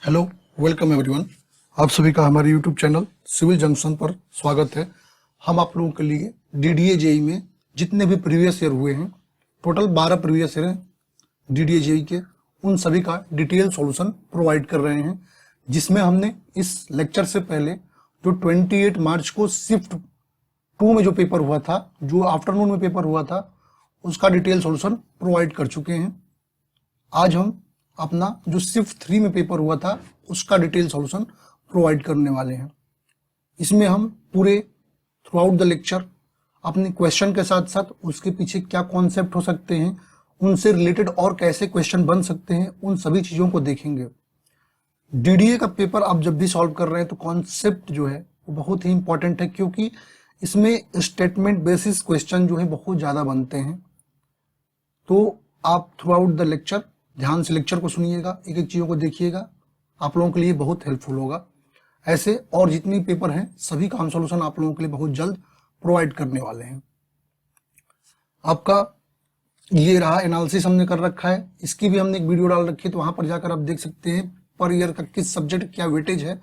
Hello, welcome everyone. आप सभी का हमारे यूट्यूब चैनल सिविल जंक्शन पर स्वागत है। हम आप लोगों के लिए डीडीए जेई में जितने भी प्रीवियस ईयर हुए हैं, टोटल 12 प्रीवियस ईयर हैं डीडीए जेई के, उन सभी का डिटेल सॉल्यूशन प्रोवाइड कर रहे हैं, जिसमें हमने इस लेक्चर से पहले जो 28 मार्च को शिफ्ट 2 में जो पेपर हुआ था, जो आफ्टरनून में पेपर हुआ था, उसका डिटेल सॉल्यूशन प्रोवाइड कर चुके हैं। आज हम अपना जो शिफ्ट 3 में पेपर हुआ था उसका डिटेल सॉल्यूशन प्रोवाइड करने वाले हैं। इसमें हम पूरे थ्रू आउट द लेक्चर अपने क्वेश्चन के साथ साथ उसके पीछे क्या कॉन्सेप्ट हो सकते हैं, उनसे रिलेटेड और कैसे क्वेश्चन बन सकते हैं, उन सभी चीज़ों को देखेंगे। डीडीए का पेपर आप जब भी सॉल्व कर रहे हैं तो कॉन्सेप्ट जो है वो बहुत ही इंपॉर्टेंट है, क्योंकि इसमें स्टेटमेंट बेसिस क्वेश्चन जो है बहुत ज़्यादा बनते हैं। तो आप थ्रू आउट द लेक्चर ध्यान से लेक्चर को सुनिएगा, एक एक चीज़ों को देखिएगा, आप लोगों के लिए बहुत हेल्पफुल होगा। ऐसे और जितनी पेपर हैं सभी का हम सॉल्यूशन आप लोगों के लिए बहुत जल्द प्रोवाइड करने वाले हैं। आपका ये रहा एनालिसिस हमने कर रखा है, इसकी भी हमने एक वीडियो डाल रखी है, तो वहां पर जाकर आप देख सकते हैं पर ईयर का किस सब्जेक्ट क्या वेटेज है,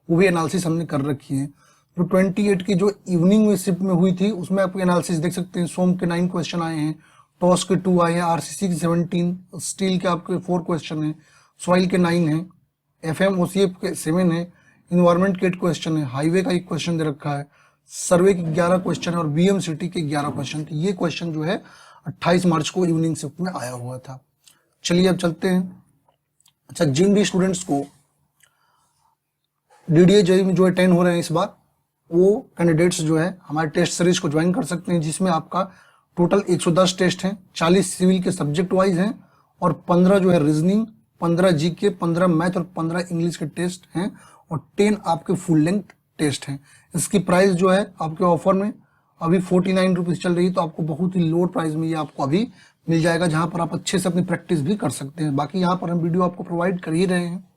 वो भी एनालिसिस हमने कर रखी है। जो 28 की जो इवनिंग में शिफ्ट में हुई थी उसमें आपको एनालिसिस देख सकते हैं। सोम के 9 क्वेश्चन आए हैं, टॉस के 2 आए हैं, आरसीसी के 17, स्टील के आपके 4 क्वेश्चन हैं, सॉइल के 9 हैं, एफएम ओसीएफ के 7 है, इन्वायरमेंट के 8 क्वेश्चन है, हाईवे का 1 क्वेश्चन दे रखा है, सर्वे के 11 क्वेश्चन है और बीएम सिटी के 11 क्वेश्चन। तो ये क्वेश्चन जो है 28 मार्च को इवनिंग शिफ्ट में आया हुआ था। चलिए अब चलते हैं। अच्छा, जिन भी स्टूडेंट्स को डीडीए जेईई में जो अटेंड हो रहे हैं इस बार, वो कैंडिडेट्स जो है हमारे टेस्ट सीरीज को ज्वाइन कर सकते हैं, जिसमें आपका टोटल 110 टेस्ट हैं, 40 सिविल के सब्जेक्ट वाइज हैं और 15 जो है रीजनिंग, 15 जीके, 15 मैथ और 15 इंग्लिश के टेस्ट हैं और 10 आपके फुल लेंथ टेस्ट हैं। इसकी प्राइस जो है आपके ऑफर में अभी 49 रुपीज़ चल रही है, तो आपको बहुत ही लो प्राइस में ये आपको अभी मिल जाएगा, जहां पर आप अच्छे से अपनी प्रैक्टिस भी कर सकते हैं। बाकी यहाँ पर हम वीडियो आपको प्रोवाइड कर ही रहे हैं।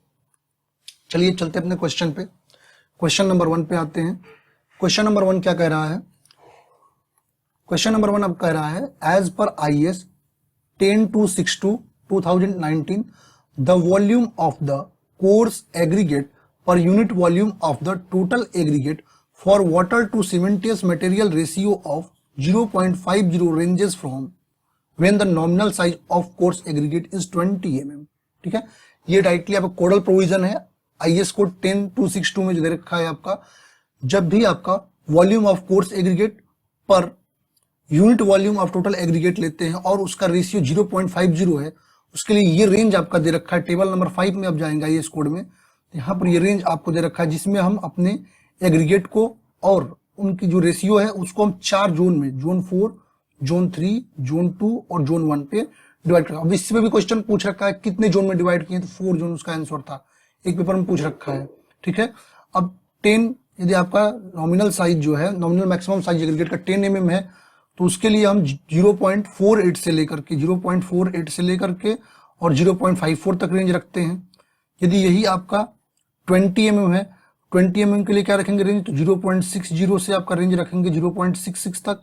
चलिए चलते अपने क्वेश्चन पे। क्वेश्चन नंबर 1 पे आते हैं। क्वेश्चन नंबर 1 क्या कह रहा है? क्वेश्चन नंबर 1 अब कह रहा है, as per IAS 10-262-2019 the volume of the coarse aggregate per unit volume of the total aggregate for water to cementitious material ratio of 0.50 ranges from when the nominal size of coarse aggregate is 20 mm। ठीक है, ये directly आपका codal provision है IAS code 10-262 में जो दे रखा है आपका। जब भी आपका volume of coarse aggregate per unit volume of total aggregate लेते हैं और उसका रेशियो 0.50 है, उसके लिए ये रेंज आपका दे रखा है। टेबल नंबर 5 में आप जाएंगे IAS कोड में, यहाँ पर ये रेंज आपको दे रखा है, जिसमें हम अपने एग्रीगेट को और उनकी जो रेशियो है उसको हम 4 जोन में, जोन 4, जोन 3, जोन 2 और जोन 1 पे डिवाइड कर। अब इसमें भी क्वेश्चन पूछ रखा है कितने जोन में डिवाइड किए, तो 4 जोन उसका आंसर था, एक पेपर में पूछ रखा है। ठीक है, अब 10 यदि आपका नॉमिनल साइज जो है, नॉमिनल मैक्सिमम साइज एग्रीगेट का 10 mm है, तो उसके लिए हम 0.48 से लेकर के 0.48 से लेकर के और 0.54 तक रेंज रखते हैं। यदि यही आपका 20 mm है, 20 mm के लिए क्या रखेंगे रेंज, तो 0.60 से आपका रेंज रखेंगे 0.66 तक।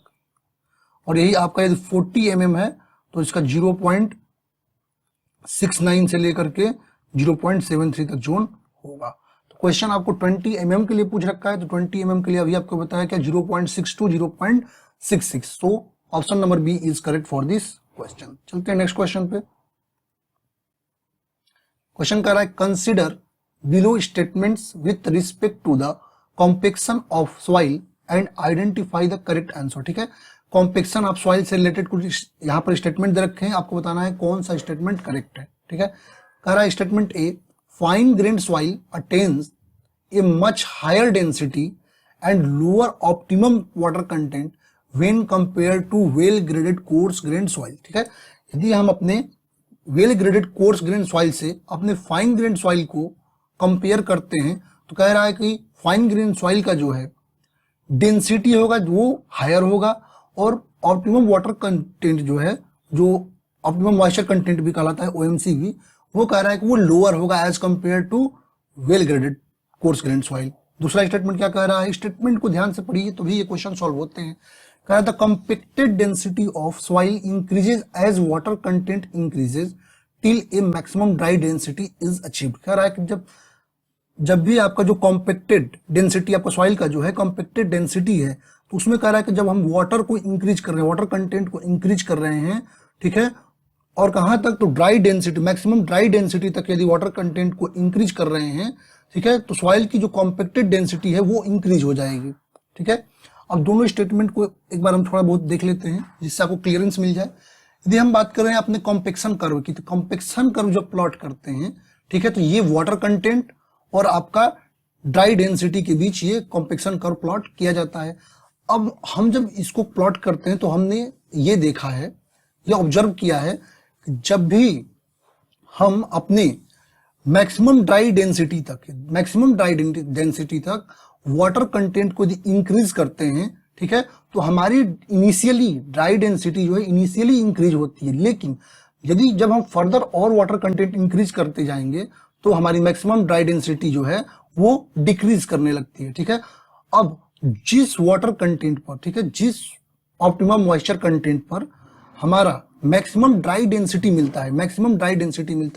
और यही आपका यदि 40 mm है तो इसका 0.69 से लेकर के 0.73 तक जोन होगा। तो क्वेश्चन आपको 20 mm के लिए पूछ रखा है, तो 20 mm के लिए अभी आपको बताया क्या, 0.62, 0.66। So option number B is correct for this question. चलते हैं नेक्स्ट क्वेश्चन पे। क्वेश्चन कह रहा है, consider below statements with respect to the compaction of soil and identify the correct answer. ठीक है, कॉम्पेक्शन ऑफ सॉइल से रिलेटेड कुछ यहाँ पर स्टेटमेंट दे रखे हैं, आपको बताना है कौन सा स्टेटमेंट करेक्ट है। ठीक है, कह रहा है statement A, fine grained soil attains a much higher density and lower optimum water content when compare to well graded coarse grained soil. ठीक है, यदि हम अपने well graded coarse grained soil से अपने फाइन ग्रेन्ड सॉइल को compare करते हैं, तो कह रहा है कि फाइन ग्रेन्ड सॉइल का जो है डेंसिटी होगा वो हायर होगा और ऑप्टिमम वाटर कंटेंट जो है, जो ऑप्टिमम मॉइस्चर कंटेंट भी कहलाता है OMC भी, वो कह रहा है कि वो लोअर होगा as compare to well graded coarse grained soil. दूसरा स्टेटमेंट क्या कह रहा है, स्टेटमेंट को ध्यान से पढ़िए तो भी ये क्वेश्चन सॉल्व होते हैं। कह रहा है the compacted density of soil increases as water content increases till a maximum dry density is achieved. कह रहा है कि जब जब भी आपका जो कॉम्पैक्टेड डेंसिटी आपका सॉइल का जो है कॉम्पैक्टेड डेंसिटी है, तो उसमें कह रहा है कि जब हम वाटर को इंक्रीज कर रहे हैं, वाटर कंटेंट को इंक्रीज कर रहे हैं, ठीक है, और कहां तक, तो dry density, maximum dry density तक यदि वाटर कंटेंट को इंक्रीज कर रहे हैं, ठीक है, तो सॉइल की जो कॉम्पैक्टेड डेंसिटी है वो इंक्रीज हो जाएगी, ठीक है। अब दोनों स्टेटमेंट को एक बार हम थोड़ा बहुत देख लेते हैं जिससे आपको क्लियरेंस मिल जाए। यदि हम बात कर रहे हैं अपने कॉम्पेक्शन कर्व की, तो कॉम्पेक्शन कर्व जब प्लॉट करते हैं, ठीक है, तो ये वाटर कंटेंट और आपका ड्राई डेंसिटी के बीच ये कॉम्पेक्शन कर्व प्लॉट किया जाता है। अब हम जब इसको प्लॉट करते हैं तो हमने ये देखा है, ये ऑब्जर्व किया है कि जब भी हम अपने मैक्सिमम ड्राई डेंसिटी तक वाटर कंटेंट को यदि इंक्रीज करते हैं, ठीक है, तो हमारी इनिशियली ड्राई डेंसिटी जो है इनिशियली इंक्रीज होती है, लेकिन यदि जब हम फर्दर और वाटर कंटेंट इंक्रीज करते जाएंगे तो हमारी मैक्सिमम ड्राई डेंसिटी जो है वो डिक्रीज करने लगती है, ठीक है। अब जिस वाटर कंटेंट पर, ठीक है, जिस ऑप्टिमम मॉइस्चर कंटेंट पर हमारा मैक्सिमम ड्राई डेंसिटी मिलता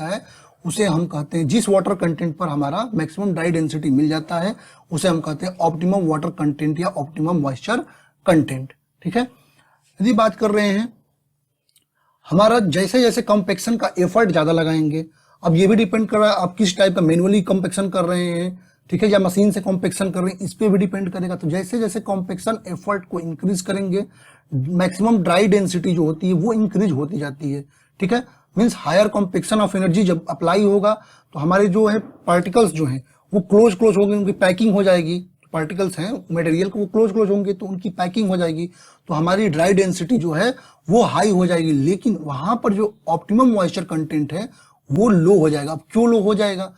है, उसे हम कहते हैं, जिस वाटर कंटेंट पर हमारा मैक्सिमम ड्राई डेंसिटी मिल जाता है उसे हम कहते हैं ऑप्टिमम वाटर कंटेंट या ऑप्टिमम मॉइस्चर कंटेंट, ठीक है। यदि बात कर रहे हैं हमारा जैसे जैसे कॉम्पेक्शन का एफर्ट ज्यादा लगाएंगे, अब ये भी डिपेंड कर रहा है आप किस टाइप का मैनुअली कॉम्पेक्शन कर रहे हैं, ठीक है, या मशीन से कॉम्पेक्शन कर रहे हैं, इस पे भी डिपेंड करेगा। तो जैसे जैसे कॉम्पेक्शन एफर्ट को इंक्रीज करेंगे, मैक्सिमम ड्राई डेंसिटी जो होती है वो इंक्रीज होती जाती है, ठीक है। Means higher compaction of energy जब अप्लाई होगा तो हमारे जो है पार्टिकल्स जो हैं वो क्लोज होंगे, उनकी पैकिंग हो जाएगी, पार्टिकल्स हैं मटेरियल को, वो क्लोज होंगे तो उनकी पैकिंग हो जाएगी, तो हमारी ड्राई डेंसिटी जो है वो हाई हो जाएगी, लेकिन वहां पर जो ऑप्टिमम मॉइस्चर कंटेंट है वो लो हो जाएगा। अब क्यों लो हो जाएगा,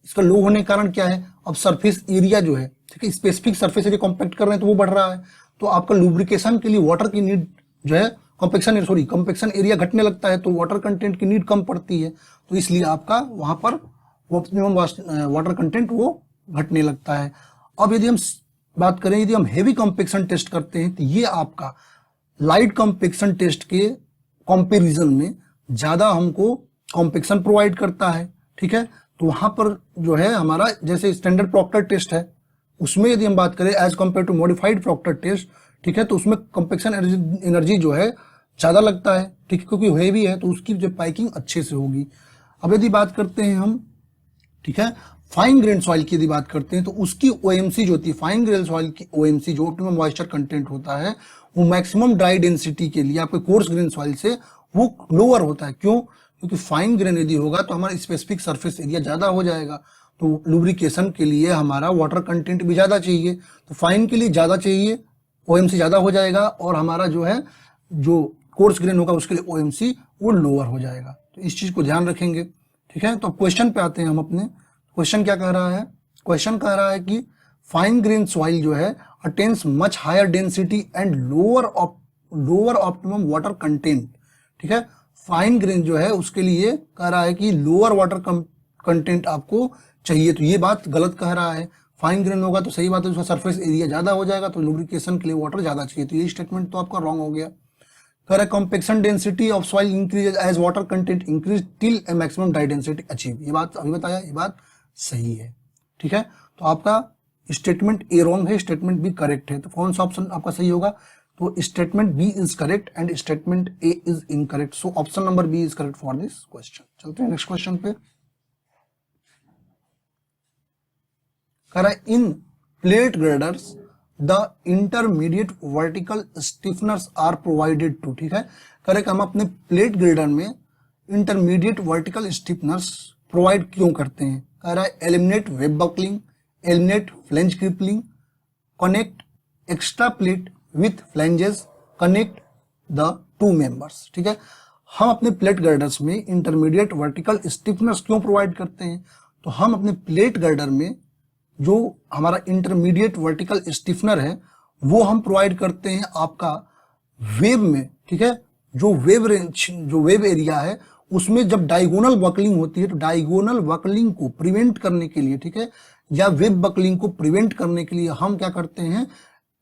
इसका लो होने का कारण क्या है, अब सरफेस एरिया जो है, ठीक है, स्पेसिफिक सरफेस एरिया कॉम्पैक्ट कर रहे हैं तो वो बढ़ रहा है, तो आपका लुब्रिकेशन के लिए वाटर की नीड जो है कॉम्पेक्शन एरिया घटने लगता है, तो वाटर कंटेंट की नीड कम पड़ती है, तो इसलिए आपका वहां पर ऑप्टिमम वाटर कंटेंट वो घटने लगता है। अब यदि हम बात करें, यदि हम हेवी कॉम्पेक्शन टेस्ट करते हैं तो ये आपका लाइट कॉम्पेक्शन टेस्ट के कंपैरिजन में ज्यादा हमको कॉम्पेक्शन प्रोवाइड करता है, ठीक है। तो वहां पर जो है हमारा जैसे स्टैंडर्ड प्रॉक्टर टेस्ट है, उसमें यदि हम बात करें as compare to modified proctor test, ठीक है, तो उसमें कॉम्पेक्शन एनर्जी जो है ज्यादा लगता है, ठीक है, क्योंकि हेवी है तो उसकी जो पैकिंग अच्छे से होगी। अब यदि बात करते हैं हम, ठीक है, फाइन ग्रेन सॉइल की यदि बात करते हैं तो उसकी ओएमसी जो होती है, फाइन ग्रेन सॉइल की ओएमसी जो ऑप्टिमम मॉइस्चर कंटेंट होता है वो मैक्सिमम ड्राई डेंसिटी के लिए आपके कोर्स ग्रेन सॉइल से वो लोअर होता है। क्यों, क्योंकि फाइन ग्रेन यदि होगा तो हमारा स्पेसिफिक सरफेस एरिया ज्यादा हो जाएगा, तो लुब्रिकेशन के लिए हमारा वाटर कंटेंट भी ज्यादा चाहिए, तो फाइन के लिए ज्यादा चाहिए, ओएमसी ज्यादा हो जाएगा, और हमारा जो है जो कोर्स ग्रेन होगा उसके लिए ओएमसी वो लोअर हो जाएगा, तो इस चीज को ध्यान रखेंगे, ठीक है। तो क्वेश्चन पे आते हैं हम अपने, क्वेश्चन क्या कह रहा है, क्वेश्चन कह रहा है कि फाइन ग्रेन सॉइल जो है attains much higher density and lower optimum water content, ठीक है। फाइन ग्रेन जो है उसके लिए कह रहा है कि लोअर वाटर कंटेंट आपको चाहिए, तो ये बात गलत कह रहा है। फाइन ग्रेन होगा तो सही बात है, उसका सरफेस एरिया ज्यादा हो जाएगा, तो लुब्रिकेशन के लिए वाटर ज्यादा चाहिए, तो ये स्टेटमेंट तो आपका रॉन्ग हो गया। कह रहा है compaction density of soil increases as water content increase till a maximum dry density achieve, ये बात अभी बताया, ये बात सही है, ठीक है। तो आपका स्टेटमेंट ए रॉन्ग है, स्टेटमेंट बी करेक्ट है, तो कौन सा ऑप्शन आपका सही होगा, तो statement B is correct and statement A is incorrect, so option number B is correct for this question. चलते हैं नेक्स्ट क्वेश्चन पे। कह रहा है in plate girders the intermediate vertical stiffeners are provided to, ठीक है। कह रहे कि हम अपने प्लेट ग्रेडर में इंटरमीडिएट वर्टिकल स्टिफनर्स प्रोवाइड क्यों करते हैं, कह रहा है eliminate web buckling, eliminate flange crippling, connect extra plate with flanges, connect the two members, ठीक है। हम अपने प्लेट गर्डर्स में इंटरमीडिएट वर्टिकल स्टिफनर्स क्यों प्रोवाइड करते हैं, तो हम अपने प्लेट गर्डर में जो हमारा इंटरमीडिएट वर्टिकल स्टिफनर है वो हम प्रोवाइड करते हैं आपका वेब में, ठीक है। जो वेब एरिया है उसमें जब डायगोनल बकलिंग होती है तो डायगोनल बकलिंग को प्रिवेंट करने के लिए, ठीक है, या वेब बकलिंग को प्रिवेंट करने के लिए हम क्या करते हैं,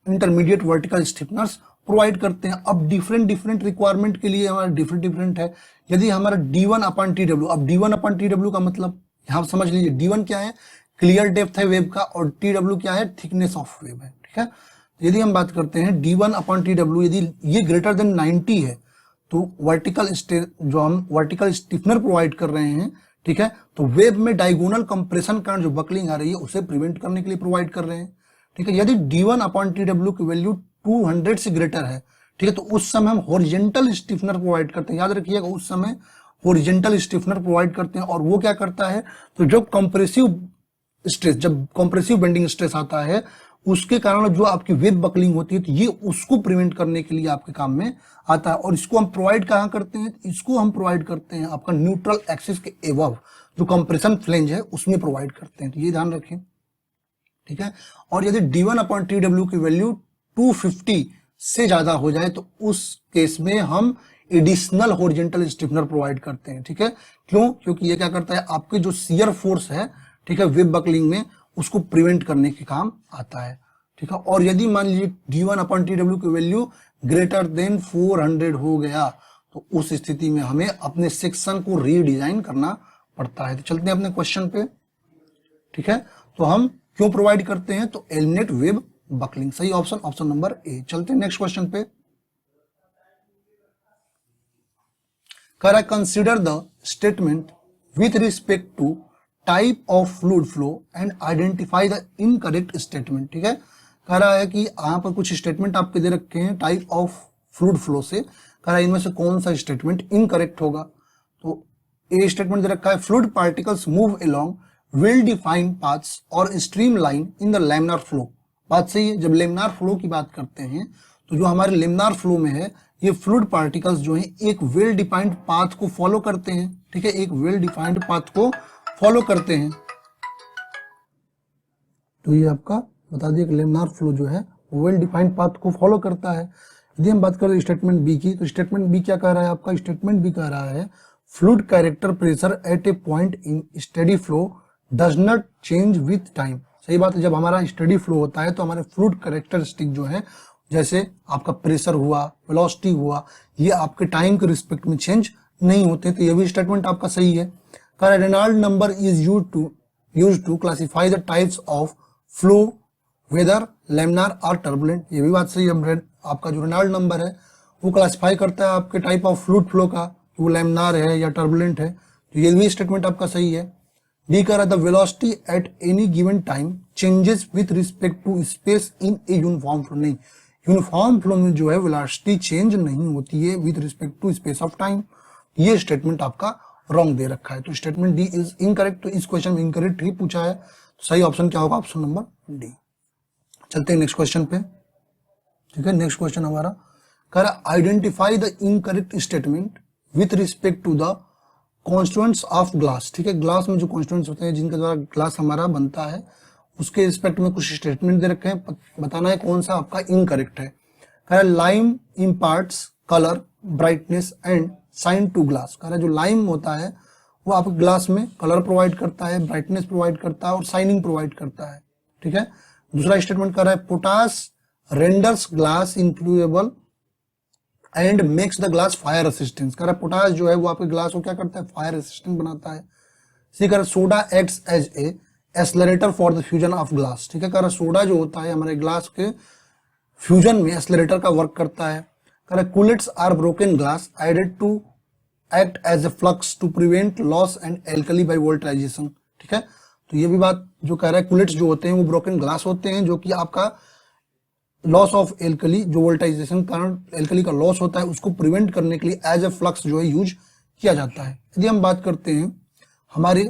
इंटरमीडिएट वर्टिकल स्टिफनर्स प्रोवाइड करते हैं। अब डिफरेंट रिक्वायरमेंट के लिए हमारा डिफरेंट है। यदि हमारा D1/TW, अब D1/TW का मतलब यहां समझ लीजिए, D1 क्या है, क्लियर डेप्थ है वेब का, और TW क्या है, थिकनेस ऑफ वेब है, ठीक है। यदि हम बात करते हैं D1/TW, यदि ये ग्रेटर देन 90 है तो जो हम वर्टिकल स्टिफनर प्रोवाइड कर रहे हैं, ठीक है, तो वेब में डायगोनल कंप्रेशन कारण जो बकलिंग आ रही है उसे प्रिवेंट करने के लिए प्रोवाइड कर रहे हैं, ठीक है। यदि D1/TW की वैल्यू 200 से ग्रेटर है, ठीक है, तो उस समय हम हॉरिजेंटल स्टिफनर प्रोवाइड करते हैं। याद रखिएगा, उस समय हॉरिजेंटल स्टिफनर प्रोवाइड करते हैं, और वो क्या करता है, तो जो कंप्रेसिव स्ट्रेस, जब कंप्रेसिव बेंडिंग स्ट्रेस आता है उसके कारण जो आपकी वेब बकलिंग होती है, तो ये उसको प्रिवेंट करने के लिए आपके काम में आता है। और इसको हम प्रोवाइड कहाँ करते हैं, इसको हम प्रोवाइड करते हैं आपका न्यूट्रल एक्सिस के एबव जो कंप्रेशन फ्लेंज है उसमें प्रोवाइड करते हैं, तो ये ध्यान रखें, ठीक है। और यदि D1/TW की वैल्यू 250 से ज्यादा हो जाए तो उस केस में हम एडिशनल हॉरिजेंटल स्टिफनर प्रोवाइड करते हैं, ठीक है। क्यों? क्योंकि ये क्या करता है, आपके जो शियर फोर्स है, ठीक है, वेब बकलिंग में उसको प्रिवेंट करने के काम आता है, ठीक है। और यदि मान लीजिए D1/TW की वैल्यू ग्रेटर देन 400 हो गया तो उस स्थिति में हमें अपने सेक्शन को रीडिजाइन करना पड़ता है। तो चलते हैं अपने क्वेश्चन पे, ठीक है। तो हम क्यों प्रोवाइड करते हैं, तो एलिमिनेट वेब बकलिंग, सही ऑप्शन, ऑप्शन नंबर ए। चलते हैं नेक्स्ट क्वेश्चन पे। कह रहा है consider the statement with respect to type of fluid flow and identify the incorrect statement, ठीक है। कह रहा है कि यहाँ पर कुछ स्टेटमेंट आपके दे रखे हैं टाइप ऑफ फ्लूइड फ्लो से, कह रहा है इनमें से कौन सा स्टेटमेंट इनकरेक्ट होगा। तो ए स्टेटमेंट दे रखा है, fluid particles move along well defined paths और stream line in the laminar flow. बात सही है। जब लेमिनार फ्लो की बात करते हैं तो जो हमारे लेमिनार फ्लो में है, ये फ्लूइड पार्टिकल्स जो है एक वेल डिफाइंड पाथ को फॉलो करते हैं, ठीक है, एक वेल डिफाइंड पाथ को फॉलो करते हैं। तो ये आपका बता दिए कि लेमिनार फ्लो जो है वेल डिफाइंड पाथ को फॉलो करता है। यदि हम बात करें स्टेटमेंट बी की, तो स्टेटमेंट बी क्या कह रहा है आपका, स्टेटमेंट बी कह रहा है fluid character pressure at a point in steady flow does not change with time. सही बात है, जब हमारा स्टेडी फ्लो होता है तो हमारे फ्लूइड कैरेक्टरिस्टिक जो है, जैसे आपका प्रेशर हुआ, वेलोसिटी हुआ, ये आपके टाइम के रिस्पेक्ट में चेंज नहीं होते। तो ये भी स्टेटमेंट आपका सही है। Reynold number is used to classify the types of flow whether laminar और टर्बुलेंट। ये भी बात सही है। आपका जो रेनॉल्ड नंबर है वो क्लासिफाई करता है आपके टाइप ऑफ फ्लूइड फ्लो का, वो लैमिनार है या टर्बुलेंट है। तो ये भी स्टेटमेंट आपका सही है। डी कह रहा है the velocity at any given time changes with respect to space in a uniform flow. नहीं, यूनिफॉर्म फ्लो में जो है वेलोसिटी चेंज नहीं होती है with respect to space of time. ये स्टेटमेंट आपका रॉन्ग दे रखा है, तो स्टेटमेंट डी इज इनकरेक्ट। तो इस क्वेश्चन में इनकरेक्ट ही पूछा है, तो सही ऑप्शन क्या होगा, ऑप्शन नंबर डी। चलते हैं नेक्स्ट क्वेश्चन पे, ठीक है। नेक्स्ट क्वेश्चन हमारा कह रहा identify the incorrect statement with respect to the constituents of glass, ठीक है। ग्लास में जो कॉन्स्टिट्यूएंट्स होते हैं जिनके द्वारा ग्लास हमारा बनता है, उसके रिस्पेक्ट में कुछ स्टेटमेंट दे रखे हैं, बताना है कौन सा आपका इनकरेक्ट है। कह रहा है lime imparts colour, brightness and sign to glass. कह रहा है जो लाइम होता है वो आपके ग्लास में कलर प्रोवाइड करता है, ब्राइटनेस प्रोवाइड करता है और साइनिंग प्रोवाइड करता है, ठीक है। दूसरा स्टेटमेंट कर रहा है potash renders glass infusible and makes the glass fire resistance. कह रहा है पोटास जो है वो आपके ग्लास को क्या करता है, फायर रेसिस्टेंट बनाता है। सी कह रहा है soda acts as a accelerator for the fusion of glass, ठीक है। कह रहा है सोडा जो होता है हमारे ग्लास के फ्यूजन में एक्सेलरेटर का वर्क करता है। कह रहा है cullets are broken glass added to act as a flux to prevent loss and alkali by volatilisation, ठीक है। तो ये भी बात जो कह रहा है कुलेट्स जो होते हैं वो ब्रोकन ग्लास होते हैं, जो कि आपका लॉस ऑफ एल्कली, जो वोल्टाइजेशन कारण एल्कली का लॉस होता है उसको प्रिवेंट करने के लिए एज ए फ्लक्स जो है यूज किया जाता है। यदि हम बात करते हैं हमारे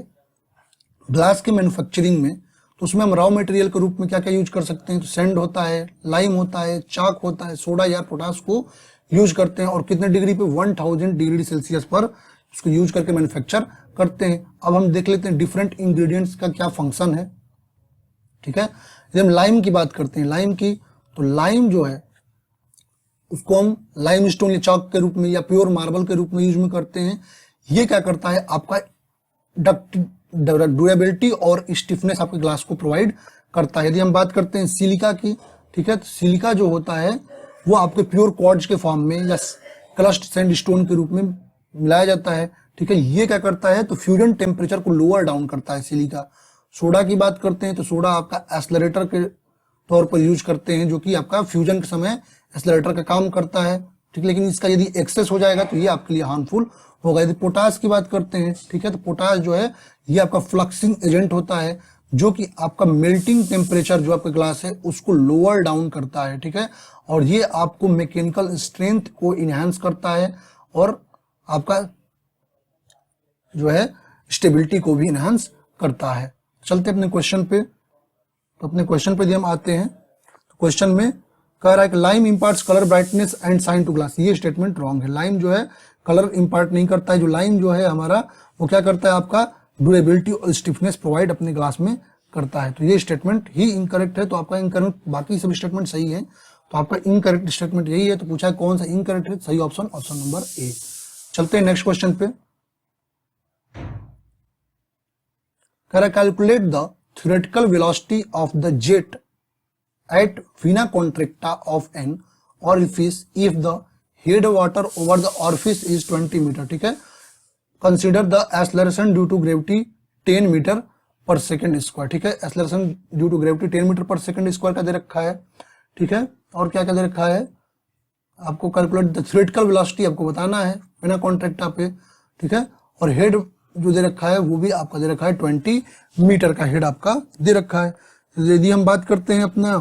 ग्लास के मैन्युफैक्चरिंग में, तो उसमें हम रॉ मटेरियल के रूप में क्या क्या यूज कर सकते हैं, तो सैंड होता है, लाइम होता है, चाक होता है, सोडा या पोटास को यूज करते हैं। और कितने डिग्री पे, 1000 डिग्री सेल्सियस पर उसको यूज करके मैन्युफैक्चर करते हैं। अब हम देख लेते हैं डिफरेंट इंग्रेडिएंट्स का क्या फंक्शन है, ठीक है। यदि हम लाइम की बात करते हैं, लाइम की, तो लाइम जो है उसको हम लाइम स्टोन या चॉक के रूप में या प्योर मार्बल के रूप में यूज में करते हैं। ये क्या करता है, आपका ड्यूरेबिलिटी और स्टिफनेस आपके ग्लास को प्रोवाइड करता है। यदि हम बात करते हैं सिलिका की, ठीक है, तो सिलिका जो होता है वो आपके प्योर क्वार्ट्ज के फॉर्म में या क्रस्ट सैंडस्टोन के रूप में मिलाया जाता है, ठीक है। ये क्या करता है, तो फ्यूजन टेम्परेचर को लोअर डाउन करता है सिलिका। सोडा की बात करते हैं तो सोडा आपका एस्लरेटर के तौर पर यूज करते हैं, जो कि आपका फ्यूजन के समय एस्लरेटर का काम करता है, ठीक है। लेकिन इसका यदि एक्सेस हो जाएगा तो ये आपके लिए हार्मफुल होगा। यदि पोटास की बात करते हैं, ठीक है, तो पोटास जो है ये आपका फ्लक्सिंग एजेंट होता है, जो कि आपका मेल्टिंग टेम्परेचर जो आपका ग्लास है उसको लोअर डाउन करता है, ठीक है। और ये आपको मैकेनिकल स्ट्रेंथ को इनहेंस करता है और आपका जो है स्टेबिलिटी को भी इनहेंस करता है। चलते अपने क्वेश्चन पे। तो अपने क्वेश्चन पे हम आते हैं, तो क्वेश्चन में कह रहा है कि lime imparts colour brightness and shine to glass. ये स्टेटमेंट रॉन्ग है। लाइम जो है कलर इम्पार्ट नहीं करता है। जो लाइम जो है हमारा वो क्या करता है, आपका ड्यूरेबिलिटी और स्टिफनेस प्रोवाइड अपने ग्लास में करता है। तो ये स्टेटमेंट ही इनकरेक्ट है। तो आपका इनकरेक्ट, बाकी सब स्टेटमेंट सही है, तो आपका इनकरेक्ट स्टेटमेंट यही है। तो पूछा है कौन सा इनकरेक्ट है, सही ऑप्शन ऑप्शन नंबर ए। चलते हैं नेक्स्ट क्वेश्चन पे। कह रहा है calculate the theoretical velocity of the jet at vena contracta of an orifice if the head water over the orifice is 20 metre, ठीक है। Consider the acceleration due to gravity 10 metre per second square, ठीक है। Acceleration due to gravity 10 metre per second square का दे रखा है, ठीक है। और क्या क्या दे रखा है, आपको कैलकुलेट द थ्योरेटिकल वेलोसिटी आपको बताना है वेना कॉन्ट्रैक्टा पे, ठीक है। और हेड जो दे रखा है वो भी आपका दे रखा है 20 मीटर का हेड आपका दे रखा है। यदि हम बात करते हैं अपना,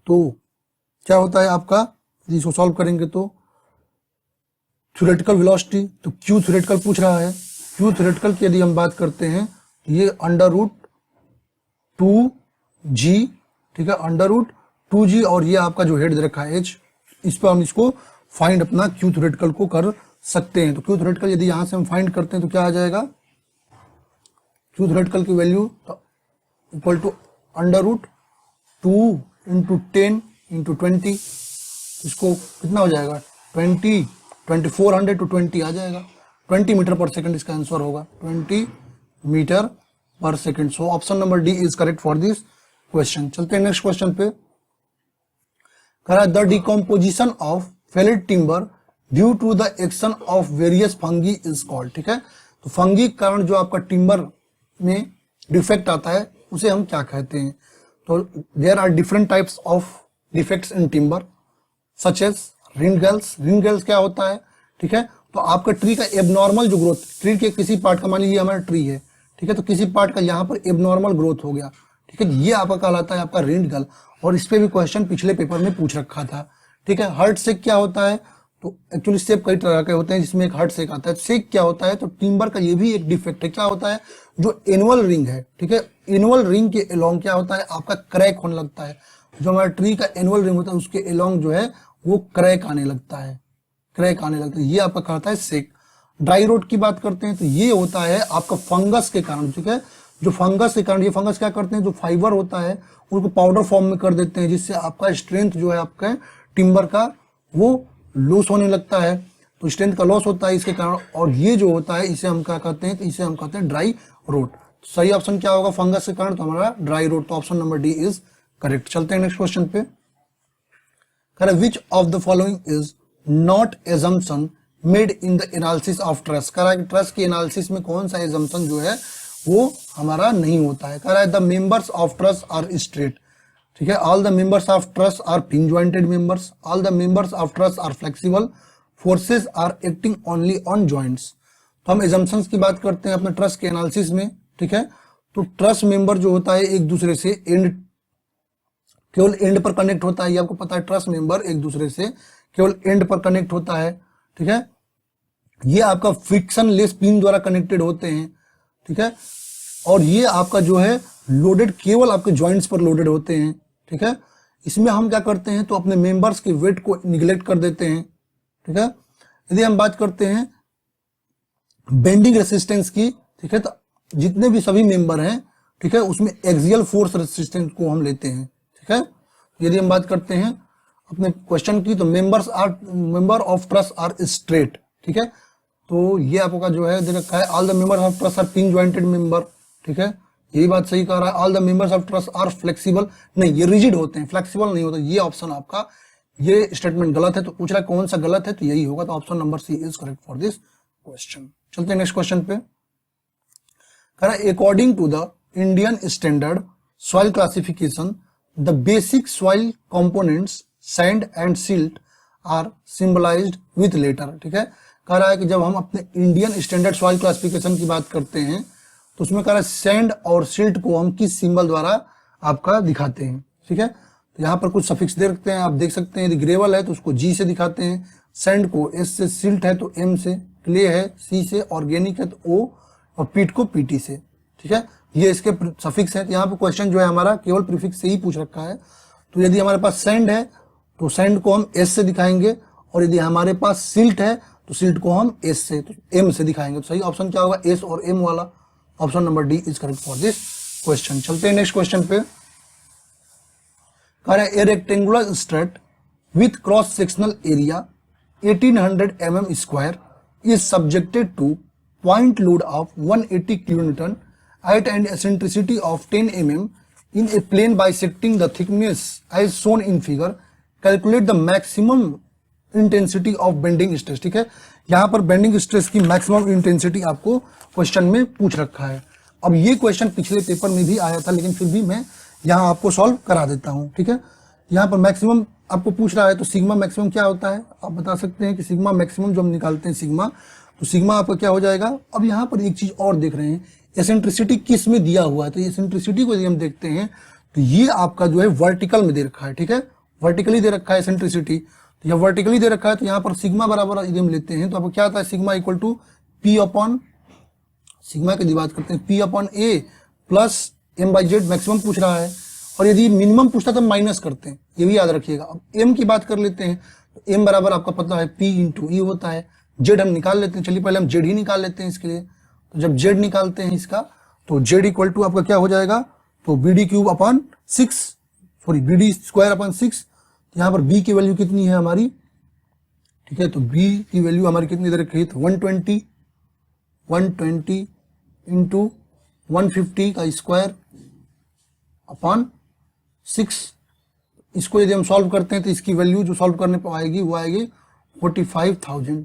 तो क्या होता है आपका, यदि इसको सॉल्व करेंगे तो थ्योरेटिकल वेलोसिटी, तो क्यू थ्योरेटिकल पूछ रहा है। क्यू थ्योरेटिकल की यदि हम बात करते हैं तो ये √2g, ठीक है, √2g, और ये आपका जो हेड दे रखा है h, इस पर हम इसको फाइंड अपना क्यू थ्योरेटिकल को कर सकते हैं। तो क्यू थ्योरेटिकल यदि यहां से हम फाइंड करते हैं तो क्या आ जाएगा, क्यू थ्योरेटिकल की value equal to √2 into 10 into 20, इसको कितना हो जाएगा 2400 टू 20 आ जाएगा, 20 मीटर पर सेकंड इसका आंसर होगा, 20 metre per second. So option number D is correct for this question. चलते हैं नेक्स्ट क्वेश्चन पे। कह रहा है the decomposition of felled timber due to the action of various fungi is called, ठीक है। तो फंगी के कारण जो आपका टिम्बर में डिफेक्ट आता है उसे हम क्या कहते हैं। तो there are different types of defects in timber such as rind galls. Rind galls क्या होता है, ठीक है। तो आपका ट्री का एबनॉर्मल जो ग्रोथ, ट्री के किसी पार्ट का, मान लीजिए हमारा ट्री है, ठीक है, तो किसी पार्ट का यहाँ पर एबनॉर्मल ग्रोथ हो गया, ठीक है, ये आपका कहलाता है आपका रिंगल। और इस पे भी क्वेश्चन पिछले पेपर में पूछ रखा था, ठीक है। हार्ट शेक क्या होता है, तो एक्चुअली शेप कई तरह के होते हैं जिसमें एक हार्ट शेक आता है। शेक क्या होता है, तो टिम्बर का ये भी एक डिफेक्ट है। क्या होता है, जो एनुअल रिंग है, ठीक है, एनुअल रिंग के एलोंग क्या होता है, आपका क्रैक होने लगता है। जो हमारा ट्री का एनुअल रिंग होता है उसके एलोंग जो है वो क्रैक आने लगता है, क्रैक आने लगता है, ये आपका कहता है शेक। ड्राई रोट की बात करते हैं तो ये होता है आपका फंगस के कारण, ठीक है। जो फंगस के कारण, ये फंगस क्या करते हैं, जो फाइबर होता है उनको पाउडर फॉर्म में कर देते हैं, जिससे आपका स्ट्रेंथ जो है आपका टिम्बर का वो लॉस होने लगता है। तो स्ट्रेंथ का लॉस होता है इसके कारण, और ये जो होता है इसे हम क्या कहते हैं, तो इसे हम कहते हैं ड्राई रोट। सही ऑप्शन क्या होगा, फंगस के कारण, तो हमारा ड्राई रोट। तो option number D is correct. चलते हैं नेक्स्ट क्वेश्चन पे। Which of the following is not assumption made in the analysis of truss. कह रहा है कि ट्रस के एनालिसिस में कौन सा एजम्पशन जो है वो हमारा नहीं होता है। कह रहा है the members of truss are straight, ठीक है, all the members of truss are pin jointed members, all the members of truss are flexible, forces are acting only on joints. तो हम एजम्पशंस की बात करते हैं अपने ट्रस के एनालिसिस में, ठीक है। तो ट्रस मेंबर जो होता है एक दूसरे से एंड, केवल एंड पर कनेक्ट होता है, ये आपको पता है, ट्रस मेंबर एक दूसरे से केवल एंड पर कनेक्ट होता है, ठीक है। ये आपका फ्रिक्शन लेस पिन द्वारा कनेक्टेड होते हैं, ठीक है। और ये आपका जो है लोडेड केवल आपके जॉइंट्स पर लोडेड होते हैं, ठीक है। इसमें हम क्या करते हैं, तो अपने मेंबर्स के वेट को निगलेक्ट कर देते हैं, ठीक है। यदि हम बात करते हैं बेंडिंग रेसिस्टेंस की, ठीक है, तो जितने भी सभी मेंबर हैं, ठीक है, उसमें एक्सियल फोर्स रेसिस्टेंस को हम लेते हैं, ठीक है। यदि हम बात करते हैं अपने क्वेश्चन की, तो member of truss are straight, ठीक है। तो ये आपका जो है दे रखा है all the members of truss are pin jointed member, ठीक है, यही बात सही कह रहा है। All the members of truss are flexible, नहीं, ये रिजिड होते हैं, फ्लेक्सिबल नहीं होता। ये ऑप्शन आपका, ये स्टेटमेंट गलत है। तो पूछ रहा है कौन सा गलत है, तो यही होगा। तो option number C is correct for this question. चलते हैं नेक्स्ट क्वेश्चन पे। कह रहा है according to the Indian standard soil classification the basic soil components sand and silt are symbolised with letter. ठीक है, कह रहा है कि जब हम अपने इंडियन स्टैंडर्ड सॉइल क्लासिफिकेशन की बात करते हैं तो उसमें कह रहा है सैंड और सिल्ट को हम किस सिंबल द्वारा आपका दिखाते हैं। ठीक है, तो यहाँ पर कुछ सफिक्स दे रखते हैं, आप देख सकते हैं। यदि ग्रेवल है तो उसको जी से दिखाते हैं, सैंड को एस से, सिल्ट है तो एम से, क्ले है सी से, ऑर्गेनिक है तो ओ, और पीट को पीटी से। ठीक है, ये इसके सफिक्स हैं। तो यहाँ पर क्वेश्चन जो है हमारा केवल प्रीफिक्स से ही पूछ रखा है। तो यदि हमारे पास सैंड है तो सैंड को हम एस से दिखाएंगे, और यदि हमारे पास सिल्ट है तो सिल्ट को हम एस से, तो एम से दिखाएंगे। तो सही ऑप्शन क्या होगा, एस और एम वाला। Option number D is correct for this question. चलते हैं नेक्स्ट क्वेश्चन पे। कह रहा है ए rectangular strut with cross sectional area 1800 mm square is subjected to point load of 180 kN at an eccentricity of 10 mm in a plane bisecting the thickness as shown in figure. Calculate the maximum intensity of bending stress. ठीक है, यहाँ पर bending stress की maximum intensity आपको question में पूछ रखा है। अब ये क्वेश्चन पिछले पेपर में भी आया था, लेकिन फिर भी मैं यहाँ आपको सॉल्व करा देता हूँ। ठीक है, यहाँ पर मैक्सिमम आपको पूछ रहा है, तो सिग्मा मैक्सिमम क्या होता है आप बता सकते हैं कि सिग्मा मैक्सिमम जो हम निकालते हैं सिग्मा, तो सिग्मा आपका क्या हो जाएगा। अब यहाँ पर एक चीज और देख रहे हैं, एसेंट्रिसिटी किस में दिया हुआ है। तो एसेंट्रिसिटी को यदि हम देखते हैं तो ये आपका जो है वर्टिकल में दे रखा है। ठीक है, वर्टिकली दे रखा है एसेंट्रिसिटी, तो यह वर्टिकली दे रखा है। तो यहाँ पर सिग्मा बराबर यदि हम लेते हैं तो आपको क्या आता है, sigma equal to P upon, sigma की बात करते हैं, P upon A plus M by Z maximum पूछ रहा है, और यदि मिनिमम पूछता तो माइनस करते हैं, ये भी याद रखिएगा। अब एम की बात कर लेते हैं तो एम बराबर आपका पता है पी इंटू ई होता है। जेड हम निकाल लेते हैं, चलिए पहले हम जेड ही निकाल लेते हैं इसके लिए। तो जब जेड निकालते हैं इसका तो जेड इक्वल टू आपका क्या हो जाएगा, तो B D cube upon 6, sorry B D square upon 6। यहाँ पर बी की वैल्यू कितनी है हमारी, ठीक है, तो बी की वैल्यू हमारी कितनी दे रखी है, तो 120 इंटू 150 का स्क्वायर अपॉन 6। इसको यदि हम सॉल्व करते हैं तो इसकी वैल्यू जो सॉल्व करने पर आएगी वो आएगी 45,000।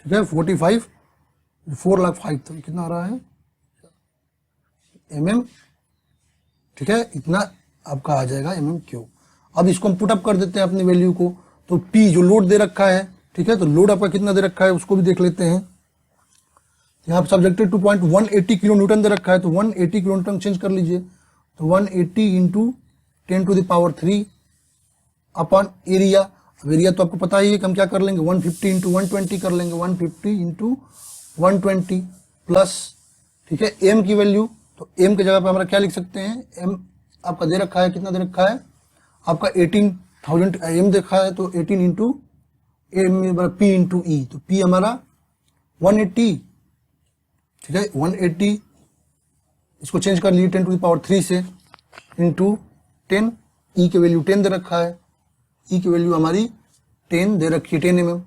ठीक है, 45, 4,05,000 कितना आ रहा है mm। ठीक है, इतना आपका आ जाएगा mm क्यूब। अब इसको हम पुटअप कर देते हैं अपनी वैल्यू को, तो P जो लोड दे रखा है, ठीक है, तो लोड आपका कितना दे रखा है उसको भी देख लेते हैं। यहाँ पर subjected to point 180 kilo newton दे रखा है, तो 180 किलो न्यूटन चेंज कर लीजिए, तो 180 इंटू 10⁻³ अपॉन एरिया। अब एरिया तो आपको पता ही है कि हम क्या कर लेंगे, 150 इंटू 120 कर लेंगे, 150 इंटू 120 प्लस, ठीक है, एम की वैल्यू, तो एम की जगह पे हमारा क्या लिख सकते हैं, एम आपका दे रखा है, कितना दे रखा है आपका 18,000 एम देखा है, तो 18 इंटू एम पी इंटू ई, तो पी हमारा 180, ठीक है, 180 इसको चेंज कर लिए 10⁻³ से इंटू 10, ई की वैल्यू 10 दे रखा है, ई की वैल्यू हमारी 10 दे रखी है 10 mm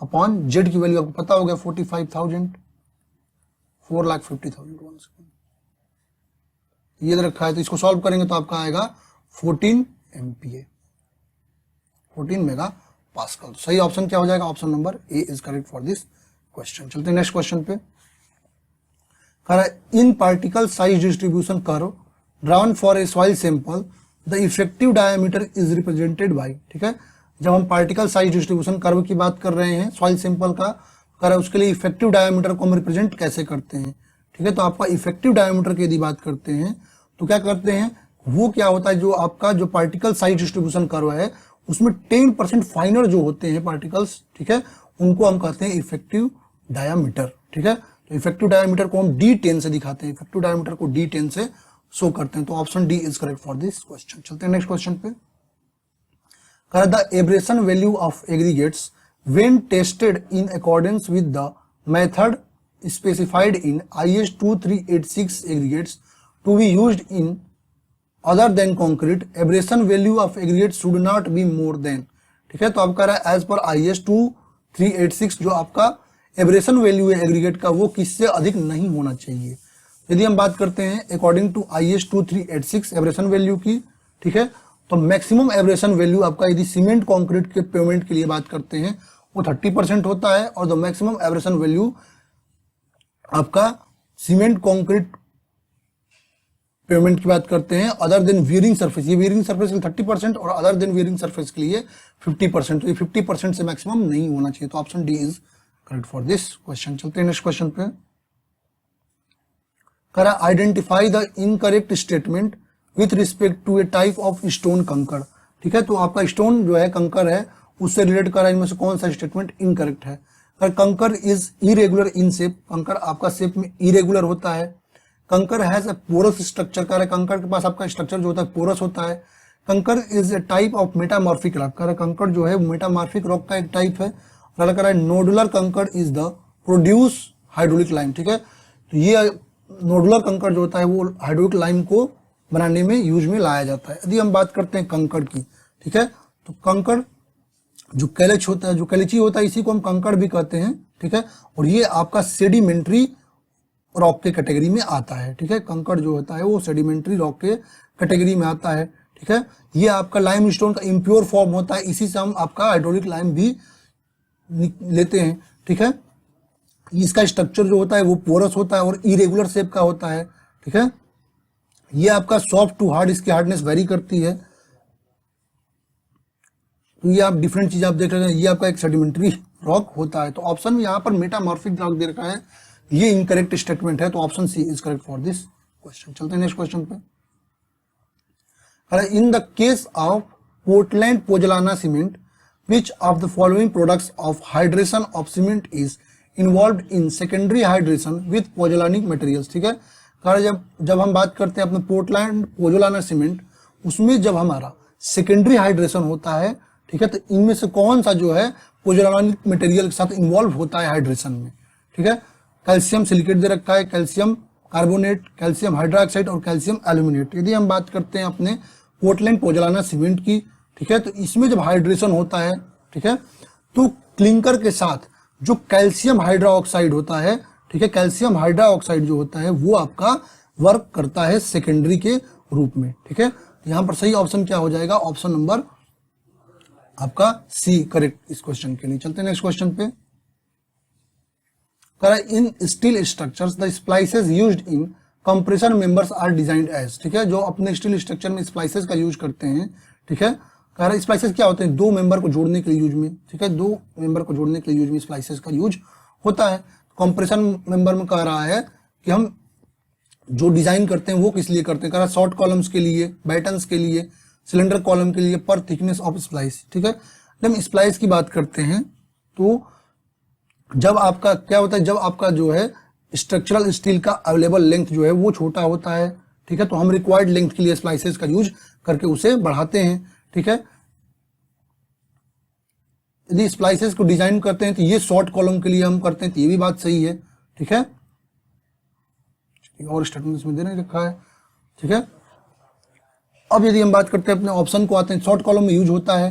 अपॉन जेड की वैल्यू आपको पता होगा 45,000, 4,50,000 ये दे रखा है। तो इसको सॉल्व करेंगे तो आपका आएगा 14 MPa, 14 मेगा पास्कल। सही ऑप्शन क्या हो जाएगा, option number A is correct for this question. चलते हैं नेक्स्ट क्वेश्चन पे। कह रहा है in particle size distribution curve drawn for a soil sample the effective diameter is represented by. ठीक है, जब हम पार्टिकल साइज डिस्ट्रीब्यूशन कर्व की बात कर रहे हैं सॉइल सैंपल का, कर उसके लिए इफेक्टिव डायमीटर को हम रिप्रेजेंट कैसे करते हैं। ठीक है, तो आपका इफेक्टिव डायमीटर की यदि बात करते हैं तो क्या करते हैं, वो क्या होता है, जो आपका जो पार्टिकल साइज डिस्ट्रीब्यूशन कर्व है उसमें 10% फाइनर जो होते हैं पार्टिकल्स, ठीक है, उनको हम कहते हैं इफेक्टिव डायमीटर। ठीक है, तो इफेक्टिव डायमीटर को हम D10 से दिखाते हैं, इफेक्टिव डायमीटर को D10 से शो करते हैं। तो option D is correct for this question. चलते हैं नेक्स्ट क्वेश्चन पे। कह the abrasion value of aggregates when tested in accordance with the method specified in IS 2386 aggregates to be used in other than concrete, abrasion value of aggregate should not be more than. ठीक है, तो आप कह रहा है as per IS 2386 जो आपका abrasion value है एग्रीगेट का वो किससे अधिक नहीं होना चाहिए। यदि हम बात करते हैं according to IS 2386 abrasion value की, ठीक है, तो मैक्सिमम एब्रेशन वैल्यू आपका यदि सीमेंट कंक्रीट के पेमेंट के लिए बात करते हैं वो 30% होता है, और द मैक्सिमम एब्रेशन वैल्यू आपका सीमेंट कंक्रीट पेमेंट की बात करते हैं अदर देन वियरिंग सरफेस, ये वियरिंग सरफेस के लिए 30% और अदर देन वियरिंग सरफेस के लिए 50%, तो ये 50% से मैक्सिमम नहीं होना चाहिए, तो option D is correct for this question. चलते हैं नेक्स्ट क्वेश्चन पे। करा identify the incorrect statement with respect to a type of stone kankar, ठीक है, तो आपका स्टोन जो है कंकर है उससे रिलेट करा, इनमें से कौन सा स्टेटमेंट इनकरेक्ट है। कंकर इज इरेगुलर इन शेप, कंकर आपका शेप में इरेगुलर होता है। कंकर हैज ए पोरस स्ट्रक्चर, कह रहा है कंकर के पास आपका स्ट्रक्चर जो होता है पोरस होता है। कंकर is a type of metamorphic rock, कह रहा है कंकर जो है मेटामॉर्फिक रॉक का एक टाइप है। और कह रहा है नोडुलर कंकर is the produce hydraulic lime, ठीक है, तो ये नोडुलर कंकर जो होता है वो हाइड्रोलिक लाइम को बनाने में यूज में लाया जाता है। यदि हम बात करते हैं कंकड़ की, ठीक है, तो कंकड़ जो कैलेच होता है, जो कैलेची होता है, इसी को हम कंकड़ भी कहते हैं, ठीक है, और ये आपका सेडिमेंट्री रॉक के कैटेगरी में आता है, ठीक है, कंकड़ जो होता है वो सेडिमेंट्री रॉक के कैटेगरी में आता है, ठीक है। ये आपका लाइम स्टोन का इम्प्योर फॉर्म होता है, इसी से हम आपका हाइड्रोलिक लाइम भी लेते हैं, ठीक है। इसका स्ट्रक्चर जो होता है वो पोरस होता है और इरेगुलर शेप का होता है, ठीक है। ये आपका सॉफ्ट टू हार्ड, इसकी हार्डनेस वेरी करती है। तो ये आप डिफरेंट चीज आप देख रहे हैं, ये आपका एक सेडिमेंट्री रॉक होता है। तो ऑप्शन में यहाँ पर मेटामॉर्फिक रॉक दे रखा है, ये इनकरेक्ट स्टेटमेंट है, तो option C is correct for this question. चलते हैं नेक्स्ट क्वेश्चन पे। In the case of Portland pozzolana cement which of the following products of hydration of cement is involve in secondary hydration with pozzolanic materials, ठीक है। कारण जब हम बात करते हैं अपने पोर्टलैंड पोजोलाना सीमेंट, उसमें जब हमारा सेकेंडरी हाइड्रेशन होता है, ठीक है, तो इनमें से कौन सा जो है पोजोलानिक मटेरियल के साथ इन्वॉल्व होता है हाइड्रेशन में, ठीक है। कैल्शियम सिलिकेट दे रखा है, कैल्शियम कार्बोनेट, कैल्शियम हाइड्रोक्साइड और कैल्शियम एल्यूमिनेट। यदि हम बात करते हैं अपने पोर्टलैंड पोजोलाना सीमेंट की, ठीक है, तो इसमें जब हाइड्रेशन होता है, ठीक है, तो क्लिंकर के साथ जो कैल्शियम हाइड्रोक्साइड होता है, ठीक है, कैल्शियम हाइड्रोक्साइड जो होता है वो आपका वर्क करता है सेकेंडरी के रूप में, ठीक है। यहाँ पर सही ऑप्शन क्या हो जाएगा, ऑप्शन नंबर आपका सी करेक्ट इस क्वेश्चन के लिए। चलते हैं नेक्स्ट क्वेश्चन पे। In steel structures the splices used in compression members are designed as, ठीक है, जो अपने स्टील स्ट्रक्चर में स्प्लाइसेस का यूज करते हैं, ठीक है। कह रहा है स्प्लाइसेस क्या होते हैं, दो मेंबर को जोड़ने के लिए यूज में, ठीक है, दो मेंबर को जोड़ने के लिए यूज में स्प्लाइसेस का यूज होता है। कंप्रेशन मेंबर में कह रहा है कि हम जो डिजाइन करते हैं वो किस लिए करते हैं, कह रहा है शॉर्ट कॉलम्स के लिए, बैटन्स के लिए, सिलेंडर कॉलम के लिए, पर थिकनेस ऑफ स्प्लाइस, ठीक है। जब हम स्प्लाइस की बात करते हैं तो जब आपका क्या होता है, जब आपका जो है स्ट्रक्चरल स्टील का अवेलेबल लेंथ जो है वो छोटा होता है, ठीक है, तो हम रिक्वायर्ड लेंथ के लिए स्प्लाइसेस का यूज करके उसे बढ़ाते हैं, ठीक है। यदि स्प्लाइसेस को डिजाइन करते हैं तो ये शॉर्ट कॉलम के लिए हम करते हैं, तो ये भी बात सही है, ठीक है। और स्टेटमेंट इसमें दे नहीं रखा है, ठीक है। अब यदि हम बात करते हैं अपने ऑप्शन को आते हैं, शॉर्ट कॉलम में यूज होता है,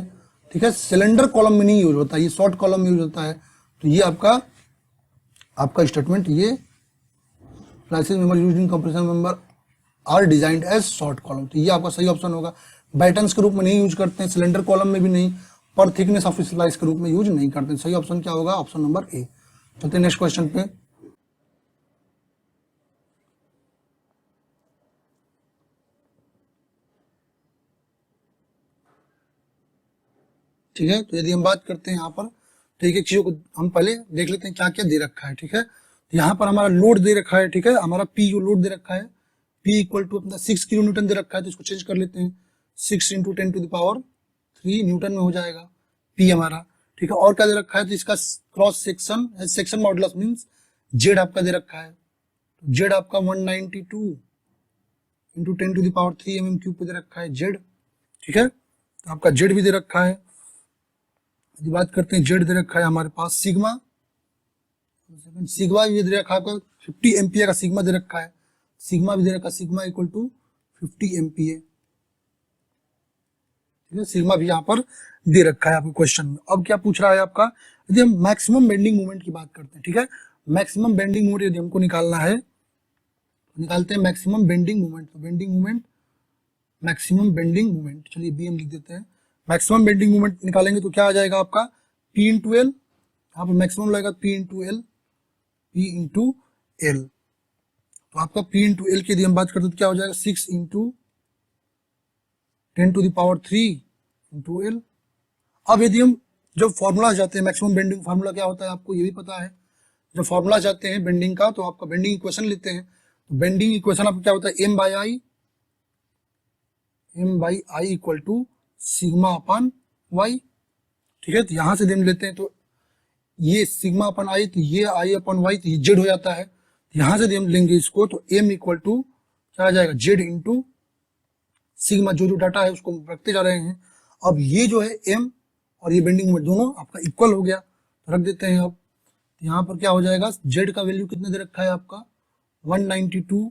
ठीक है, सिलेंडर कॉलम में नहीं यूज होता, ये शॉर्ट कॉलम में यूज होता है, तो ये आपका स्टेटमेंट, ये splices member used in compression member are designed as short column, तो ये आपका सही ऑप्शन होगा। बैटन्स के रूप में नहीं यूज करते हैं, सिलेंडर कॉलम में भी नहीं, पर थिकनेस ऑफ स्लाइस के रूप में यूज नहीं करते। सही ऑप्शन क्या होगा, ऑप्शन नंबर ए। चलते हैं नेक्स्ट क्वेश्चन पे। ठीक है, तो यदि हम बात करते हैं यहाँ पर, तो एक चीजों को हम पहले देख लेते हैं क्या क्या दे रखा है, ठीक है। यहाँ पर हमारा लोड दे रखा है, ठीक है, हमारा पी जो लोड दे रखा है, पी इक्वल टू अपना 6 किलो न्यूटन दे रखा है, तो इसको चेंज कर लेते हैं, 6 × 10⁻³ न्यूटन में हो जाएगा पी हमारा, ठीक है। और क्या दे रखा है, तो इसका cross section modulus means Z आपका दे रखा है, जेड आपका 192 × 10⁻³ mm³ पे दे रखा है जेड, ठीक है, तो आपका जेड भी दे रखा है। यदि बात करते हैं जेड दे रखा है हमारे पास सिग्मा भी दे रखा है आपका 50 एमपीए का सिग्मा दे रखा है, सिग्मा भी दे रखा है, सिग्मा इक्वल टू 50 एमपीए, ठीक है, सिग्मा भी यहाँ पर दे रखा है आपको क्वेश्चन में। अब क्या पूछ रहा है आपका, यदि हम मैक्सिमम बेंडिंग मोमेंट की बात करते हैं, ठीक है, मैक्सिमम बेंडिंग मोमेंट यदि हमको निकालना है, निकालते हैं मैक्सिमम बेंडिंग मोमेंट, तो bending moment, maximum bending moment, चलिए बी हम लिख देते हैं। मैक्सिमम बेंडिंग मोमेंट निकालेंगे तो क्या आ जाएगा आपका P × L, यहाँ पर मैक्सिमम लगेगा P × L, तो आपका P इंटू एल की यदि हम बात करते हैं तो क्या हो जाएगा 6 इंटू 10⁻³ इंटू एल। अब यदि हम जब फॉर्मूला जाते हैं, मैक्सिमम बेंडिंग फार्मूला क्या होता है आपको ये भी पता है। जब फॉर्मूला जाते हैं बेंडिंग का तो आपका बेंडिंग इक्वेशन लेते हैं, तो बेंडिंग इक्वेशन आपका क्या होता है M by I equal to sigma upon Y. ठीक है, तो यहां से हम लेते हैं तो ये सिग्मा अपन आई, तो ये आई अपन वाई, तो ये जेड हो जाता है। यहां से हम लेंगे इसको तो एम इक्वल टू क्या आ जाएगा जेड इंटू सिग्मा, जो डाटा है उसको रखते जा रहे हैं। अब ये जो है एम और ये बेंडिंग मोमेंट दोनों आपका इक्वल हो गया, तो रख देते हैं। अब यहाँ पर क्या हो जाएगा जेड का वैल्यू कितने दे रखा है आपका 192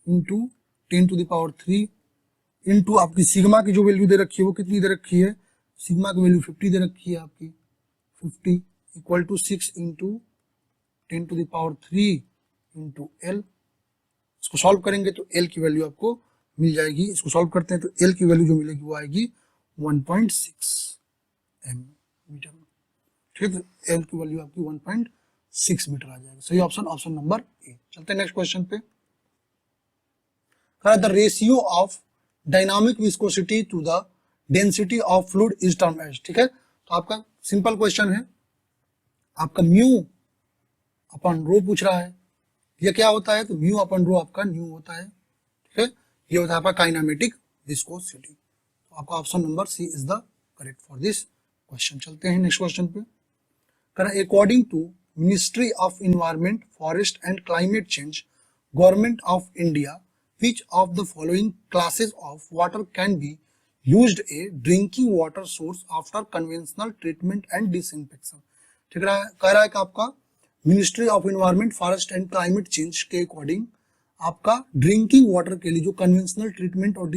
इंटू 10⁻³ इंटू आपकी सिग्मा की जो वैल्यू दे रखी है वो कितनी दे रखी है, सिग्मा की वैल्यू 50 दे रखी है आपकी 50 equal to 6 into 10⁻³ into L. इसको सॉल्व करेंगे तो एल की वैल्यू आपको मिल जाएगी। इसको सॉल्व करते हैं तो एल की वैल्यू जो मिलेगी वो आएगी 1.6 एम मीटर। ठीक है, एल की वैल्यू आपकी 1.6 मीटर आ जाएगी। सही ऑप्शन, ऑप्शन नंबर ए। चलते हैं नेक्स्ट क्वेश्चन पे। The ratio of dynamic viscosity to the density of fluid is term as. ठीक है, तो आपका सिंपल क्वेश्चन है, आपका म्यू अपन रो पूछ रहा है। ये क्या होता है, तो म्यू अपन रो आपका न्यू होता है। ठीक है, ये होता है आपका काइनेमेटिक विस्कोसिटी। तो आपका option number C is the correct for this question. चलते हैं नेक्स्ट क्वेश्चन पे। According to ministry of environment, forest and climate change, government of India, which of the following classes of water can be used a drinking water source after conventional treatment and disinfection। ठीक है, कह रहा है कि आपका ministry of environment, forest and climate change के according आपका drinking water के लिए जो कन्वेंशनल ट्रीटमेंट और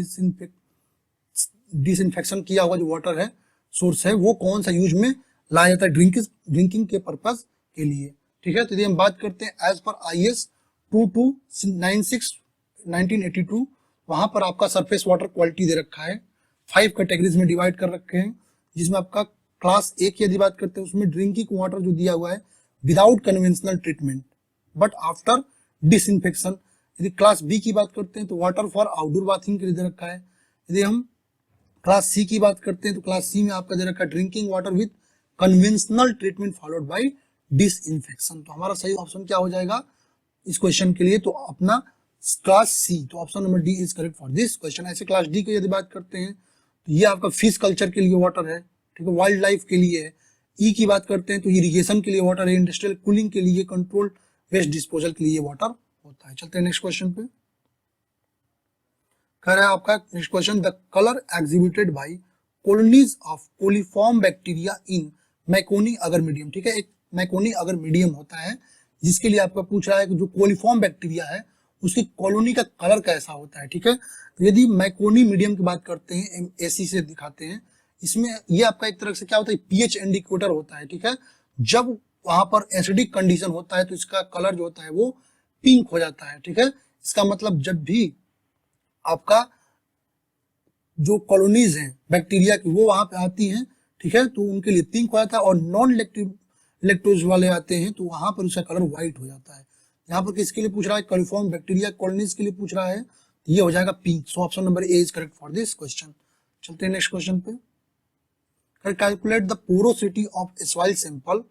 डिसइंफेक्शन किया हुआ जो वाटर है सोर्स है वो कौन सा यूज में लाया जाता है ड्रिंकिंग के पर्पज के लिए। ठीक है, तो यदि हम बात करते हैं एज पर IS 2296 1982, वहां पर आपका सरफेस वाटर क्वालिटी दे रखा है, 5 कैटेगरीज में डिवाइड कर रखे हैं, जिसमें आपका क्लास ए की यदि बात करते हैं उसमें ड्रिंकिंग वाटर जो दिया हुआ है without conventional treatment but after disinfection. यदि क्लास बी की बात करते हैं तो वाटर फॉर आउटडोर बाथिंग के लिए दे रखा है। यदि हम क्लास सी की बात करते हैं तो क्लास सी में आपका दे रखा है drinking water with conventional treatment followed by disinfection. तो हमारा सही ऑप्शन क्या हो जाएगा इस क्वेश्चन के लिए, तो अपना क्लास सी। तो option number D is correct for this question. ऐसे क्लास डी की यदि बात करते हैं तो ये आपका फिश कल्चर के लिए वाटर है। ठीक है, वाइल्ड लाइफ के लिए है। ई की बात करते हैं तो इरिगेशन के लिए वाटर है, इंडस्ट्रियल कूलिंग के लिए, कंट्रोल वेस्ट डिस्पोजल के लिए वाटर होता है। चलते हैं नेक्स्ट क्वेश्चन पे। कह रहा है आपका next question, the colour exhibited by colonies of coliform bacteria in MacConkey agar medium. ठीक है, एक मैकोनी अगर मीडियम होता है जिसके लिए आपका पूछ रहा है कि जो कोलिफॉर्म बैक्टीरिया है उसकी कॉलोनी का कलर कैसा होता है। ठीक है, तो यदि मैकोनी मीडियम की बात करते हैं, AC से दिखाते हैं, इसमें ये आपका एक तरह से क्या होता है pH इंडिकेटर होता है। ठीक है, जब वहां पर एसिडिक कंडीशन होता है तो इसका कलर जो होता है वो पिंक हो जाता है। ठीक है, इसका मतलब जब भी आपका जो कॉलोनीज हैं बैक्टीरिया की वो वहां पे आती हैं, ठीक है, तो उनके लिए पिंक हो जाता है, और नॉन लैक्टोज वाले आते हैं तो वहां पर उसका कलर व्हाइट हो जाता है। यहाँ पर किसके लिए पूछ रहा है, कॉलिफॉर्म बैक्टीरिया कॉलोनीज के लिए पूछ रहा है, तो ये हो जाएगा pink. So option number A is correct for this question. चलते हैं नेक्स्ट क्वेश्चन पे। Calculate the porosity of A soil sample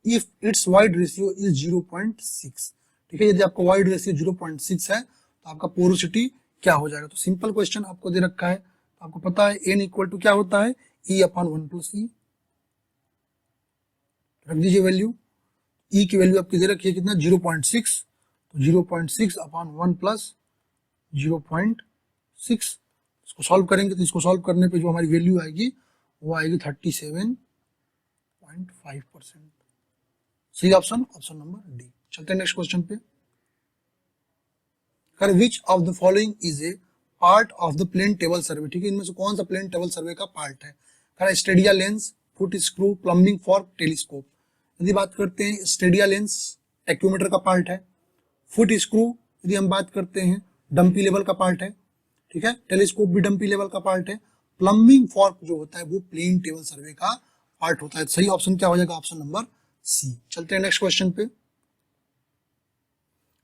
if it's void ratio is 0.6। ठीक है, यदि आपका वाइड रेशियो 0.6 है तो आपका पोरोसिटी क्या हो जाएगा। तो सिंपल क्वेश्चन आपको दे रखा है, तो आपको पता है n इक्वल टू क्या होता है E/1/c। रख दीजिए वैल्यू, E की वैल्यू आपकी दे रखी है कितना 0.6, तो 0.6/1 प्लस 0.6। इसको सॉल्व करेंगे तो इसको सॉल्व करने पे जो हमारी वैल्यू आएगी वो आएगी 37.5%। सही ऑप्शन, ऑप्शन नंबर डी। चलते हैं नेक्स्ट क्वेश्चन पे। Which of the following is a part of the plane table survey. ठीक है, इनमें से कौन सा प्लेन टेबल सर्वे का पार्ट है। Stadia lens, foot screw, plumbing fork, telescope. यदि बात करते हैं स्टेडिया लेंस टैक्योमीटर का पार्ट है, फुट स्क्रू यदि हम बात करते हैं डंपी लेवल का पार्ट है। ठीक है, टेलीस्कोप भी डंपी लेवल का पार्ट है। प्लम्बिंग फॉर्क जो होता है वो प्लेन टेबल सर्वे का पार्ट होता है। सही ऑप्शन क्या हो जाएगा, ऑप्शन नंबर सी। चलते हैं नेक्स्ट क्वेश्चन पे।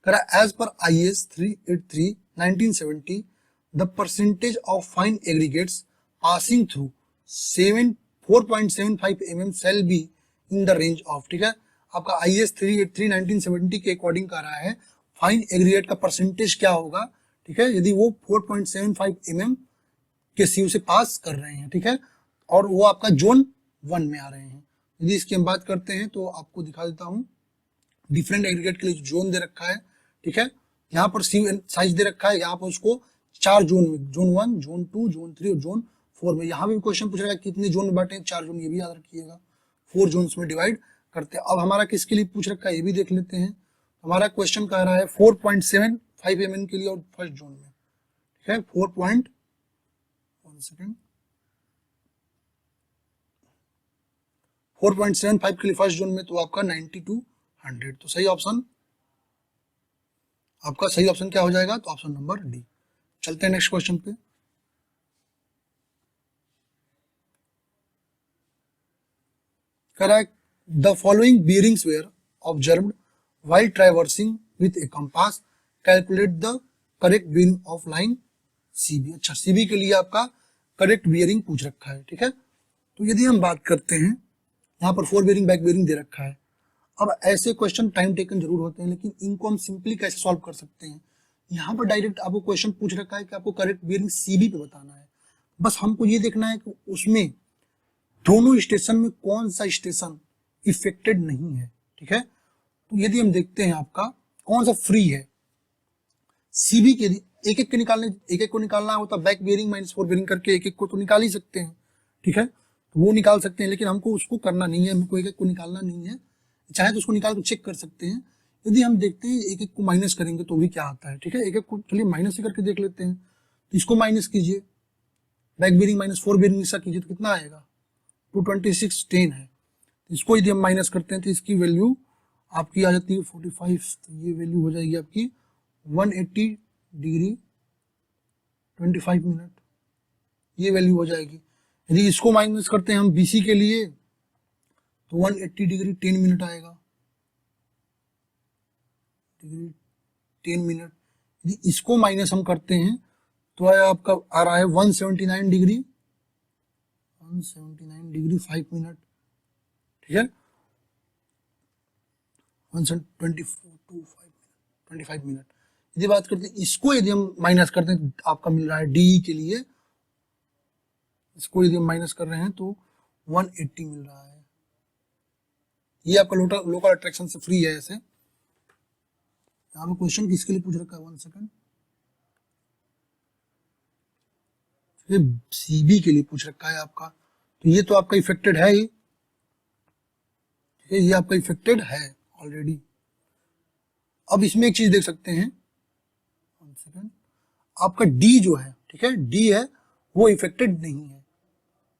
करा as per IS 383 1970 the percentage of fine aggregates passing through 4.75 mm shall be in the range of, ठीक है, आपका IS 383 1970 के अकॉर्डिंग कर रहा है फाइन एग्रीगेट का परसेंटेज क्या होगा, ठीक है, यदि वो 4.75 mm के सीयू से पास कर रहे हैं, ठीक है, और वो आपका जोन 1 में आ रहे हैं। यदि इसकी हम बात करते हैं तो आपको दिखा देता हूं डिफरेंट एग्रीगेट के लिए जोन दे रखा है, ठीक है, यहाँ पर सीयू साइज दे रखा है, यहाँ पर उसको 4 जोन में, जोन 1, जोन 2, जोन 3 और जोन 4 में, यहाँ भी क्वेश्चन पूछ रहा है कितने जोन में बांटे, 4 जोन, ये भी याद रखिएगा, 4 जोन्स में डिवाइड करते हैं। अब हमारा किसके लिए पूछ रखा है ये भी देख लेते हैं। हमारा क्वेश्चन कह रहा है 4.75 mm के लिए और फर्स्ट जोन में, ठीक है, 4.75 के लिए फर्स्ट जोन में, तो आपका 90 to 100, तो सही ऑप्शन आपका सही ऑप्शन क्या हो जाएगा, तो ऑप्शन नंबर डी। चलते हैं नेक्स्ट क्वेश्चन पे। Correct, the following bearings were observed while traversing with a compass, calculate the correct bearing of line CB। अच्छा, CB के लिए आपका करेक्ट बियरिंग पूछ रखा है, ठीक है, तो यदि हम बात करते हैं यहाँ पर 4 बेयरिंग बैक बेयरिंग दे रखा है। अब ऐसे क्वेश्चन टाइम टेकन जरूर होते हैं, लेकिन इनको हम सिंपली कैसे सॉल्व कर सकते हैं, यहाँ पर डायरेक्ट आपको क्वेश्चन पूछ रखा है कि आपको करेक्ट बियरिंग CB पे बताना है। बस हमको ये देखना है कि उसमें दोनों स्टेशन में कौन सा स्टेशन इफेक्टेड नहीं है, ठीक है, तो यदि हम देखते हैं आपका कौन सा फ्री है CB के, एक एक को निकालना होता बैक बेयरिंग -4 बेयरिंग करके एक एक को तो निकाल ही सकते हैं, ठीक है, तो वो निकाल सकते हैं, लेकिन हमको उसको करना नहीं है, हमको एक एक को निकालना नहीं है, चाहे तो उसको निकाल के चेक कर सकते हैं। यदि हम देखते हैं एक एक को माइनस करेंगे तो भी क्या आता है, ठीक है, एक एक को चलिए माइनस ही करके देख लेते हैं, तो इसको माइनस कीजिए, बैक बेयरिंग -4 बेयरिंग ऐसा कीजिए तो कितना आएगा, 226 10 है, तो इसको यदि हम माइनस करते हैं तो इसकी वैल्यू आपकी आ जाती है 45, तो ये वैल्यू हो जाएगी आपकी 180 डिग्री 25 मिनट, ये वैल्यू हो जाएगी। यदि इसको माइनस करते हैं हम BC के लिए तो 180 डिग्री 10 मिनट आएगा, डिग्री 10 मिनट। यदि इसको माइनस हम करते हैं तो आपका आ रहा है 179 डिग्री 5 मिनट, ठीक है, 25 मिनट। यदि बात करते हैं इसको, यदि हम माइनस करते हैं तो आपका मिल रहा है DE के लिए, इसको यदि हम माइनस कर रहे हैं तो 180 मिल रहा है। ये आपका लोकल अट्रैक्शन से फ्री है। ऐसे यहाँ पे क्वेश्चन किसके लिए पूछ रखा है, 1 सेकंड, ये CB के लिए पूछ रखा है आपका, तो ये तो आपका इफेक्टेड है ही, ठीक है, ये आपका इफेक्टेड है ऑलरेडी। अब इसमें एक चीज देख सकते हैं, 1 सेकंड, आपका D जो है, ठीक है, D है वो इफेक्टेड नहीं है,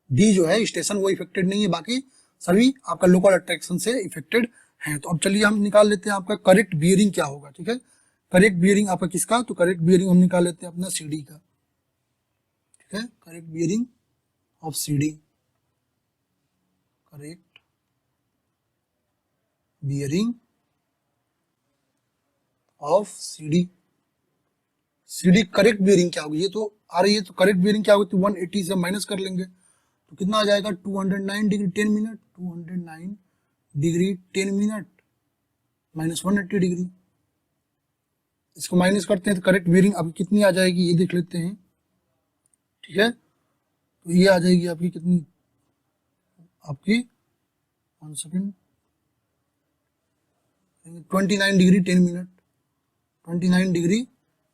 D जो है स्टेशन वो इफेक्टेड नहीं है, बाकी सभी आपका लोकल अट्रैक्शन से इफेक्टेड हैं। तो अब चलिए हम निकाल लेते हैं आपका करेक्ट बियरिंग क्या होगा, ठीक है, करेक्ट बियरिंग आपका किसका, तो करेक्ट बियरिंग हम निकाल लेते हैं अपना CD का, ठीक है, correct bearing of CD, correct bearing of CD correct bearing क्या होगी, ये तो आ रही है, तो करेक्ट बियरिंग क्या होगी, तो 180 से माइनस कर लेंगे तो कितना आ जाएगा, 209 degree 10 minute, 209 degree 10 minute minus 180 degree, इसको माइनस करते हैं तो करेक्ट बियरिंग आपकी कितनी आ जाएगी ये देख लेते हैं, ठीक है, तो ये आ जाएगी आपकी कितनी, आपकी 1 second, 29 degree 10 minute, 29 degree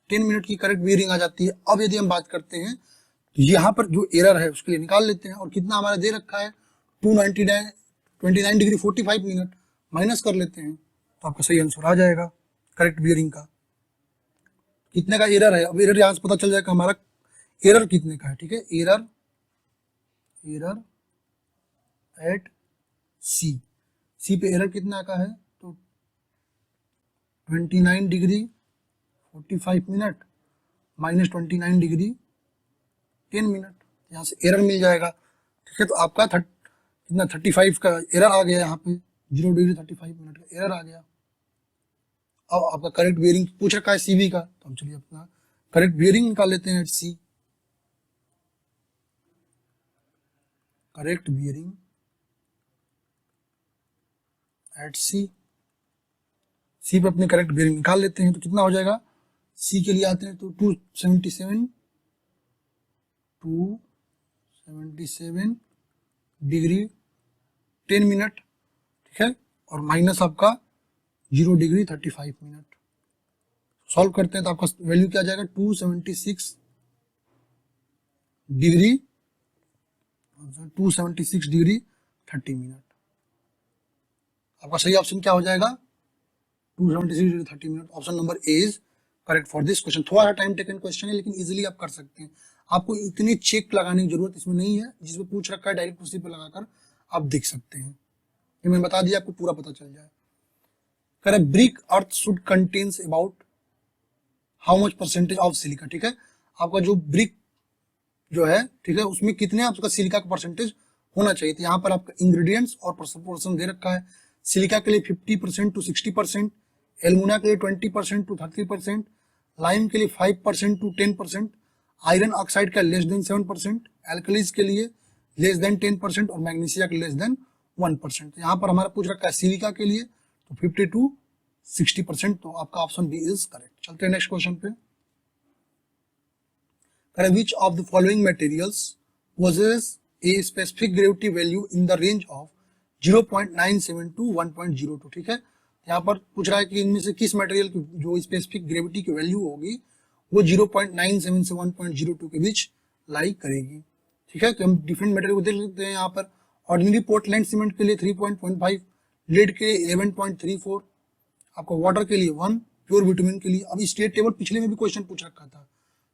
10 minute की करेक्ट बियरिंग आ जाती है। अब यदि हम बात करते हैं तो यहाँ पर जो एरर है उसके लिए निकाल लेते हैं, और कितना हमारा दे रखा है 29 डिग्री 45 मिनट, माइनस कर लेते हैं तो आपका सही आंसर आ जाएगा करेक्ट बियरिंग का। कितने का एरर है, अब एरर यहाँ से पता चल जाएगा हमारा एरर कितने का है, ठीक है, एरर एट सी पे एरर कितना का है, तो 29 degree 45 minute minus 29 degree 10 minute, यहाँ से एरर मिल जाएगा, ठीक है, तो आपका कितना 35 का एरर आ गया, यहाँ पे 0 डिग्री 35 मिनट का एरर आ गया। अब आपका करेक्ट बियरिंग पूछ रखा है सीबी का, तो हम चलिए अपना करेक्ट बियरिंग निकाल लेते हैं एट सी। करेक्ट बियरिंग एट सी, सी पे अपने करेक्ट बियरिंग निकाल लेते हैं, तो कितना हो जाएगा, सी के लिए आते हैं तो 277 डिग्री 10 मिनट, ठीक है, और माइनस आपका 0 डिग्री 35 मिनट। सॉल्व करते हैं तो आपका वैल्यू क्या आ जाएगा, 276 डिग्री 30 मिनट। आपका सही ऑप्शन क्या हो जाएगा, 276 degree 30 minute. Option number A is correct for this question. थोड़ा सा टाइम टेकन क्वेश्चन है, लेकिन इजीली आप कर सकते हैं। आपको इतनी चेक लगाने की जरूरत इसमें नहीं है, जिसमें पूछ रखा है डायरेक्ट उसी पे लगाकर आप देख सकते हैं। ये मैंने बता दिया, आपको पूरा पता चल जाए। Correct, brick earth should contains about how much percentage of silica, ठीक है, आपका जो ब्रिक जो है, ठीक है, उसमें कितने आपका सिलिका का परसेंटेज होना चाहिए। तो यहाँ पर आपका इंग्रेडिएंट्स और प्रोपोर्शन दे रखा है। सिलिका के लिए 50% टू 60%, एल्युमिना के लिए 20% टू 30%, लाइम के लिए 5% टू 10%, आयरन ऑक्साइड का लेस देन 7%, एल्कलीज के लिए लेस देन 10% और मैग्नीशिया के लेस देन 1%। यहाँ पर हमारा पूछ रखा है सिलिका के लिए तो 50 टू 60%, तो आपका ऑप्शन बी इज करेक्ट। चलते हैं नेक्स्ट क्वेश्चन पे। Which of the following materials possesses a specific gravity value in the range of 0.97 to 1.02, ठीक है, यहाँ पर पूछ रहा है कि इनमें से किस मटेरियल की जो स्पेसिफिक ग्रेविटी की वैल्यू होगी वो 0.97 से 1.02 के बीच लाई करेगी, ठीक है। तो हम डिफरेंट मटेरियल को देख सकते हैं। यहाँ पर ऑर्डिनरी पोर्टलैंड सीमेंट के लिए 3.15, लेड के लिए 11.34, आपको वाटर के लिए 1, प्योर विटामिन के लिए। अब स्टेट टेबल पिछले में भी क्वेश्चन पूछ रखा था,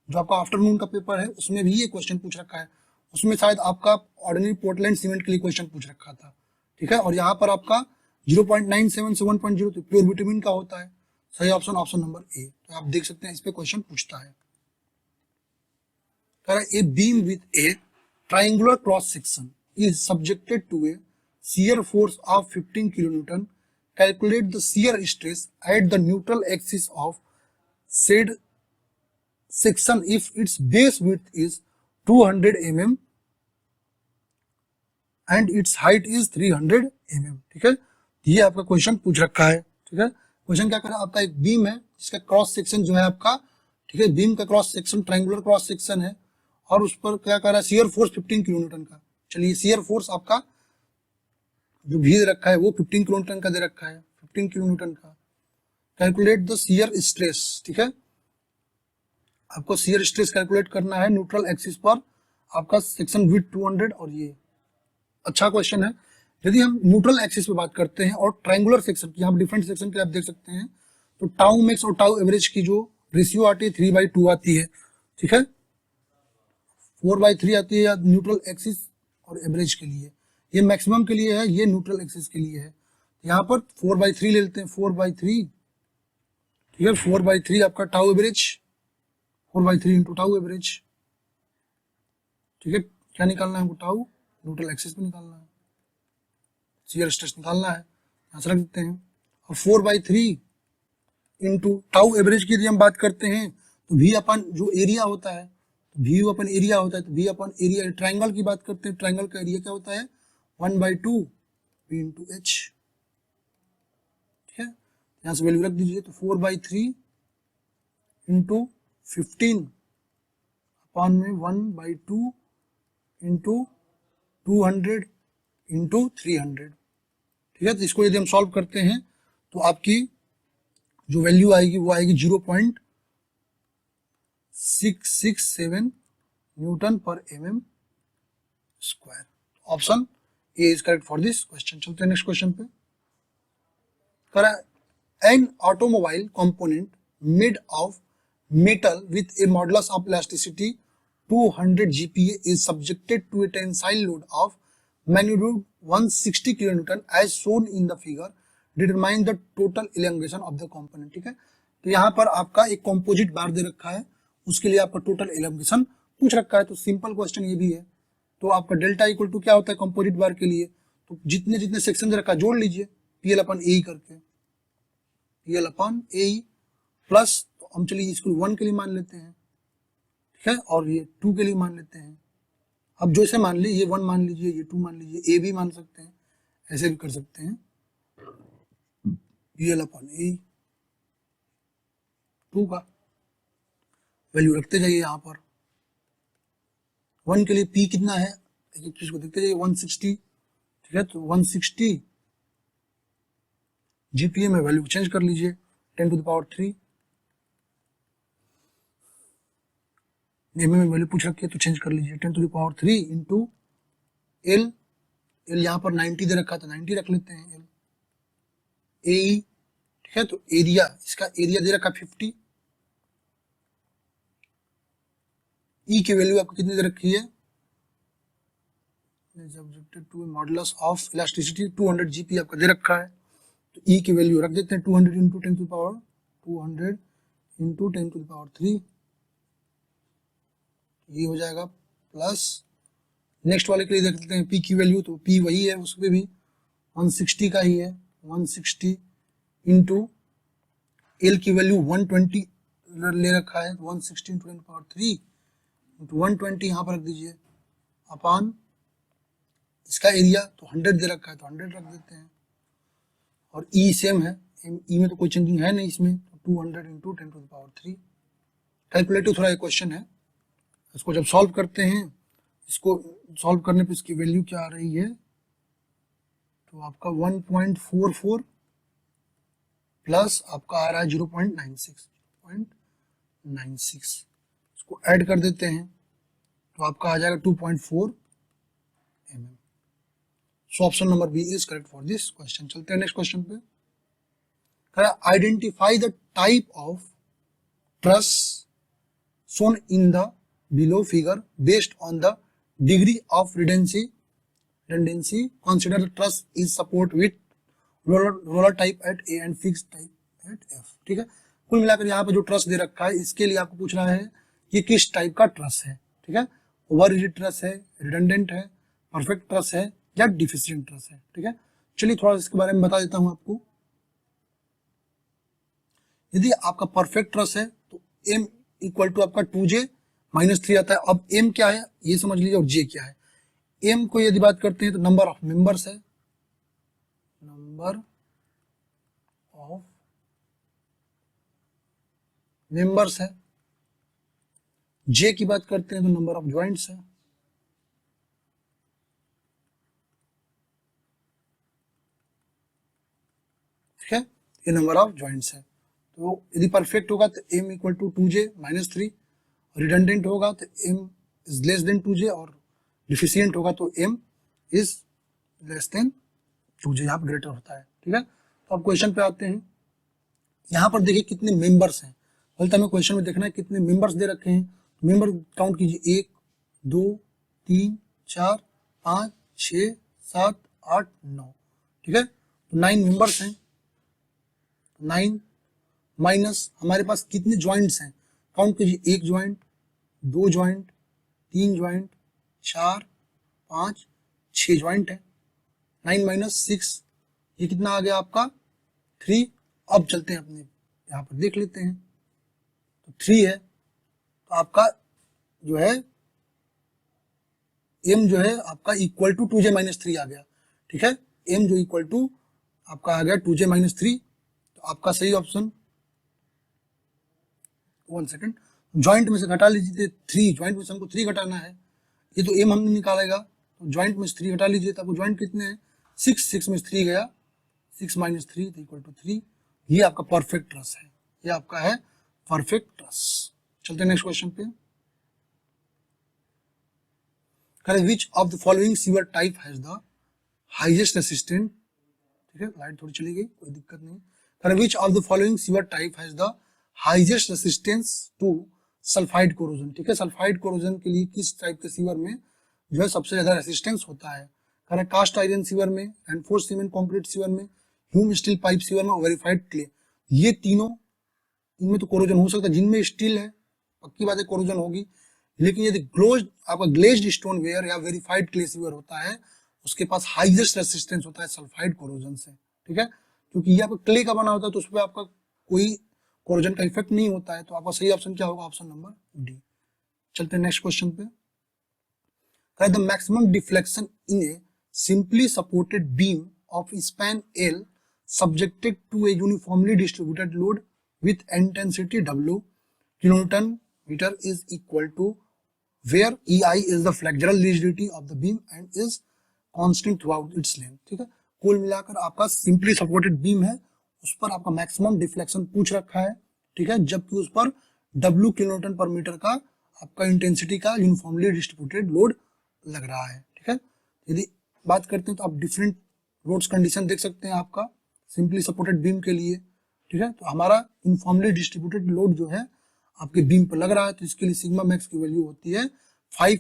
जो आपका आफ्टरनून का पेपर है उसमें भी ये क्वेश्चन पूछ रखा है, उसमें शायद आपका ऑर्डिनरी पोर्टलैंड सीमेंट के लिए क्वेश्चन पूछ रखा था, ठीक है। और यहाँ पर आपका 0.97 से 1.02 तो प्योर विटामिन का होता है। सही ऑप्शन ऑप्शन नंबर ए। तो आप देख सकते हैं इस पे क्वेश्चन पूछता है। A beam with a triangular cross section is subjected to a shear force of 15 kilonewton. Calculate the shear stress at the neutral axis of said section if its base width is 200 mm and its height is 300 mm, ठीक है। ये आपका question पूछ रखा है, ठीक है। Question क्या कर रहा है, आपका एक बीम है जिसका क्रॉस सेक्शन जो है आपका, ठीक है, बीम का cross section triangular cross section है और उस पर क्या कर रहा है, शियर फोर्स 15 किलोन्यूटन का। चलिए शियर फोर्स आपका जो भी दे रखा है वो 15 किलोन्यूटन का दे रखा है, 15 किलोन्यूटन का। कैलकुलेट द शियर स्ट्रेस, ठीक है, आपको शियर स्ट्रेस कैलकुलेट करना है न्यूट्रल एक्सिस पर, आपका सेक्शन विथ 200। और ये अच्छा क्वेश्चन है। यदि हम न्यूट्रल एक्सिस पे बात करते हैं और ट्रायंगुलर सेक्शन की, यहाँ डिफरेंट सेक्शन के आप देख सकते हैं, तो टाउ मैक्स और टाउ एवरेज की जो रेशियो आती है 3/2 आती है, ठीक है, 4/3 आती है या न्यूट्रल एक्सिस और एवरेज के लिए। ये मैक्सिमम के लिए है, ये न्यूट्रल एक्सिस के लिए है। यहाँ पर 4/3 ले लेते हैं, 4/3, ठीक है, 4/3 आपका tau average, 4/3 into tau average, ठीक है। क्या निकालना है हमको, टाउ न्यूट्रल एक्सिस पे निकालना है, शियर स्ट्रेस निकालना है, यहाँ से रख देते हैं। और 4/3 इंटू टाउ एवरेज की यदि हम बात करते हैं तो भी अपन जो एरिया होता है, तो भी अपन एरिया होता है, तो भी अपन एरिया, ट्रायंगल की बात करते हैं, ट्रायंगल का एरिया क्या होता है 1/2 p इंटू एच, ठीक है। यहाँ से वैल्यू रख दीजिए, तो 4/3 इंटू 15 अपॉन में 1/2 इंटू 200 इंटू 300, ठीक है। तो इसको यदि हम सॉल्व करते हैं तो आपकी जो वैल्यू आएगी वो आएगी 0.667 न्यूटन पर mm square. Option A is correct for this question. चलते हैं नेक्स्ट क्वेश्चन पे। करा an automobile component made of metal with a modulus of elasticity 200 GPa is subjected to a tensile load of magnitude 160 kN as shown in the figure. Determine the total elongation of the component, ठीक है। तो यहाँ पर आपका एक composite बार दे रखा है, उसके लिए आपका टोटल एलोंगेशन पूछ रखा है। तो सिंपल क्वेश्चन ये भी है। तो आपका डेल्टा इक्वल टू क्या होता है कंपोजिट बार के लिए, तो जितने जितने सेक्शन दे रखा है जोड़ लीजिए PL/A करके, PL अपॉन AE प्लस, तो हम चलिए इसको 1 के लिए मान लेते हैं, ठीक है, और ये 2 के लिए मान लेते हैं। अब जो इसे मान ली, ये 1 मान लीजिए, ये 2 मान लीजिए, A भी मान सकते हैं, ऐसे भी कर सकते हैं। PL अपॉन AE 2 का वैल्यू रखते जाइए यहाँ पर। 1 के लिए P कितना है, एक चीज को देखते जाइए, 160, ठीक है, तो 160 GPA में वैल्यू चेंज कर लीजिए, 10 टू द पावर 3। में वैल्यू पूछ रखी है तो चेंज कर लीजिए, 10 to the power 3 into L, L यहाँ पर 90 दे रखा था, 90 रख लेते हैं, एल AE, ठीक है, तो एरिया, इसका एरिया दे रखा 50, E की वैल्यू आपको कितनी दे रखी है, to modulus of elasticity 200 GP आपका दे रखा है, तो E की वैल्यू रख देते हैं 200 into 10 to power 200 into 10 to power 3, ये हो जाएगा प्लस। नेक्स्ट वाले के लिए देख लेते हैं P की वैल्यू, तो P वही है, उसमें भी 160 का ही है, 160 इंटू L की वैल्यू 120 ले रखा है, 160 इंटू 10 पावर 3 इंटू 120 यहाँ पर रख दीजिए, अपॉन इसका एरिया तो 100 दे रखा है, तो 100 रख देते हैं, और E सेम है, E में तो कोई चेंजिंग है नहीं इसमें, तो 200 into 10 to the power 3। Calculative थोड़ा एक क्वेश्चन है, इसको जब सॉल्व करते हैं, इसको सॉल्व करने पे इसकी वैल्यू क्या आ रही है, तो आपका 1.44 प्लस आपका आ रहा है 0.96, इसको ऐड कर देते हैं तो आपका आ जाएगा 2.4 mm। So option number B is correct for this question. चलते हैं नेक्स्ट क्वेश्चन पे। Identify the type of truss shown in the below figure based on the degree of redundancy. Consider the truss is support with roller type at A and fixed type at F। ठीक है, कुल मिलाकर यहाँ पे जो truss दे रखा है, इसके लिए आपको पूछ रहा है कि किस टाइप का ट्रस है, ठीक है, ओवर रिजिड ट्रस है, रिडंडेंट है, परफेक्ट ट्रस है, या डिफिशिएंट ट्रस है, ठीक है। चलिए थोड़ा इसके बारे में बता देता हूँ आपको। यदि आपका परफेक्ट ट्रस है तो M इक्वल टू आपका 2J माइनस 3 आता है। अब M क्या है ये समझ लीजिए, और J क्या है। M को यदि बात करते हैं तो नंबर ऑफ मेंबर्स है, नंबर ऑफ मेंबर्स है। J की बात करते हैं तो नंबर ऑफ ज्वाइंट्स है, ठीक है, ये नंबर ऑफ ज्वाइंट्स है। तो यदि परफेक्ट होगा तो M equal to 2J minus 3, redundant होगा तो M is less than 2J, और डिफिशिएंट होगा तो M is less than 2J, यहाँ पर ग्रेटर होता है, ठीक है। तो अब क्वेश्चन पे आते हैं। यहाँ पर देखिए कितने मेंबर्स हैं, बोलता हमें क्वेश्चन में देखना है कितने मेंबर्स दे रखे हैं। मेंबर काउंट कीजिए, 1 2 3 4 5 6 7 8 9, ठीक है, तो 9 मेंबर्स हैं। 9 माइनस हमारे पास कितने ज्वाइंट्स हैं, काउंट कीजिए, 1 ज्वाइंट, 2 ज्वाइंट, 3 ज्वाइंट, 4 5 6 ज्वाइंट है। 9 माइनस 6, ये कितना आ गया आपका 3। अब चलते हैं अपने यहाँ पर देख लेते हैं, तो 3 है, तो आपका जो है M जो है आपका इक्वल टू 2J माइनस 3 आ गया, ठीक है। M जो इक्वल टू आपका आ गया 2J माइनस 3, तो आपका सही ऑप्शन, 1 सेकेंड, ज्वाइंट में से घटा लीजिए 3, ज्वाइंट में से हमको 3 घटाना है, ये तो M हमने निकालेगा, तो ज्वाइंट में से 3 घटा लीजिए, तो आपको ज्वाइंट कितने हैं 6 में से 3 गया, 6 माइनस 3 इक्वल टू 3। ये आपका परफेक्ट ट्रस है, ये आपका है परफेक्ट ट्रस। चलते हैं नेक्स्ट क्वेश्चन पे। करें which of the following sewer type has the highest resistant, ठीक है, लाइट थोड़ी चली गई, कोई दिक्कत नहीं। करें which of the following sewer type has the highest resistance to sulphide corrosion, ठीक है, सल्फाइड कोरोजन के लिए किस टाइप के सीवर में जो है सबसे ज्यादा रेसिस्टेंस होता है। करें कास्ट आयरन सीवर में, रेनफोर्स्ड सीमेंट कंक्रीट सीवर में, ह्यूम स्टील पाइप सीवर में, वेरीफाइड क्ले। ये तीनों, इनमें तो कोरोजन हो सकता है, जिनमें स्टील है पक्की बात है कोरोजन होगी, लेकिन यदि आपका ग्लेज्ड स्टोन वेयर या वेरीफाइड क्ले सीवर होता है, उसके पास हाईएस्ट रेसिस्टेंस होता है सल्फाइड कोरोजन से, ठीक है। क्योंकि ये आपका क्ले का बना होता है तो उस पर आपका कोई कोरोजन का इफेक्ट नहीं होता है। तो आपका सही ऑप्शन क्या होगा? Option number D. चलते हैं नेक्स्ट क्वेश्चन पे। The maximum deflection in A simply supported beam of span L subjected to a uniformly distributed load with intensity W kilonewton meter is equal to where EI is the flexural rigidity of the beam and is constant throughout its length। ठीक है, कुल मिलाकर आपका simply supported beam है, उस पर आपका maximum deflection पूछ रखा है। ठीक है, जबकि उस पर W किलोन्यूटन पर मीटर का आपका इंटेंसिटी का यूनिफॉर्मली डिस्ट्रीब्यूटेड लोड लग रहा है। ठीक है, यदि बात करते हैं तो आप डिफरेंट लोड्स कंडीशन देख सकते हैं आपका सिंपली सपोर्टेड बीम के लिए। ठीक है, तो हमारा यूनिफॉर्मली डिस्ट्रीब्यूटेड लोड जो है आपके बीम पर लग रहा है, तो इसके लिए सिग्मा मैक्स की वैल्यू होती है 5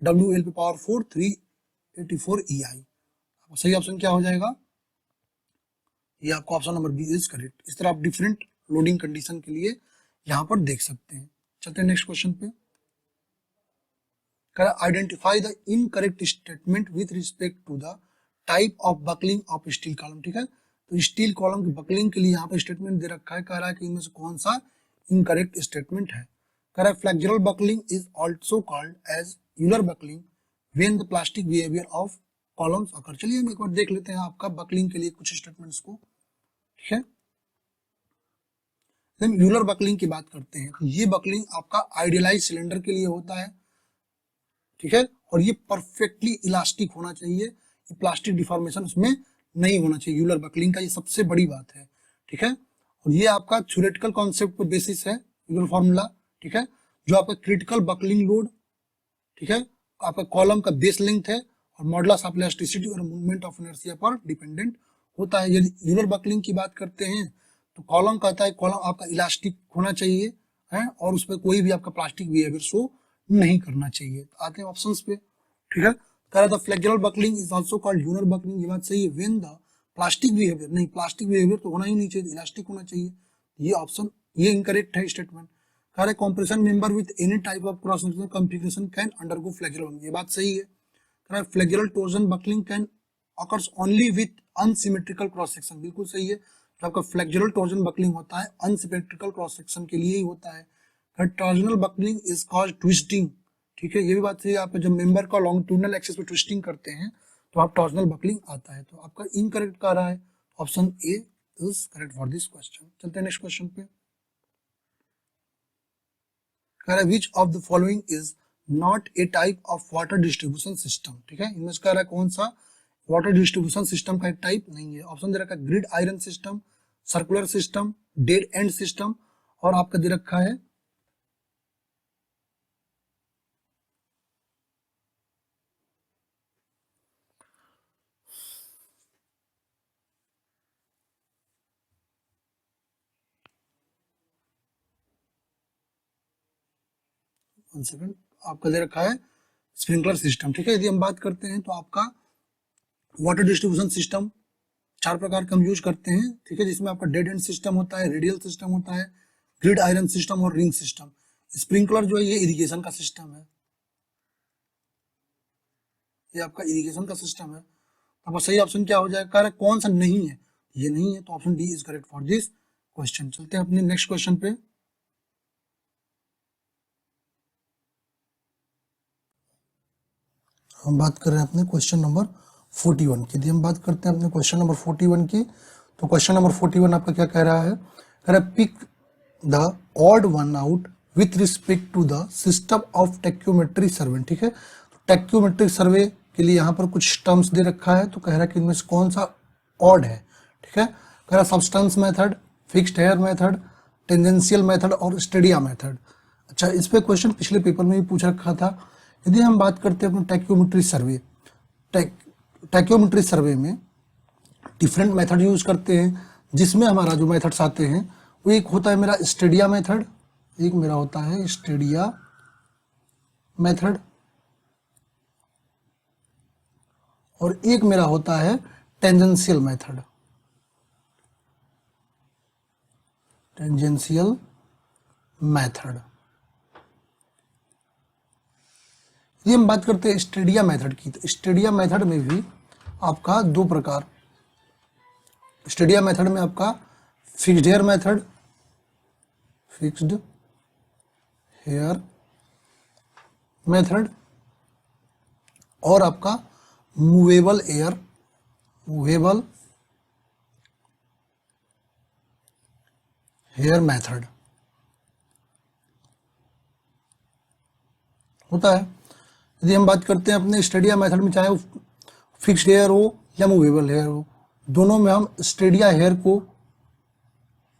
WL पे पावर 4 384 EI। आपका सही ऑप्शन क्या हो जाएगा? ये आपका option number B is correct. इस तरह आप डिफरेंट लोडिंग कंडीशन के लिए यहाँ पर देख सकते हैं। चलते हैं नेक्स्ट क्वेश्चन पे। Identify the incorrect statement with respect to the type of buckling of steel column. ठीक है, तो स्टील कॉलम की बकलिंग के लिए यहाँ पर स्टेटमेंट दे रखा है, कह रहा है कि इनमें से कौन सा इनकरेक्ट स्टेटमेंट है। कह रहा है flexural buckling is also called as Euler buckling when the plastic behaviour of columns occur. चलिए हम एक बार देख लेते हैं आपका बकलिंग के लिए कुछ स्टेटमेंट्स को। ठीक है, हम यूलर बकलिंग की बात करते हैं तो ये बकलिंग आपका आइडियलाइज सिलेंडर के लिए होता है। ठीक है, और ये परफेक्टली इलास्टिक होना चाहिए, ये प्लास्टिक डिफॉर्मेशन उसमें नहीं होना चाहिए। यूलर बकलिंग का ये सबसे बड़ी बात है। ठीक है, और ये आपका थ्योरेटिकल कॉन्सेप्ट पर बेसिस है यूलर फॉर्मूला। ठीक है, जो आपका क्रिटिकल बकलिंग लोड, ठीक है, आपका कॉलम का बेस लेंथ है और मॉडुलस ऑफ इलास्टिसिटी और मूवमेंट ऑफ इनर्शिया पर डिपेंडेंट होता है। यदि यूलर बकलिंग की बात करते हैं तो कॉलम कहता है कॉलम आपका इलास्टिक होना चाहिए है और उस पर कोई भी आपका प्लास्टिक बिहेवियर शो नहीं करना चाहिए। तो आते हैं ऑप्शंस पे। ठीक है, the flexural buckling is also called Euler buckling, ये बात सही है। व्हेन द प्लास्टिक बिहेवियर, नहीं प्लास्टिक बिहेवियर तो होना ही नहीं चाहिए, इलास्टिक होना चाहिए। ये ऑप्शन ये इनकरेक्ट है स्टेटमेंट। कह रहे compression member with any type of cross sectional configuration can undergo flexural buckling, ये बात सही है। कह रहा flexural Trojan buckling can occurs only with unsymmetrical cross section, बिल्कुल सही है। तो आपका फ्लेक्सुरल टोर्जन बकलिंग होता है अनसिमेट्रिकल क्रॉस सेक्शन के लिए ही होता है। Torsional buckling is caused twisting, ठीक है, ये भी बात सही है। आप जब मेंबर का लॉन्गिट्यूडिनल एक्सिस पे ट्विस्टिंग करते हैं तो आप टॉर्जनल बकलिंग आता है। तो आपका इनकरेक्ट कर रहा है, option A is correct for this question. चलते हैं नेक्स्ट क्वेश्चन पे। कह रहा है which of the following is not a type of water distribution system. ठीक है, इनमें से कह रहा है कौन सा वाटर डिस्ट्रीब्यूशन सिस्टम का एक टाइप नहीं है। ऑप्शन दे रखा है grid iron system, circular system, dead and system, और आपका दे रखा है आपका दे रखा है स्प्रिंकलर सिस्टम। ठीक है, यदि हम बात करते हैं तो आपका वाटर डिस्ट्रीब्यूशन सिस्टम 4 प्रकार का हम यूज करते हैं। ठीक है, जिसमें आपका डेड एंड सिस्टम होता है, रेडियल सिस्टम होता है, ग्रिड आयरन सिस्टम और रिंग सिस्टम। स्प्रिंकलर जो है ये इरिगेशन का सिस्टम है, ये आपका इरिगेशन का सिस्टम है। आपका सही ऑप्शन क्या हो जाएगा? कौन सा नहीं है? ये नहीं है, तो option D is correct for this question. चलते हैं अपने नेक्स्ट क्वेश्चन पे। हम बात कर रहे हैं अपने क्वेश्चन नंबर 41 की। यदि हम बात करते हैं अपने क्वेश्चन नंबर 41 की, तो क्वेश्चन नंबर 41 आपका क्या कह रहा है? कह रहा है pick the odd one out with respect to the system of tacheometric survey. ठीक है, तो टेक्योमेट्रिक सर्वे के लिए यहाँ पर कुछ टर्म्स दे रखा है, तो कह रहा है कि इनमें से कौन सा ऑड है। ठीक है, कह रहा subtense method, fixed hair method, tangential method और स्टेडिया मेथड। अच्छा, इस पे क्वेश्चन पिछले पेपर में भी पूछ रखा था। यदि हम बात करते हैं अपने टैक्योमेट्री सर्वे, टैक्योमेट्री सर्वे में डिफरेंट मेथड यूज करते हैं, जिसमें हमारा जो मेथड्स आते हैं वो एक होता है मेरा स्टेडिया मेथड, एक मेरा होता है स्टेडिया मेथड, और एक मेरा होता है टेंजेंशियल मेथड, टेंजेंशियल मेथड। ये हम बात करते हैं स्टेडिया मेथड की, तो स्टेडिया मेथड में भी आपका 2 प्रकार स्टेडिया मेथड में आपका fixed hair method, fixed hair method, और आपका मूवेबल हेयर मेथड होता है। यदि हम बात करते हैं अपने स्टेडिया मेथड में, चाहे वो फिक्स्ड हेयर हो या मूवेबल हेयर हो, दोनों में हम स्टेडिया हेयर को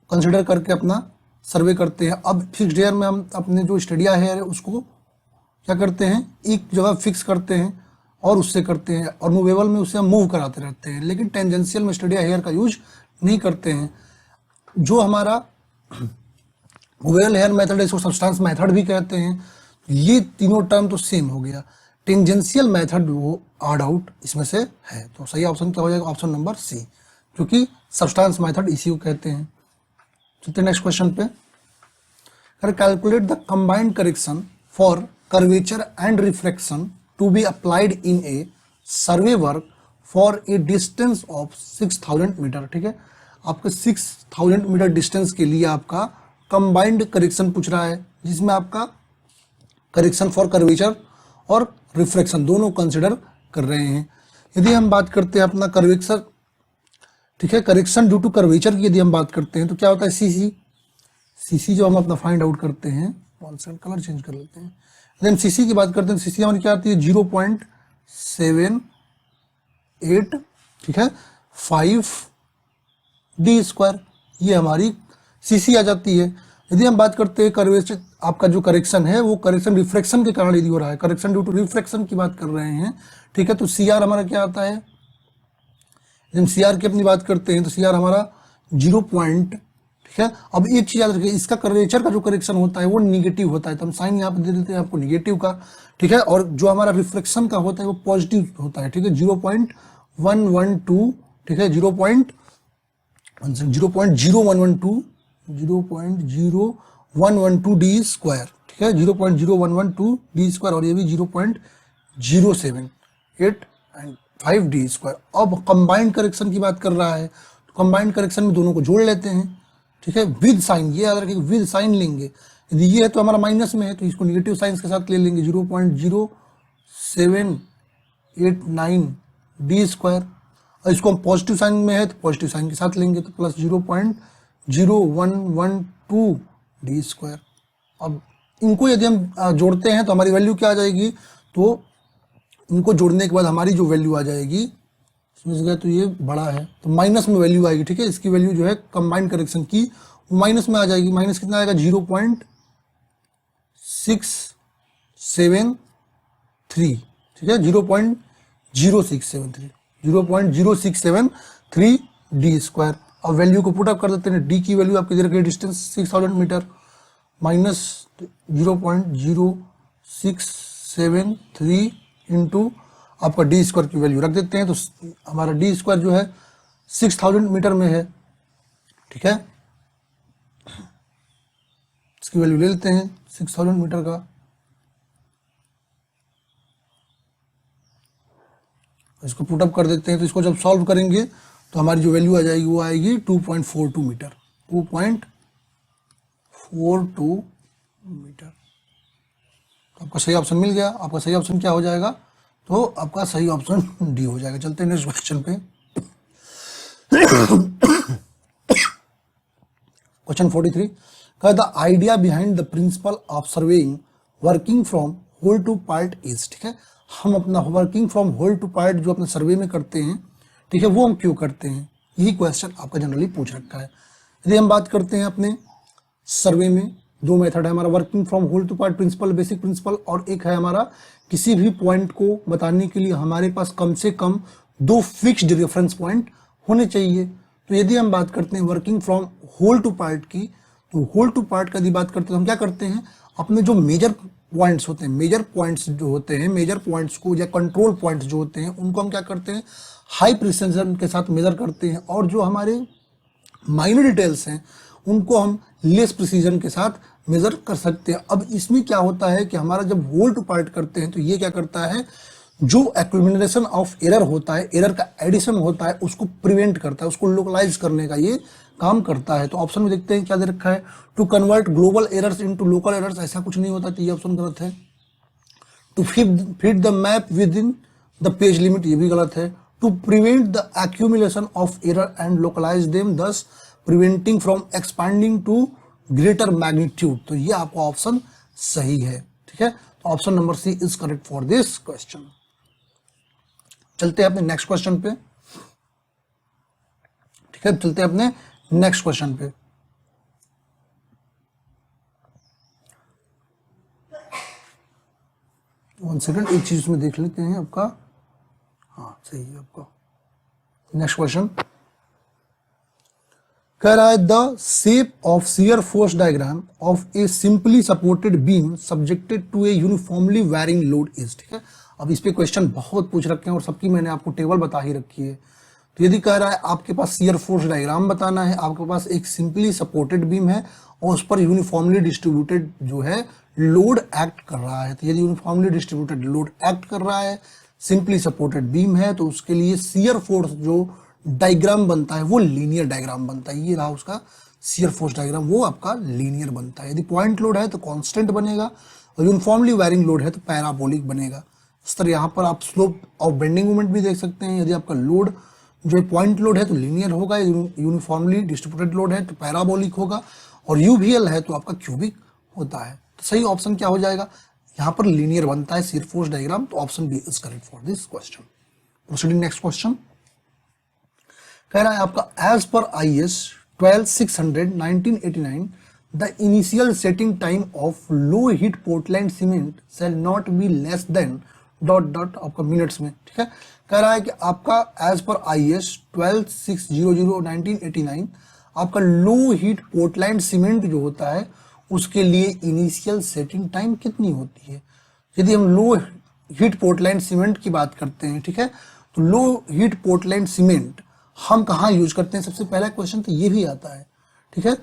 कंसिडर करके अपना सर्वे करते हैं। अब फिक्स्ड हेयर में हम अपने जो स्टेडिया हेयर है उसको क्या करते हैं, एक जगह फिक्स करते हैं और उससे करते हैं, और मूवेबल में उसे हम मूव कराते रहते हैं, लेकिन टेंजेंशियल में स्टेडिया हेयर का यूज नहीं करते हैं। जो हमारा मूवेबल हेयर मेथड है इसको सब्सटेंस मेथड भी कहते हैं। ये तीनों टर्म तो सेम हो गया। टेंजेंशियल मेथड वो आड आउट इसमें से है, तो सही ऑप्शन क्या हो जाएगा, ऑप्शन नंबर सी, क्योंकि सब्सटेंस मेथड इसी को कहते हैं। चलते नेक्स्ट क्वेश्चन पे। Calculate the combined correction for curvature and reflection to be applied in a survey work for a distance of 6000 metre. ठीक है, आपके 6000 मीटर डिस्टेंस के लिए आपका कंबाइंड करेक्शन पूछ रहा है, जिसमें आपका करेक्शन फॉर कर्वेचर और रिफ्लेक्शन दोनों कंसिडर कर रहे हैं। यदि हम बात करते हैं अपना कर्वेचर, ठीक है, करेक्शन ड्यू टू कर्वेचर की यदि हम बात करते हैं तो क्या होता है, सीसी जो हम अपना फाइंड आउट करते हैं, कलर चेंज कर लेते हैं। यदि हम सीसी की बात करते हैं, सीसी हमारी क्या आती है, 0.78, ठीक है, 5d², ये हमारी सीसी आ जाती है। यदि हम बात करते हैं कर्वेचर, आपका जो करेक्शन है वो करेक्शन रिफ्लेक्शन के कारण यदि हो रहा है, करेक्शन ड्यू टू रिफ्लेक्शन की बात कर रहे हैं, ठीक है, तो सीआर हमारा क्या आता है, जब हम सीआर की अपनी बात करते हैं तो सीआर हमारा 0. ठीक है, अब एक चीज याद रखिए, इसका कर्वेचर का जो करेक्शन होता है वो निगेटिव होता है, तो हम साइन यहाँ पे दे देते हैं आपको निगेटिव का। ठीक है, और जो हमारा रिफ्लेक्शन का होता है वो पॉजिटिव होता है। ठीक है, 0.112, ठीक है, 0.0112 d², ठीक है, 0.0112 d², और ये भी 0.0785 d²। अब कंबाइंड करेक्शन की बात कर रहा है, तो कंबाइंड करेक्शन में दोनों को जोड़ लेते हैं। ठीक है, विद साइन, ये याद रखिए विद साइन लेंगे। यदि ये है तो हमारा माइनस में है तो इसको निगेटिव साइन के साथ ले लेंगे, 0.0789 d², और इसको हम पॉजिटिव साइन में है तो पॉजिटिव साइन के साथ लेंगे, तो प्लस 0.0112 d²। अब इनको यदि हम जोड़ते हैं तो हमारी वैल्यू क्या आ जाएगी, तो इनको जोड़ने के बाद हमारी जो वैल्यू आ जाएगी, समझ गए, तो ये बड़ा है तो माइनस में वैल्यू आएगी। ठीक है, इसकी वैल्यू जो है कंबाइंड करेक्शन की वो माइनस में आ जाएगी। माइनस कितना आएगा, 0.673, ठीक है, 0.0673 d²। अब वैल्यू को पुटअप कर देते हैं, डी की वैल्यू आपकी दे रखी है डिस्टेंस 6000 मीटर, माइनस 0.0673 इंटू आपका d² की वैल्यू रख देते हैं, तो हमारा d² जो है 6000 मीटर में है। ठीक है, इसकी वैल्यू ले लेते हैं 6000 मीटर का, इसको पुटअप कर देते हैं, तो इसको जब सॉल्व करेंगे तो हमारी जो वैल्यू आ जाएगी वो आएगी 2.42 मीटर, 2.42 मीटर। आपका सही ऑप्शन मिल गया। आपका सही ऑप्शन क्या हो जाएगा, तो आपका सही ऑप्शन डी हो जाएगा। चलते हैं नेक्स्ट क्वेश्चन पे। Question 43, the idea behind the principle of surveying working from whole to part is. ठीक है, हम अपना working from whole to part जो अपने सर्वे में करते हैं, ठीक है, वो हम क्यों करते हैं, यही क्वेश्चन आपका जनरली पूछ रखा है। यदि हम बात करते हैं अपने सर्वे में, दो मेथड है हमारा, working from whole to part principle, basic principle, और एक है हमारा किसी भी पॉइंट को बताने के लिए हमारे पास कम से कम 2 फिक्स्ड रेफरेंस पॉइंट होने चाहिए। तो यदि हम बात करते हैं working from whole to part की, तो होल टू पार्ट का यदि बात करते हैं तो हम क्या करते हैं, अपने जो मेजर पॉइंट्स होते हैं, मेजर पॉइंट्स जो होते हैं, मेजर पॉइंट्स को या कंट्रोल पॉइंट्स जो होते हैं उनको हम क्या करते हैं, हाई प्रिसिजन के साथ मेजर करते हैं, और जो हमारे माइनर डिटेल्स हैं उनको हम लेस प्रिसीजन के साथ मेजर कर सकते हैं। अब इसमें क्या होता है कि हमारा जब होल टू पार्ट करते हैं तो ये क्या करता है, जो एक्यूमुलेशन ऑफ एरर होता है, एरर का एडिशन होता है, उसको प्रिवेंट करता है, उसको लोकलाइज करने का ये काम करता है। तो ऑप्शन में देखते हैं क्या दे रखा है, to convert global errors into local errors, ऐसा कुछ नहीं होता, तो ये ऑप्शन गलत है। To fit the map within the page limit, ये भी गलत है। To prevent the accumulation of error and localise them, thus preventing from expanding to greater magnitude, तो ये आपका ऑप्शन सही है। ठीक है, तो option number C is correct for this question. चलते हैं अपने नेक्स्ट क्वेश्चन पे। ठीक है, चलते हैं अपने नेक्स्ट क्वेश्चन पे। वन सेकंड, एक चीज में देख लेते हैं आपका, हाँ सही है आपका। नेक्स्ट क्वेश्चन कह रहा है the shape of shear force diagram of a simply supported beam subjected to a uniformly varying load is. ठीक है, अब इस पे क्वेश्चन बहुत पूछ रखे हैं और सबकी मैंने आपको टेबल बता ही रखी है। तो यदि कह रहा है आपके पास शियर फोर्स डायग्राम बताना है, आपके पास एक सिंपली सपोर्टेड बीम है और उस पर यूनिफॉर्मली डिस्ट्रीब्यूटेड जो है लोड एक्ट कर रहा है, तो यदि यूनिफॉर्मली डिस्ट्रीब्यूटेड लोड एक्ट कर रहा है, सिंपली सपोर्टेड बीम है, तो उसके लिए शियर फोर्स जो डायग्राम बनता है वो लीनियर डायग्राम बनता है। ये रहा उसका शियर फोर्स डायग्राम, वो आपका लीनियर बनता है। यदि पॉइंट लोड है तो कांस्टेंट बनेगा और यूनिफॉर्मली वेरिंग लोड है तो पैराबोलिक बनेगा। इस तरह यहाँ पर आप स्लोप ऑफ बेंडिंग मोमेंट भी देख सकते हैं। यदि आपका लोड जो है पॉइंट लोड है तो लीनियर होगा, यूनिफॉर्मली डिस्ट्रीब्यूटेड लोड है तो पैराबोलिक होगा, और यूवीएल है तो आपका क्यूबिक होता है। तो सही ऑप्शन क्या हो जाएगा, यहाँ पर लीनियर बनता है शियर फोर्स डायग्राम, तो option B is correct for this question. Proceeding next question कह रहा है आपका as per IS 12-600-1989 the initial setting time of low heat Portland cement shall not be less than dot dot आपका minutes में। ठीक है, कह रहा है कि आपका एज पर IS 12-600-1989 आपका लो हीट पोर्टलैंड सीमेंट जो होता है उसके लिए इनिशियल सेटिंग टाइम कितनी होती है। यदि हम लो हीट पोर्टलैंड सीमेंट की बात करते हैं, ठीक है, तो लो हीट पोर्टलैंड सीमेंट हम कहाँ यूज करते हैं, सबसे पहला क्वेश्चन तो ये भी आता है। ठीक है,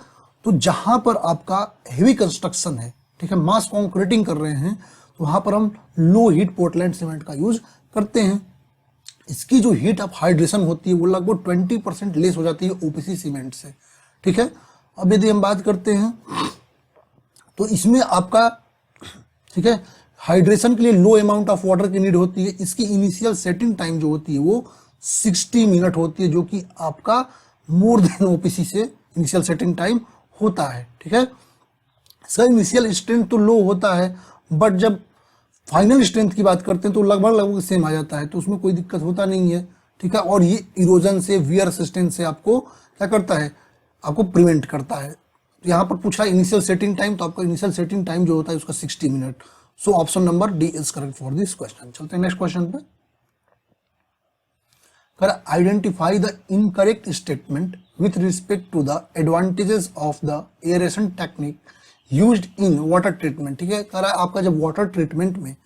तो जहां पर आपका हेवी कंस्ट्रक्शन है, ठीक है, मास कॉन्क्रीटिंग कर रहे हैं, तो वहां पर हम लो हीट पोर्टलैंड सीमेंट का यूज करते हैं। इसकी जो हीट ऑफ हाइड्रेशन होती है वो लगभग 20% लेस हो जाती है OPC सीमेंट से। ठीक है, अब यदि हम बात करते हैं तो इसमें आपका, ठीक है, हाइड्रेशन के लिए लो अमाउंट ऑफ वाटर की नीड होती है। इसकी इनिशियल सेटिंग टाइम जो होती है वो 60 मिनट होती है, जो कि आपका मोर देन OPC से इनिशियल सेटिंग टाइम होता है। ठीक है, इसका इनिशियल स्ट्रेंथ तो लो होता है, बट जब फाइनल स्ट्रेंथ की बात करते हैं तो लगभग सेम आ जाता है, तो उसमें कोई दिक्कत होता नहीं है। ठीक है, और ये इरोजन से, वियर रेजिस्टेंस से आपको क्या करता है, आपको प्रिवेंट करता है। तो यहाँ पर पूछा इनिशियल सेटिंग टाइम, तो आपका इनिशियल सेटिंग टाइम जो होता है उसका 60 minute. So option number D is correct for this question. चलते हैं नेक्स्ट क्वेश्चन पे। Identify the incorrect statement with respect to the advantages of the aeration technique used in water treatment. ठीक है, कह रहा है आपका जब वाटर ट्रीटमेंट में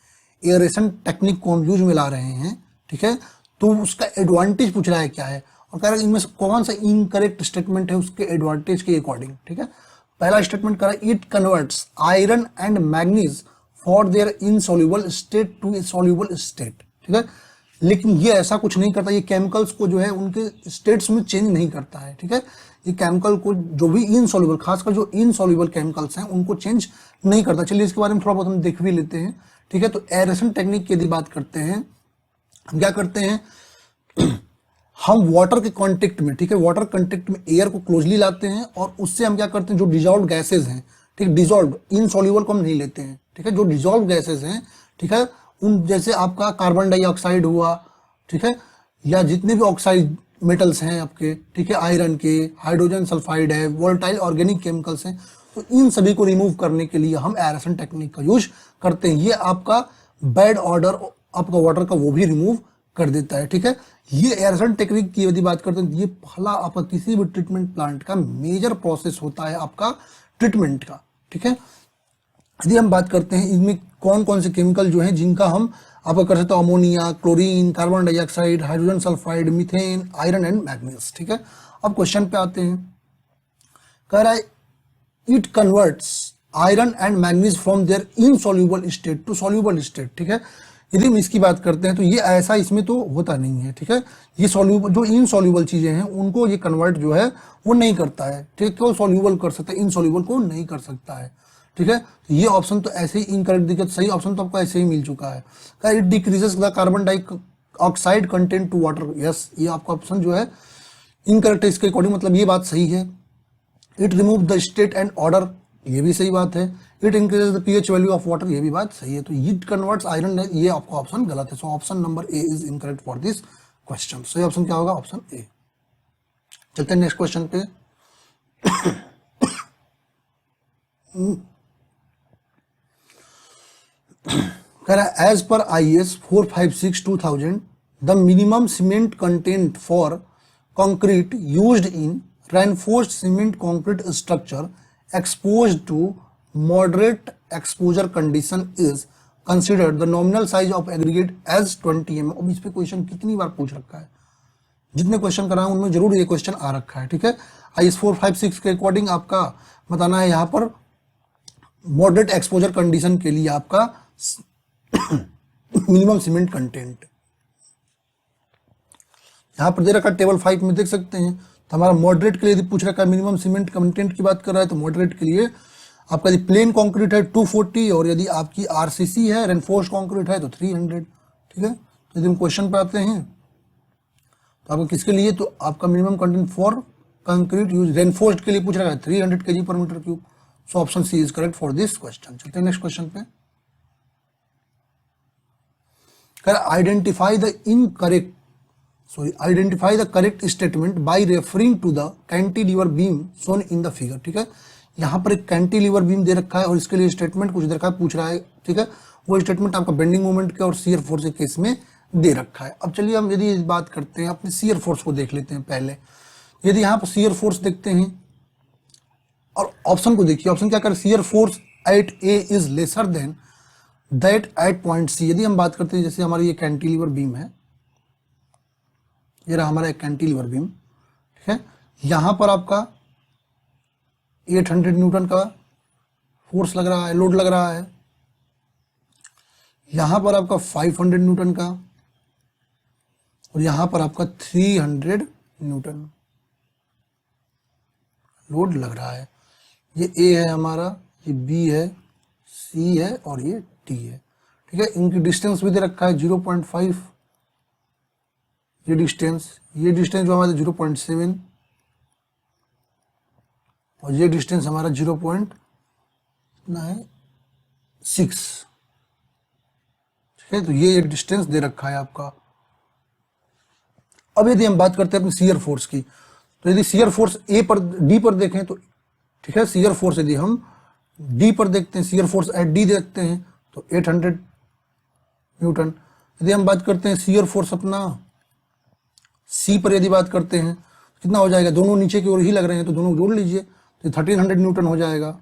एयरेशन टेक्निक को हम यूज में ला रहे हैं, ठीक है, तो उसका एडवांटेज पूछ रहा है क्या है, और कह रहा है इनमें से कौन सा इनकरेक्ट स्टेटमेंट है उसके एडवांटेज के अकॉर्डिंग। ठीक है, पहला स्टेटमेंट कह रहा है it converts iron and manganese for their insoluble state to a soluble state. ठीक है, लेकिन ये ऐसा कुछ नहीं करता, ये केमिकल्स को जो है उनके स्टेट्स में चेंज नहीं करता है। ठीक है, ये केमिकल को जो भी इनसॉल्युबल, खासकर जो इनसॉल्युबल केमिकल्स हैं उनको चेंज नहीं करता। चलिए इसके बारे में थोड़ा बहुत हम देख भी लेते हैं। ठीक है, तो एयरेशन टेक्निक की यदि बात करते हैं, हम क्या करते हैं, हम वाटर के कांटेक्ट में, ठीक है, वाटर कांटेक्ट में एयर को क्लोजली लाते हैं और उससे हम क्या करते हैं, जो डिजॉल्व गैसेज हैं, ठीक, डिजॉल्व इनसॉल्युबल को हम नहीं लेते हैं। ठीक है, जो डिजॉल्व गैसेज हैं, ठीक है, उन जैसे आपका कार्बन डाइऑक्साइड हुआ, ठीक है, या जितने भी ऑक्साइड मेटल्स हैं आपके, ठीक है, आयरन के, हाइड्रोजन सल्फाइड है, वोलेटाइल ऑर्गेनिक केमिकल्स हैं, तो इन सभी को रिमूव करने के लिए हम एयरेशन टेक्निक का यूज करते हैं। ये आपका बैड ऑर्डर आपका वाटर का वो भी रिमूव कर देता है। ठीक है, ये एयरेशन टेक्निक की यदि बात करते हैं, ये पहला आपका किसी भी ट्रीटमेंट प्लांट का मेजर प्रोसेस होता है आपका ट्रीटमेंट का। ठीक है, यदि हम बात करते हैं इनमें कौन कौन से केमिकल जो हैं जिनका हम आपका कर सकते हो, ammonia, chlorine, carbon dioxide, hydrogen sulphide, methane, iron and manganese. ठीक है, अब क्वेश्चन पे आते हैं, कह रहा है it converts iron and manganese from their insoluble state to soluble state. ठीक है, यदि हम इसकी बात करते हैं तो ये ऐसा इसमें तो होता नहीं है, ठीक है। ये सॉल्यूबल, जो इनसॉल्यूबल चीजें हैं उनको ये कन्वर्ट जो है वो नहीं करता है, ठीक है। क्यों सॉल्यूबल कर सकता है, इनसॉल्यूबल को नहीं कर सकता है, ठीक है। तो ये ऑप्शन तो ऐसे ही इनकरेक्ट दिक्कत, सही ऑप्शन तो आपको ऐसे ही मिल चुका है। It decreases the carbon dioxide content to water, yes, ये आपका ऑप्शन जो है इनकरेक्ट है इसके अकॉर्डिंग, मतलब ये बात सही है। It remove the state and order, ये भी सही बात है। It increases the pH value of water, ये भी बात सही है। तो इट कन्वर्ट्स आयरन, ये आपका ऑप्शन गलत है। सो option number A is incorrect for this question. सही ऑप्शन क्या होगा, ऑप्शन ए। चलते हैं नेक्स्ट क्वेश्चन पे। कह रहा है as per IS 456/2000 the minimum cement content for concrete used in reinforced cement concrete structure exposed to moderate exposure condition is considered the nominal size of aggregate as 20 mm। अब इस पे question कितनी बार पूछ रखा है, जितने क्वेश्चन कराए उनमें जरूर ये क्वेश्चन आ रखा है, ठीक है। IS 456 के अकॉर्डिंग आपका बताना है यहाँ पर मॉडरेट एक्सपोजर कंडीशन के लिए आपका मिनिमम सीमेंट कंटेंट यहाँ पर दे रखा टेबल 5 में देख सकते हैं। तो हमारा मॉडरेट के लिए यदि पूछ रखा है, मिनिमम सीमेंट कंटेंट की बात कर रहा है, तो मॉडरेट के लिए आपका यदि प्लेन कंक्रीट है 240 और यदि आपकी RCC है रेनफोर्स्ड कंक्रीट है तो 300, ठीक है। तो यदि हम क्वेश्चन पे आते हैं तो आपको किसके लिए, तो आपका minimum content for concrete use reinforced के लिए पूछ रखा है 300 kg/m³। So option C is correct for this question. चलते हैं नेक्स्ट क्वेश्चन पे। Identify the correct statement by referring to the cantilever beam shown in the figure, ठीक है। यहाँ पर एक कैंटिलीवर बीम दे रखा है और इसके लिए स्टेटमेंट कुछ दे रखा है, पूछ रहा है, ठीक है। वो स्टेटमेंट आपका बेंडिंग मोमेंट के और शियर फोर्स के केस में दे रखा है। अब चलिए हम यदि बात करते हैं अपने शियर फोर्स को देख लेते हैं पहले। यदि यहाँ पर शियर फोर्स देखते हैं और ऑप्शन को देखिए, ऑप्शन क्या कर, shear force at A is lesser than that at point C. यदि हम बात करते हैं जैसे हमारी ये कैंटिलीवर बीम है, ये रहा हमारा एक कैंटिलीवर बीम, ठीक है। यहां पर आपका 800 न्यूटन का फोर्स लग रहा है, लोड लग रहा है। यहां पर आपका 500 न्यूटन का और यहां पर आपका 300 न्यूटन लोड लग रहा है। ये ए है हमारा, ये बी है, सी है और ये डी है, ठीक है। इनकी डिस्टेंस भी दे रखा है 0.5, ये डिस्टेंस जो हमारा 0.7 और ये डिस्टेंस हमारा 0.6, ठीक है। तो ये डिस्टेंस दे रखा है आपका। अब यदि हम बात करते हैं अपनी शियर फोर्स की, तो यदि शियर फोर्स ए पर डी पर देखें तो, ठीक है, शियर फोर्स यदि हम डी पर देखते हैं, शियर फोर्स एट डी देखते हैं तो 800 न्यूटन। यदि हम बात करते हैं शियर फोर्स अपना सी पर यदि बात करते हैं कितना हो जाएगा, दोनों नीचे की ओर ही लग रहे हैं तो दोनों जोड़ लीजिए तो 1300 न्यूटन हो जाएगा।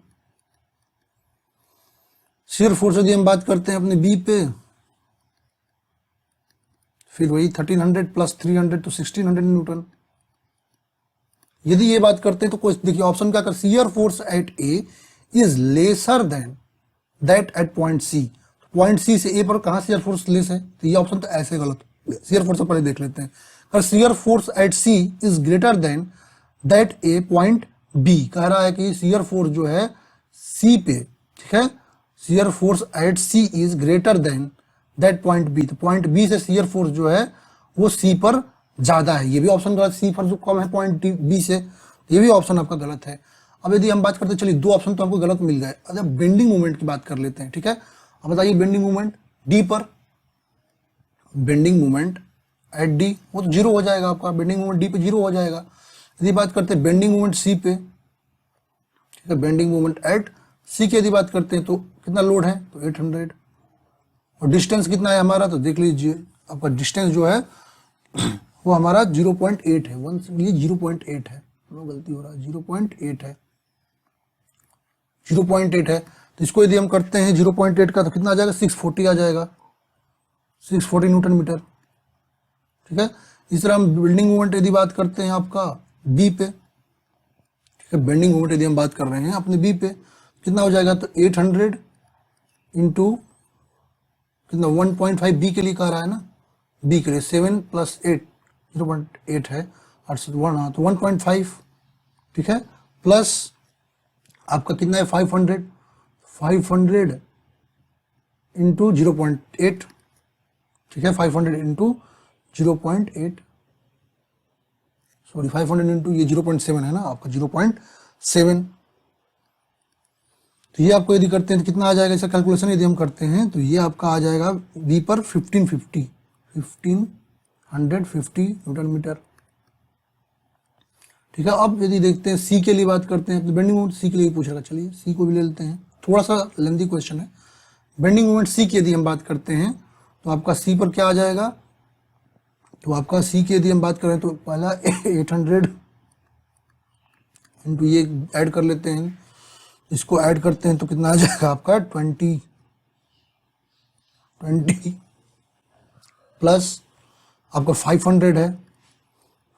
शियर फोर्स यदि हम बात करते हैं अपने बी पे, फिर वही 1300 प्लस 300 तो 1600 न्यूटन। यदि ये बात करते हैं तो देखिए ऑप्शन क्या कर, shear force at A is lesser than that at point C. Point C से ए पर कहां शियर फोर्स लेस है, तो ये ऑप्शन तो ऐसे गलत। शियर फोर्स पहले देख लेते हैं। Shear force at C is greater than that A point B. कह रहा है कि शियर फोर्स जो है सी पे, ठीक है, shear force at C is greater than that point B. तो पॉइंट बी से शियर फोर्स जो है वो सी पर ज्यादा है। ये भी ऑप्शन गलत, सी पर जो कम है पॉइंट बी से, ये भी ऑप्शन आपका गलत है। अब यदि हम बात करते हैं, चलिए दो ऑप्शन तो हमको गलत मिल गए। अच्छा बेंडिंग मोमेंट की बात कर लेते हैं, ठीक है। अब बताइए बेंडिंग मोमेंट डी पर, बेंडिंग मोमेंट एट डी वो तो 0 हो जाएगा आपका, बेंडिंग मोमेंट डी पे 0 हो जाएगा। यदि बात करते हैं बेंडिंग मोमेंट सी पे, ठीक है, बेंडिंग मोमेंट एट सी की यदि बात करते हैं तो कितना लोड है, तो 800 और डिस्टेंस कितना है हमारा, तो देख लीजिए आपका डिस्टेंस जो है वो हमारा 0.8 है। 0.8 है, गलती हो रहा है, 0.8 है, 0.8 है। तो इसको यदि हम करते हैं 0.8 का तो कितना आ जाएगा, 640 आ जाएगा, 640 न्यूटन मीटर, ठीक है। इस तरह हम बेंडिंग मोमेंट यदि बात करते हैं आपका बी पे, ठीक है, बेंडिंग मोमेंट यदि हम बात कर रहे हैं अपने बी पे कितना हो जाएगा, तो 800 इंटू कितना 1.5 बी के लिए कह रहा है ना, बी के लिए 7 + 8 0.8 है और 1, हाँ तो 1.5, ठीक है, प्लस आपका कितना है 500 इंटू 0.8, ठीक है, 500 इंटू 0.8, सॉरी 500 इंटू ये 0.7 है ना आपका 0.7। तो ये आपको यदि करते हैं तो कितना आ जाएगा इसका कैलकुलेशन यदि हम करते हैं तो ये आपका आ जाएगा बी पर 1550 न्यूटन मीटर, ठीक है। अब यदि देखते हैं सी के लिए बात करते हैं तो बेंडिंग मोमेंट सी के लिए पूछेगा, चलिए सी को भी ले लेते हैं, थोड़ा सा लेंथी क्वेश्चन है। बेंडिंग मोमेंट सी की यदि हम बात करते हैं तो आपका सी पर क्या आ जाएगा, तो आपका सी की यदि हम बात करें तो पहला 800 इंटू ये ऐड कर लेते हैं, इसको ऐड करते हैं तो कितना आ जाएगा आपका 20 प्लस आपका 500 है,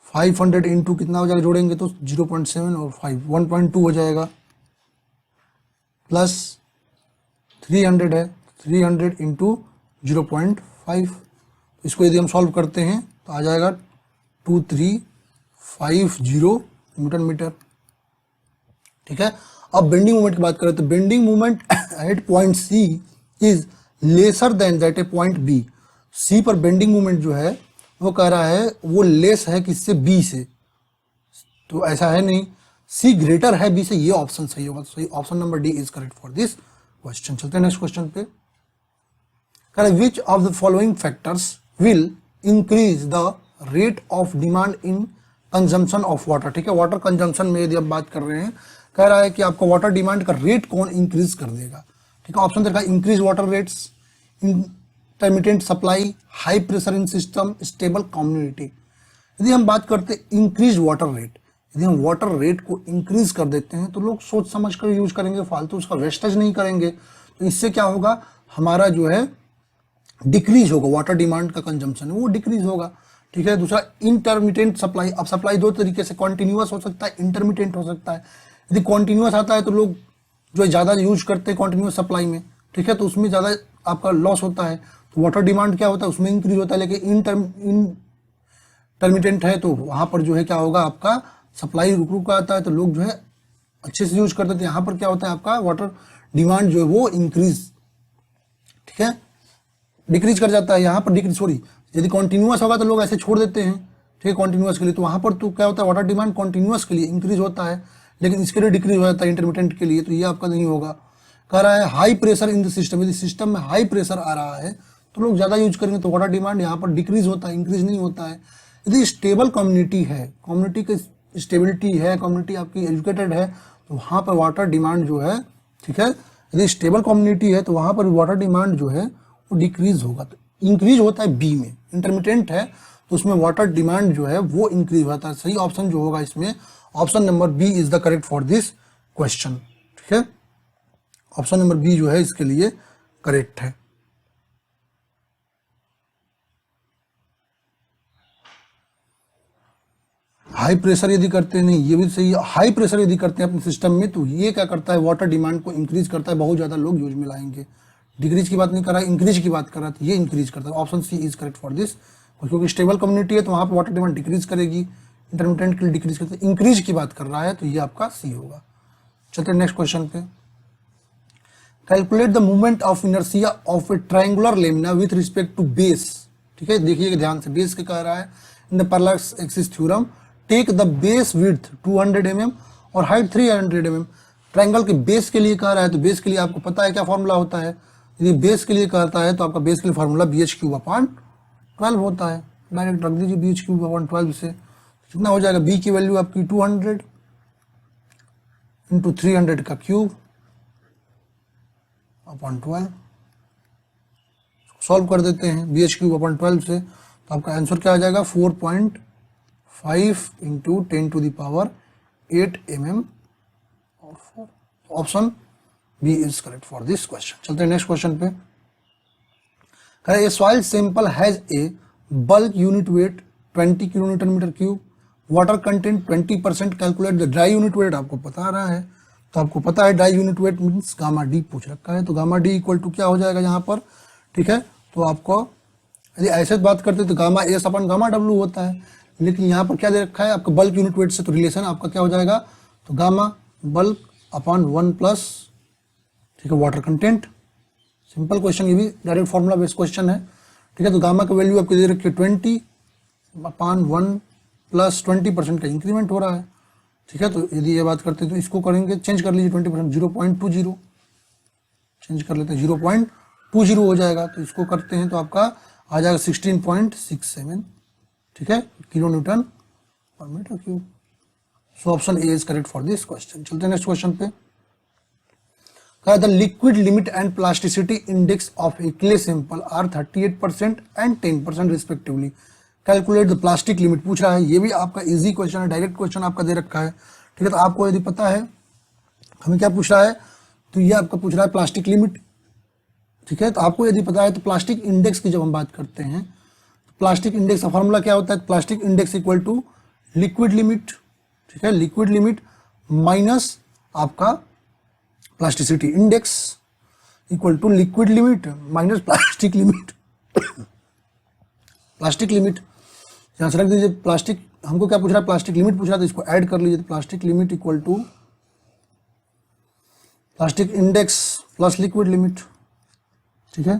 500 इंटू कितना हो जाएगा, जोड़ेंगे तो 0.7 और 5 1.2 हो जाएगा, प्लस 300 है, 300 इंटू 0.5, इसको यदि हम सॉल्व करते हैं तो आ जाएगा 2350 न्यूटन मीटर, ठीक है। अब बेंडिंग मोमेंट की बात करें तो bending moment at point C is lesser than that A point B. C पर बेंडिंग मोमेंट जो है वो कह रहा है वो लेस है किससे, बी से, तो ऐसा है नहीं, सी ग्रेटर है बी से, ये ऑप्शन सही होगा, तो सही option number D is correct for this question. चलते हैं नेक्स्ट क्वेश्चन पे। कह रहे विच of the following factors will increase the rate of demand in consumption of water, ठीक है। वाटर कंजम्पशन में यदि आप बात कर रहे हैं, कह रहा है कि आपका वाटर डिमांड का रेट कौन इंक्रीज कर देगा, ठीक है। ऑप्शन देखा, increase water rates, intermittent supply, high pressure in system, stable community. यदि हम बात करते हैं इंक्रीज वाटर रेट, यदि हम वाटर रेट को इंक्रीज कर देते हैं तो लोग सोच समझ कर यूज करेंगे, फालतू उसका वेस्टेज नहीं करेंगे, तो इससे क्या होगा, हमारा जो है डिक्रीज होगा, वाटर डिमांड का कंजम्पशन है वो डिक्रीज होगा, ठीक है। दूसरा इंटरमिटेंट सप्लाई, अब सप्लाई दो तरीके से, कॉन्टिन्यूअस हो सकता है, इंटरमिटेंट हो सकता है। यदि कॉन्टिन्यूअस आता है तो लोग जो ज़्यादा यूज करते हैं कॉन्टिन्यूअस सप्लाई में, ठीक है, तो उसमें ज़्यादा आपका लॉस होता है, तो वाटर डिमांड क्या होता है उसमें इंक्रीज होता है। लेकिन इंटरमिटेंट है तो वहाँ पर जो है क्या होगा, आपका सप्लाई रुक रुक आता है तो लोग जो है अच्छे से यूज करते थे, यहाँ पर क्या होता है आपका वाटर डिमांड जो है वो इंक्रीज, ठीक है, डिक्रीज कर जाता है, यहाँ पर डिक्रीज, सॉरी यदि कॉन्टिन्यूअस होगा तो लोग ऐसे छोड़ देते हैं, ठीक है, कॉन्टिन्यूअस के लिए, तो वहाँ पर तो क्या होता है वाटर डिमांड कॉन्टिन्यूअस के लिए इंक्रीज होता है, लेकिन इसके लिए डिक्रीज हो जाता है इंटरमिटेंट के लिए, तो ये आपका नहीं होगा। कह रहा है high pressure in the system, यदि सिस्टम में हाई प्रेशर आ रहा है तो लोग ज़्यादा यूज करेंगे तो वाटर डिमांड यहाँ पर डिक्रीज होता है, इंक्रीज नहीं होता है। यदि स्टेबल कम्युनिटी है, कम्युनिटी की स्टेबिलिटी है, कम्युनिटी आपकी एजुकेटेड है, तो वहाँ पर वाटर डिमांड जो है, ठीक है, यदि स्टेबल कम्युनिटी है तो वहाँ पर वाटर डिमांड जो है वो डिक्रीज होगा, तो इंक्रीज होता है बी में। इंटरमिटेंट है तो उसमें वाटर डिमांड जो है वो इंक्रीज होता है। सही ऑप्शन जो होगा इसमें, option number B is the correct for this question, ठीक है। ऑप्शन नंबर बी जो है इसके लिए करेक्ट है। हाई प्रेशर यदि करते हैं, नहीं ये भी सही है, हाई प्रेशर यदि करते हैं अपने सिस्टम में तो ये क्या करता है, वाटर डिमांड को इंक्रीज करता है, बहुत ज़्यादा लोग यूज में लाएंगे। डिक्रीज की बात नहीं कर रहा है, इंक्रीज की बात कर रहा है, तो ये इंक्रीज करता है। Option C is correct for this, क्योंकि स्टेबल कम्युनिटी है तो वहाँ पर वाटर डिमांड डिक्रीज करेगी, इंटरमिटेंट के लिए डिक्रीज करते हैं, इंक्रीज की बात कर रहा है तो ये आपका सी होगा। चलते हैं नेक्स्ट क्वेश्चन पे। Calculate the movement of inertia of a triangular lamina with respect to base, ठीक है, देखिए ध्यान से, बेस के कह रहा है in the parallel axis theorem take the base width 200 mm और हाइट 300 mm। ट्रायंगल के बेस के लिए कह रहा है तो बेस के लिए आपको पता है क्या फॉर्मूला होता है, यदि बेस के लिए कहता है तो आपका बेस के लिए फार्मूला BH3/12 होता है, डायरेक्ट रख दीजिए BH3/12 से, कितना हो जाएगा, बी की वैल्यू आपकी 200 इंटू 300 का क्यूब अपॉन 12, सॉल्व कर देते हैं BH3/12 से, तो आपका आंसर क्या आ जाएगा 4.5 इंटू 10⁸ 8 mm और 4। Option B is correct for this question. चलते हैं नेक्स्ट क्वेश्चन पे। A soil sample has a bulk unit weight 20 kilometre metre cube, water content 20%, calculate the dry unit weight, आपको पता रहा है, तो आपको पता है dry unit weight means gamma D पूछ रखा है, तो गामा डी इक्वल टू क्या हो जाएगा यहाँ पर, ठीक है, तो आपको यदि ऐसे बात करते तो गामा एस अपन गामा डब्ल्यू होता है, लेकिन यहाँ पर क्या दे रखा है आपका बल्क यूनिट वेट से, तो रिलेशन आपका क्या हो जाएगा, तो गामा बल्क अपॉन 1 प्लस, ठीक है, वाटर कंटेंट। सिंपल क्वेश्चन, ये भी डायरेक्ट फॉर्मूला बेस्ड क्वेश्चन है, ठीक है। तो गामा का वैल्यू आपको दे रखी है 20 अपॉन 1 प्लस 20% का इंक्रीमेंट हो रहा है, ठीक है। तो यदि ये बात करते हैं तो इसको करेंगे, चेंज कर लीजिए 20%, 0.20 चेंज कर लेते हैं, 0.20 हो जाएगा। तो इसको करते हैं तो आपका आ जाएगा 16.67, ठीक है, kilo newton per metre cube. So option A is correct for this question. चलते हैं नेक्स्ट क्वेश्चन पे। कहा the liquid limit and plasticity index of a clay sample are 38% and 10% respectively. Calculate the plastic limit पूछ रहा है। ये भी आपका इजी क्वेश्चन है, डायरेक्ट क्वेश्चन आपका दे रखा है, ठीक है। तो आपको यदि पता है हमें क्या पूछ रहा है, तो ये आपका पूछ रहा है प्लास्टिक लिमिट, ठीक है। तो आपको यदि पता है तो प्लास्टिक इंडेक्स की जब हम बात करते हैं, तो प्लास्टिक इंडेक्स का फॉर्मूला क्या होता है, plastic index equal to liquid limit, ठीक है, लिक्विड लिमिट माइनस आपका plasticity index equal to liquid limit minus plastic limit. Plastic limit यहाँ से रख दीजिए, प्लास्टिक हमको क्या पूछ रहा है, प्लास्टिक लिमिट पूछ रहा है, तो इसको ऐड कर लीजिए। तो plastic limit equal to plastic index plus liquid limit, ठीक है।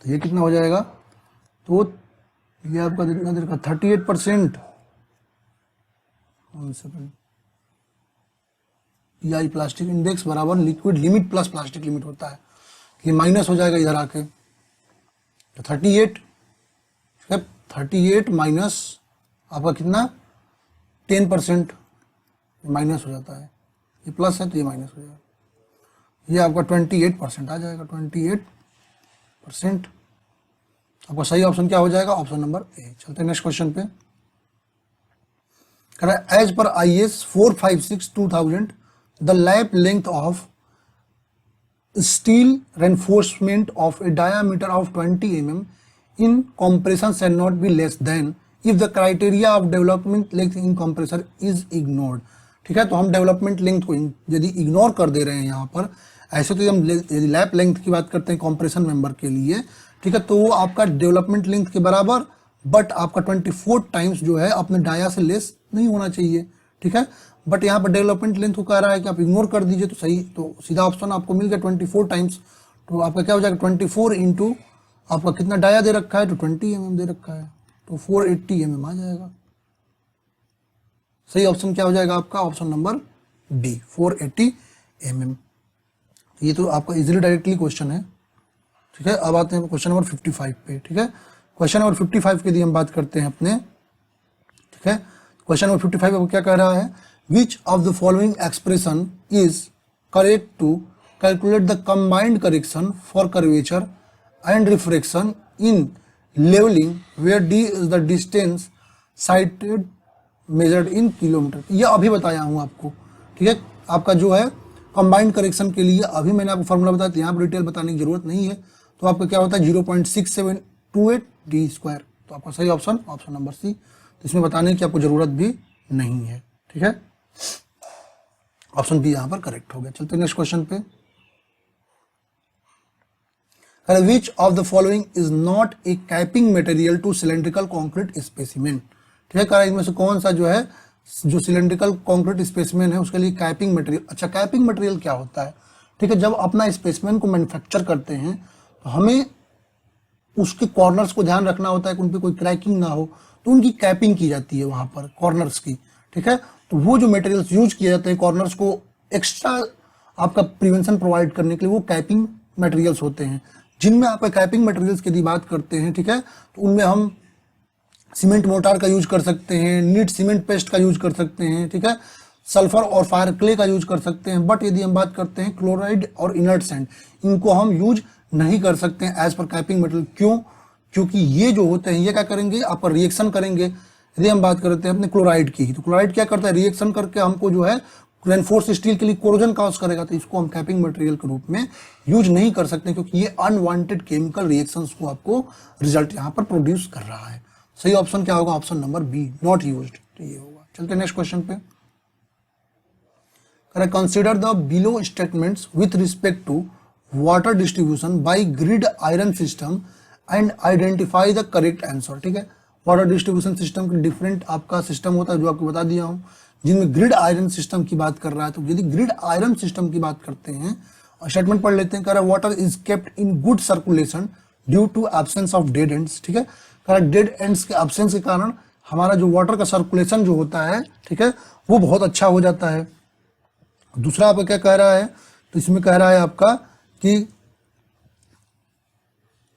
तो ये कितना हो जाएगा, तो ये आपका कितना देर का 38% पीआई प्लास्टिक इंडेक्स बराबर liquid limit plus plastic limit होता है। ये माइनस हो जाएगा इधर आके, तो 38, ठीक है, 38 माइनस आपका कितना 10% माइनस हो जाता है, ये प्लस है तो ये माइनस हो जाएगा, ये आपका 28% आ जाएगा, 28%। आपका सही ऑप्शन क्या हो जाएगा, ऑप्शन नंबर ए। चलते हैं नेक्स्ट क्वेश्चन पे। कह रहा है as per IS 456/2000 the lap length of steel reinforcement of a diameter of 20 mm in compression shall not be less than if the criteria of development length in compressor is ignored, ठीक है। तो हम development length को यदि ignore कर दे रहे हैं यहाँ पर, ऐसे तो हम यदि लैप लेंथ की बात करते हैं कॉम्प्रेशन मेंबर के लिए, ठीक है, तो वो आपका डेवलपमेंट लेंथ के बराबर, बट आपका 24 टाइम्स जो है अपने डाया से लेस नहीं होना चाहिए, ठीक है। बट यहाँ पर डेवलपमेंट लेंथ को कह रहा है कि आप इग्नोर कर दीजिए, तो सही, तो सीधा ऑप्शन आपको मिल गया 24 टाइम्स। तो आपका क्या हो जाएगा 24 इंटू आपका कितना डाया दे रखा है, तो 20 mm दे रखा है, तो 480 mm आ जाएगा। सही ऑप्शन क्या हो जाएगा आपका, ऑप्शन नंबर बी 480 mm। ये तो आपका इजीली डायरेक्टली क्वेश्चन है, ठीक है। अब आते हैं क्वेश्चन नंबर 55 पे, ठीक है। क्वेश्चन नंबर 55 के लिए हम बात करते हैं अपने, ठीक है। क्वेश्चन नंबर 55 आपको क्या कह रहा है, which of the following expression is correct to calculate the combined correction for curvature and refraction in levelling where D is the distance sighted measured in kilometre. ये अभी बताया हूँ आपको, ठीक है। आपका जो है कंबाइंड करेक्शन के लिए अभी मैंने आपको फॉर्मूला बताया, तो यहाँ पर डिटेल बताने की जरूरत नहीं है। तो आपका क्या होता है 0.6728 d²। तो आपका सही ऑप्शन ऑप्शन नंबर सी। तो इसमें बताने की आपको जरूरत भी नहीं है, ठीक है। ऑप्शन बी यहाँ पर करेक्ट हो गया। चलते नेक्स्ट क्वेश्चन पे। Which of the following is not a capping material to cylindrical concrete specimen, ठीक है। इनमें से कौन सा जो है जो सिलेंड्रिकल कॉन्क्रीट स्पेसिमेन है उसके लिए कैपिंग मटेरियल। अच्छा, कैपिंग मटेरियल क्या होता है, ठीक है। जब अपना स्पेसिमेन को मैन्युफैक्चर करते हैं तो हमें उसके कॉर्नर्स को ध्यान रखना होता है कि उन पर कोई क्रैकिंग ना हो, तो उनकी कैपिंग की जाती है वहां पर कॉर्नर्स की, ठीक है। तो वो जो मटेरियल्स यूज किए जाते हैं कॉर्नर्स को एक्स्ट्रा आपका प्रिवेंशन प्रोवाइड करने के लिए, वो कैपिंग मटेरियल्स होते हैं। जिनमें आप कैपिंग मटेरियल्स की यदि बात करते हैं, ठीक है, तो उनमें हम सीमेंट मोर्टार का यूज कर सकते हैं, नीट सीमेंट पेस्ट का यूज कर सकते हैं, ठीक है, सल्फर और फायर क्ले का यूज कर सकते हैं। बट यदि हम बात करते हैं क्लोराइड और इनर्ट सैंड, इनको हम यूज नहीं कर सकते हैं एज पर कैपिंग मटेरियल। क्यों? क्योंकि ये जो होते हैं ये क्या करेंगे, आपका रिएक्शन करेंगे। यदि हम बात करते हैं अपने क्लोराइड की, तो क्लोराइड क्या करता है, रिएक्शन करके हमको जो है रेनफोर्स स्टील के लिए कोरोजन कॉज करेगा, तो इसको हम कैपिंग मटेरियल के रूप में यूज नहीं कर सकते, क्योंकि ये अनवांटेड केमिकल रिएक्शंस को आपको रिजल्ट यहाँ पर प्रोड्यूस कर रहा है। सही ऑप्शन क्या होगा, option number B, not used, तो ये होगा। चलते नेक्स्ट क्वेश्चन पे। Consider the below statements with respect to water distribution by grid iron system and identify the correct answer. ठीक है, वाटर डिस्ट्रीब्यूशन सिस्टम के डिफरेंट आपका सिस्टम होता है जो आपको बता दिया हूँ, जिनमें ग्रिड आयरन सिस्टम की बात कर रहा है। तो यदि ग्रिड आयरन सिस्टम की बात करते हैं, स्टेटमेंट पढ़ लेते हैं। कह रहा है water is kept in good circulation due to absence of dead ends. ठीक है, कह रहा है डेड एंड्स के एब्सेंस के कारण हमारा जो वाटर का सर्कुलेशन जो होता है, ठीक है, वो बहुत अच्छा हो जाता है। दूसरा आपका क्या कह रहा है, तो इसमें कह रहा है आपका कि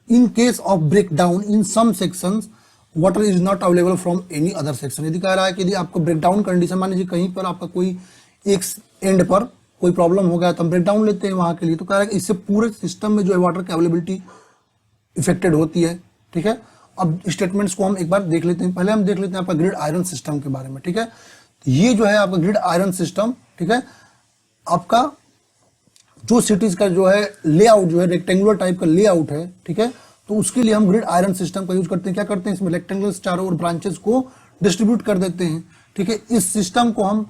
in case of break down in some sections water is not available from any other section. यदि कह रहा है कि यदि आपको ब्रेक डाउन कंडीशन, मान लीजिए कहीं पर आपका कोई एक एंड पर कोई प्रॉब्लम हो गया तो हम ब्रेक डाउन लेते हैं वहां के लिए, तो कह रहा है कि इससे पूरे सिस्टम में जो है वाटर की अवेलेबिलिटी इफेक्टेड होती है। ठीक है, अब स्टेटमेंट्स को हम एक बार देख लेते हैं। पहले हम देख लेते हैं आपका ग्रिड आयरन सिस्टम के बारे में। ठीक है, ये जो है आपका ग्रिड आयरन सिस्टम, ठीक है, आपका जो सिटीज का जो है लेआउट जो है रेक्टेंगुलर टाइप का लेआउट है। ठीक है, तो उसके लिए हम ग्रिड आयरन सिस्टम का यूज करते हैं। क्या करते हैं, इसमें रेक्टेंगुलर चारों ओर ब्रांचेस को डिस्ट्रीब्यूट कर देते हैं। ठीक है, इस सिस्टम को हम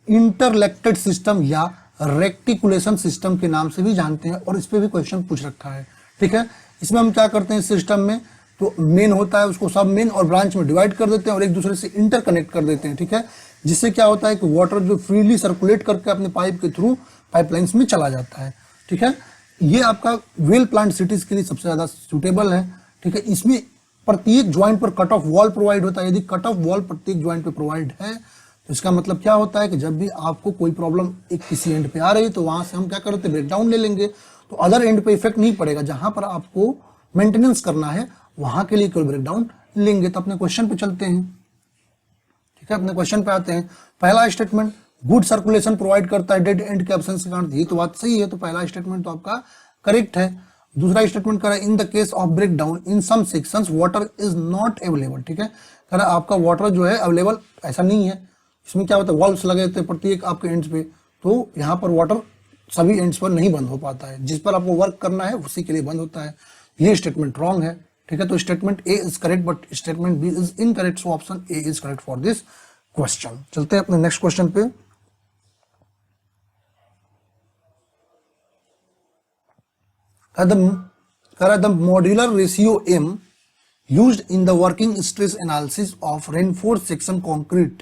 इंटरलेक्टेड सिस्टम या रेक्टिकुलेशन सिस्टम के नाम से भी जानते हैं और इस पे भी क्वेश्चन पूछ रखा है। ठीक है, इसमें हम क्या करते हैं, सिस्टम में तो मेन होता है उसको सब मेन और ब्रांच में डिवाइड कर देते हैं और एक दूसरे से इंटरकनेक्ट कर देते हैं। ठीक है, जिससे क्या होता है कि वाटर जो फ्रीली सर्कुलेट करके अपने पाइप के थ्रू पाइपलाइंस में चला जाता है। ठीक है, ये आपका वेल प्लांट सिटीज के लिए सबसे ज्यादा सुटेबल है। ठीक है, इसमें प्रत्येक ज्वाइंट पर कट ऑफ वॉल प्रोवाइड होता है। यदि कट ऑफ वॉल प्रत्येक ज्वाइंट पे प्रोवाइड है तो इसका मतलब क्या होता है कि जब भी आपको कोई प्रॉब्लम एक किसी एंड पे आ रही है तो वहां से हम क्या करते हैं, ब्रेक डाउन ले लेंगे, तो अदर एंड पे इफेक्ट नहीं पड़ेगा। जहां पर आपको मेंटेनेंस करना है वहां के लिए कोई ब्रेक डाउन लेंगे। तो अपने क्वेश्चन पे चलते हैं। ठीक है, अपने क्वेश्चन पे आते हैं। पहला स्टेटमेंट गुड सर्कुलेशन प्रोवाइड करता है डेड एंड के एब्सेंस के कारण, ये तो बात सही है, तो पहला स्टेटमेंट तो आपका करेक्ट है। दूसरा स्टेटमेंट कह रहा है in the case of break down in some sections water is not available. ठीक है, कह रहा है आपका वाटर जो है अवेलेबल ऐसा नहीं है। इसमें क्या होता है, वॉल्व्स लगे होते हैं प्रत्येक आपके एंड्स पे, तो यहाँ पर वाटर सभी एंड्स पर नहीं बंद हो पाता है। जिस पर आपको वर्क करना है उसी के लिए बंद होता है। ये स्टेटमेंट रॉन्ग है। ठीक है, तो statement A is correct but statement B is incorrect, so option A is correct for this question. चलते हैं अपने नेक्स्ट क्वेश्चन पे। The modular ratio M used in the working stress analysis of reinforced section concrete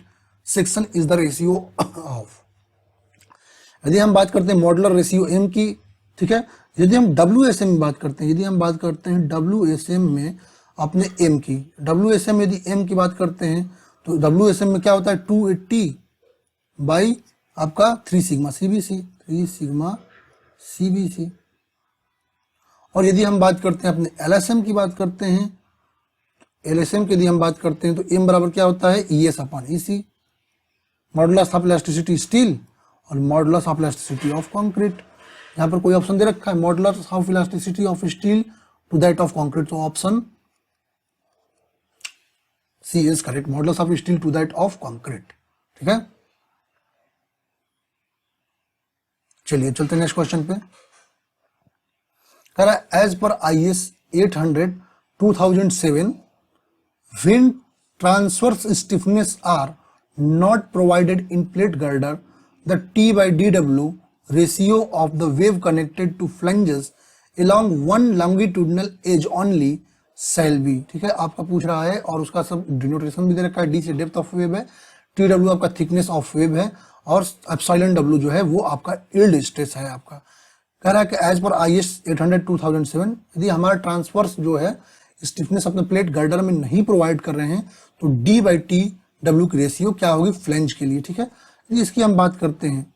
section is the ratio of। यदि हम बात करते हैं modular ratio M की, ठीक है, यदि हम WSM में बात करते हैं, यदि हम बात करते हैं WSM में अपने एम की, WSM यदि एम की बात करते हैं तो WSM में क्या होता है 280 बाई आपका 3 सिग्मा CBC, 3 सिग्मा CBC। और यदि हम बात करते हैं अपने LSM की बात करते हैं, LSM के लिए हम बात करते हैं तो एम बराबर क्या होता है ES upon EC, modulus of elasticity steel और modulus of elasticity of concrete. यहाँ पर कोई ऑप्शन दे रखा है modulus of elasticity of steel to that of concrete, तो option C is correct, modulus of steel to that of concrete. ठीक है, चलिए चलते हैं नेक्स्ट क्वेश्चन पे। कह रहा है as per IS 800 2007 when transverse stiffness are not provided in plate girder, the T/DW ratio of the wave connected to flanges along one longitudinal edge only shall be। ठीक है, आपका पूछ रहा है और उसका सब डिनोटेशन भी दे रखा है। D से डेप्थ ऑफ वेव है, TW आपका थिकनेस ऑफ वेव है और एप्सिलॉन W जो है वो आपका यील्ड स्ट्रेस है आपका। कह रहा है कि एज पर IS 800 2007 यदि हमारा ट्रांसवर्स जो है स्टिफनेस अपने प्लेट गर्डर में नहीं प्रोवाइड कर रहे हैं तो D/TW की रेशियो क्या होगी फ्लेंज के लिए। ठीक है, इसकी हम बात करते हैं।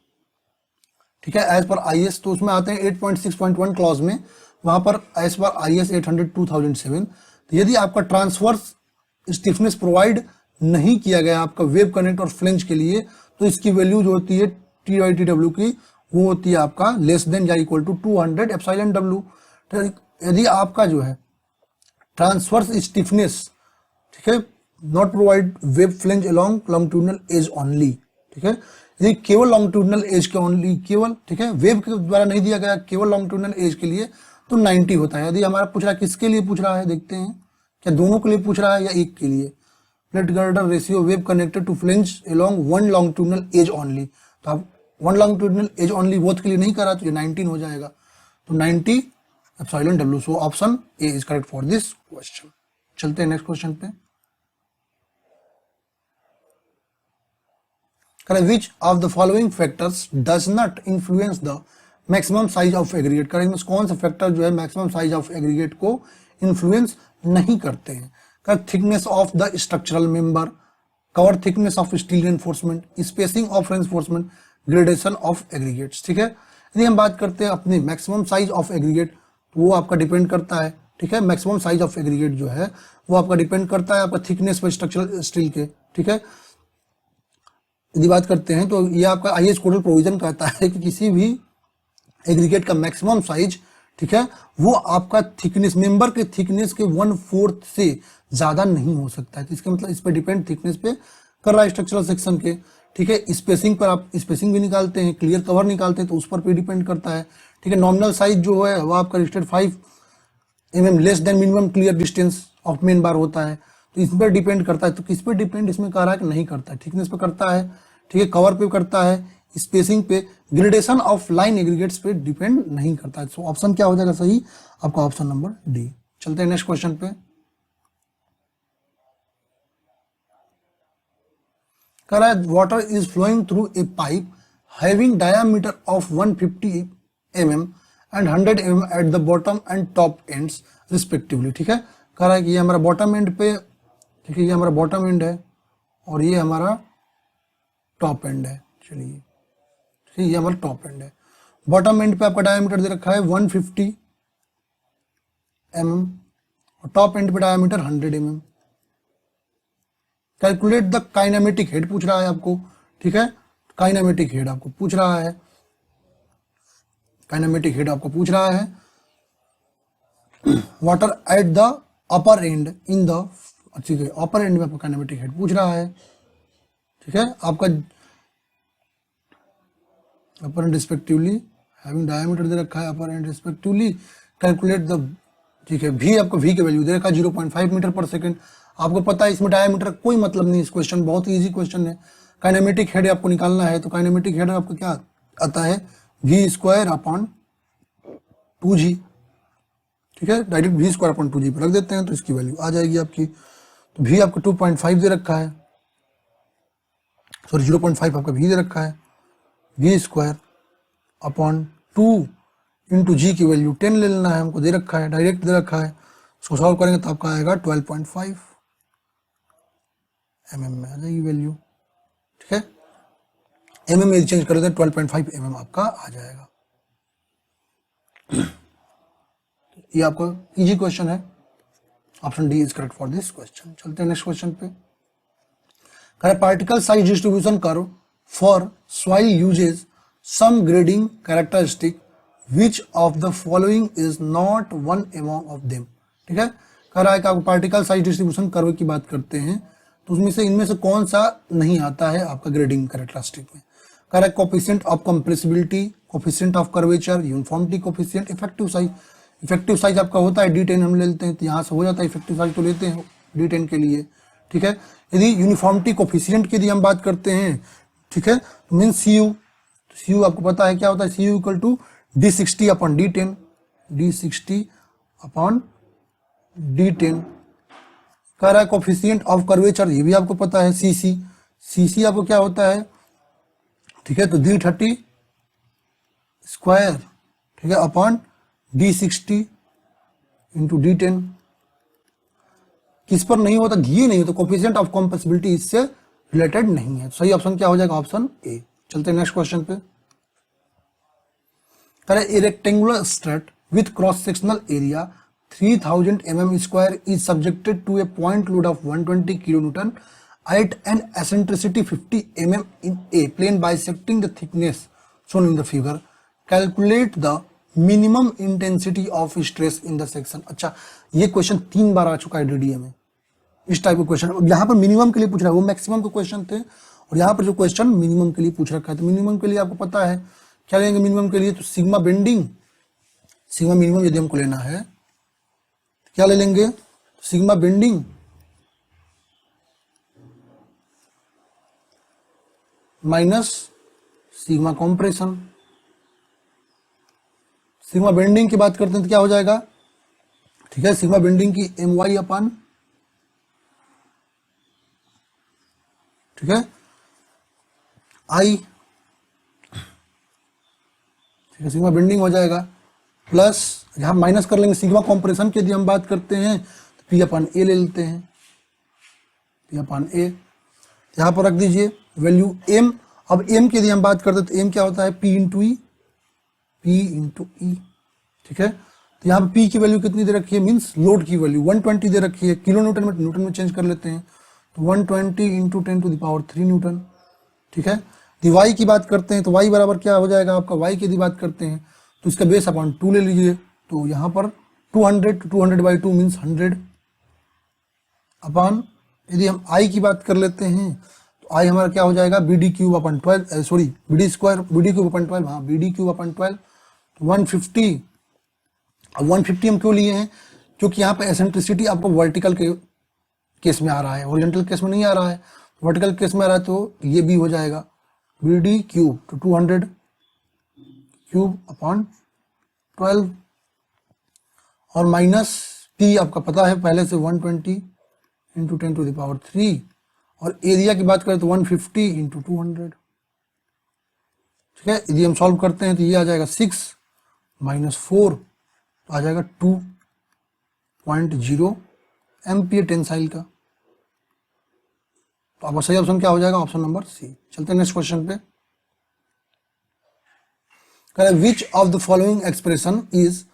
ठीक है, एज पर IS तो उसमें आते हैं 8.6.1 क्लॉज में, वहां पर एज पर IS 800 2007 तो यदि आपका ट्रांसवर्स स्टिफनेस प्रोवाइड नहीं किया गया आपका वेव कनेक्ट और फ्लेंज के लिए तो इसकी वैल्यू जो होती है T/TW की वो होती है आपका लेस देन या इक्वल टू 200 एप्सिलॉन W। यदि आपका जो है ट्रांसवर्स स्टिफनेस, ठीक है, not provide web flange along longitudinal edge only. ठीक है, यदि केवल लॉन्गिट्यूडिनल एज के ओनली केवल, ठीक है, वेव के द्वारा नहीं दिया गया केवल लॉन्गिट्यूडिनल एज के लिए तो 90 होता है। यदि हमारा पूछ रहा है किसके लिए पूछ रहा है, देखते हैं क्या दोनों के लिए पूछ रहा है या एक के लिए। Plate girder ratio web connected to flange along one longitudinal edge only, तो आप one longitudinal edge only both के लिए नहीं करा तो ये 19 हो जाएगा। तो 90 epsilon W. So option A is correct for this question. चलते हैं नेक्स्ट क्वेश्चन पे। Which of the following factors does not influence the maximum size of aggregate. करेंगे कौन सा फैक्टर जो है मैक्सिमम साइज ऑफ एग्रीगेट को इन्फ्लुएंस नहीं करते हैं। Thickness of the structural member, cover thickness of steel reinforcement, spacing of reinforcement, gradation of aggregates. ठीक है, यदि हम बात करते हैं अपनी मैक्सिमम साइज ऑफ एग्रीगेट तो वो आपका डिपेंड करता है। ठीक है, मैक्सिमम साइज ऑफ एग्रीगेट जो है वो आपका डिपेंड करता है आपका थिकनेस पर स्ट्रक्चरल स्टील के। ठीक है, यदि बात करते हैं तो ये आपका आईएस कोडल प्रोविजन कहता है कि किसी भी एग्रीगेट का मैक्सिमम साइज, ठीक है, वो आपका थिकनेस मेंबर के थिकनेस के 1/4 से ज्यादा नहीं हो सकता है। तो इसका मतलब इस पर डिपेंड थिकनेस पे कर रहा है स्ट्रक्चरल सेक्शन के। ठीक है, स्पेसिंग पर आप स्पेसिंग भी निकालते हैं, क्लियर कवर निकालते हैं तो उस पर भी डिपेंड करता है। ठीक है, नॉमिनल साइज जो है वो आपका registered 5 mm less than minimum clear distance of main बार होता है, तो इस पर डिपेंड करता है। तो किस पे डिपेंड इसमें कह रहा है कि नहीं करता है, थिकनेस पे करता है। ठीक है, कवर पे करता है, स्पेसिंग पे, ग्रेडेशन ऑफ लाइन एग्रीगेट्स पे डिपेंड नहीं करता है। सो ऑप्शन क्या हो जाएगा सही आपका ऑप्शन नंबर डी। चलते हैं नेक्स्ट क्वेश्चन पे। कह रहा है water is flowing through a pipe having diameter of 150 mm and 100 mm at the bottom and top ends respectively. ठीक है, कह रहा है कि ये हमारा बॉटम एंड पे, ठीक है, ये हमारा बॉटम एंड है और ये हमारा टॉप एंड है। चलिए, ठीक है, ये हमारा टॉप एंड है। बॉटम एंड पे आपका डायमीटर दे रखा है 150 mm और टॉप एंड पे diameter 100 mm। Calculate the kinematic head पूछ रहा है आपको। ठीक है, काइनेमेटिक हेड आपको पूछ रहा है, काइनेमेटिक हेड आपको पूछ रहा है। Water at the upper and in the, ठीक है, अपर एंड में आपको काइनेमेटिक हेड पूछ रहा है। ठीक है, आपका अपर एंड रिस्पेक्टिवली हैविंग डायमीटर दे रखा है, अपर एंड रिस्पेक्टिवली कैलकुलेट द, ठीक है, वी आपको वी की वैल्यू दे रखा है 0.5 मीटर पर सेकंड। आपको पता है इसमें डायमीटर कोई मतलब नहीं, इस क्वेश्चन बहुत इजी क्वेश्चन है। काइनेमेटिक हेड आपको निकालना है, तो काइनेमेटिक हेड आपको क्या आता है, वी स्क्वायर अपॉन 2g। ठीक है, direct we square upon 2g पर रख देते हैं तो इसकी वैल्यू आ जाएगी आपकी। तो वी आपको 2.5 दे रखा है, सॉरी 0.5 आपका वी दे रखा है, वी स्क्वायर अपॉन 2 इंटू जी की वैल्यू 10 ले लेना है, हमको दे रखा है, डायरेक्ट दे रखा है। उसको सॉल्व करेंगे तो आपका आएगा 12.5 mm में आ जाएगी वैल्यू। ठीक है, mm में चेंज कर देते हैं 12.5 mm आपका आ जाएगा। ये आपको इजी क्वेश्चन है, option D is correct for this question. चलते हैं नेक्स्ट क्वेश्चन पे। Particle size distribution curve for soil usages some grading characteristic which of the following is not one among of them. ठीक है, कह रहा है कि आप पार्टिकल साइज डिस्ट्रीब्यूशन कर्व की बात करते हैं तो उसमें से इनमें से कौन सा नहीं आता है आपका ग्रेडिंग कैरेक्टरिस्टिक में। कह रहा है coefficient of compressibility, coefficient of curvature, uniformity coefficient, effective size. Effective size आपका होता है D10 हम ले लेते हैं तो यहाँ से हो जाता है, इफेक्टिव साइज तो लेते हैं D10 के लिए। ठीक है, यदि यूनिफॉर्मिटी कोफिशिएंट की यदि हम बात करते हैं, ठीक है, तो मीन CU आपको पता है क्या होता है, CU equal to D60 upon D10, D60 upon D10। कह रहा है कोफिशिएंट ऑफ कर्वेचर, ये भी आपको पता है CC आपको क्या होता है, ठीक है, तो D30 स्क्वायर, ठीक है, अपॉन D60 इंटू D10। किस पर नहीं होता, ये नहीं होता, कोफिशिएंट ऑफ कंप्रेसिबिलिटी इससे रिलेटेड नहीं है। सही ऑप्शन क्या हो जाएगा, ऑप्शन ए। चलते हैं नेक्स्ट क्वेश्चन पे। करें ए rectangular strut with cross sectional area 3000 mm square is subjected to a point load of 120 kilonewton at an eccentricity 50 mm in a plane bisecting the thickness shown in the figure. Calculate the minimum intensity of stress in the section. अच्छा, ये question 3 बार आ चुका है DDA में, इस type का question. यहाँ पर minimum के लिए पूछ रहा है, वो मैक्सिमम के क्वेश्चन थे और यहाँ पर जो क्वेश्चन मिनिमम के लिए पूछ रखा है। तो मिनिमम के लिए आपको पता है क्या लेंगे मिनिमम के लिए, तो सिग्मा बेंडिंग, सिग्मा मिनिमम यदि हमको लेना है क्या ले लेंगे, sigma bending minus sigma compression, sigma bending की बात करते हैं तो क्या हो जाएगा, ठीक है, सिग्मा बेंडिंग की my अपन, ठीक है, आई, ठीक है, सिग्मा बेंडिंग हो जाएगा, प्लस यहां माइनस कर लेंगे सिग्मा कॉम्प्रेशन की यदि हम बात करते हैं तो पी अपन ए ले लेते हैं, पी अपन ए यहां पर रख दीजिए वैल्यू एम। अब एम की यदि हम बात करते हैं तो एम क्या होता है, पी इंटू ई, पी इंटू ई, ठीक है। तो यहाँ पे पी की वैल्यू कितनी दे रखी है, मीन्स लोड की वैल्यू 120 दे रखी है, किलो न्यूटन में न्यूटन में चेंज कर लेते हैं तो 120 इंटू 10⁻³ न्यूटन, ठीक है। तो वाई की बात करते हैं तो वाई बराबर क्या हो जाएगा आपका, वाई की यदि बात करते हैं तो इसका बेस अपॉन 2 ले लीजिए, तो यहाँ पर 200 मीन्स 100 अपॉन, यदि हम आई की बात कर लेते हैं तो आई हमारा क्या हो जाएगा, B D cube upon 12, sorry B D square, B D cube upon 12, हाँ बी डी क्यूब अपन 12, 150। अब 150 हम क्यों लिए हैं, क्योंकि यहाँ पे एसेंट्रिसिटी आपको वर्टिकल के केस में आ रहा है, हॉरिजॉन्टल केस में नहीं आ रहा है, वर्टिकल केस में आ रहा है, तो ये भी हो जाएगा बी डी क्यूब तो 200 क्यूब अपॉन 12 और माइनस पी आपका पता है पहले से 120 इंटू 10⁻³ और एरिया की बात करें तो 150 इंटू 200, ठीक है। यदि हम सॉल्व करते हैं तो ये आ जाएगा 6 माइनस 4 तो आ जाएगा 2.0 एम्पियर टेंसाइल का। तो आपका सही ऑप्शन क्या हो जाएगा, ऑप्शन नंबर सी। चलते हैं नेक्स्ट क्वेश्चन पे। Which of the following expression is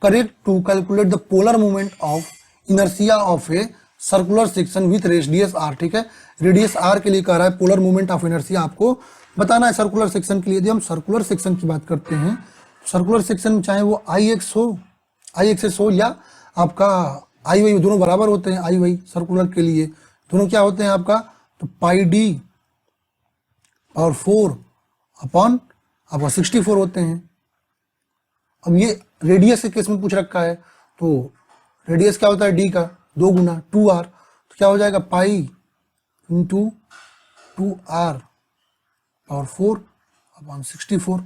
correct to calculate the polar movement of inertia of a circular section with radius R, ठीक है। रेडियस आर के लिए कह रहा है पोलर मूवमेंट ऑफ इनर्शिया आपको बताना है सर्कुलर सेक्शन के लिए। यदि हम सर्कुलर सेक्शन की बात करते हैं, सर्कुलर सेक्शन चाहे वो आई एक्स हो, आई एक्सेस हो या आपका आई वाई, दोनों बराबर होते हैं। आई वाई सर्कुलर के लिए दोनों क्या होते हैं आपका, तो पाई डी और 4 अपॉन आपका 64 होते हैं। अब ये रेडियस के केस में पूछ रखा है तो रेडियस क्या होता है, डी का 2 गुना 2r, तो क्या हो जाएगा pi into 2r power 4 upon 64,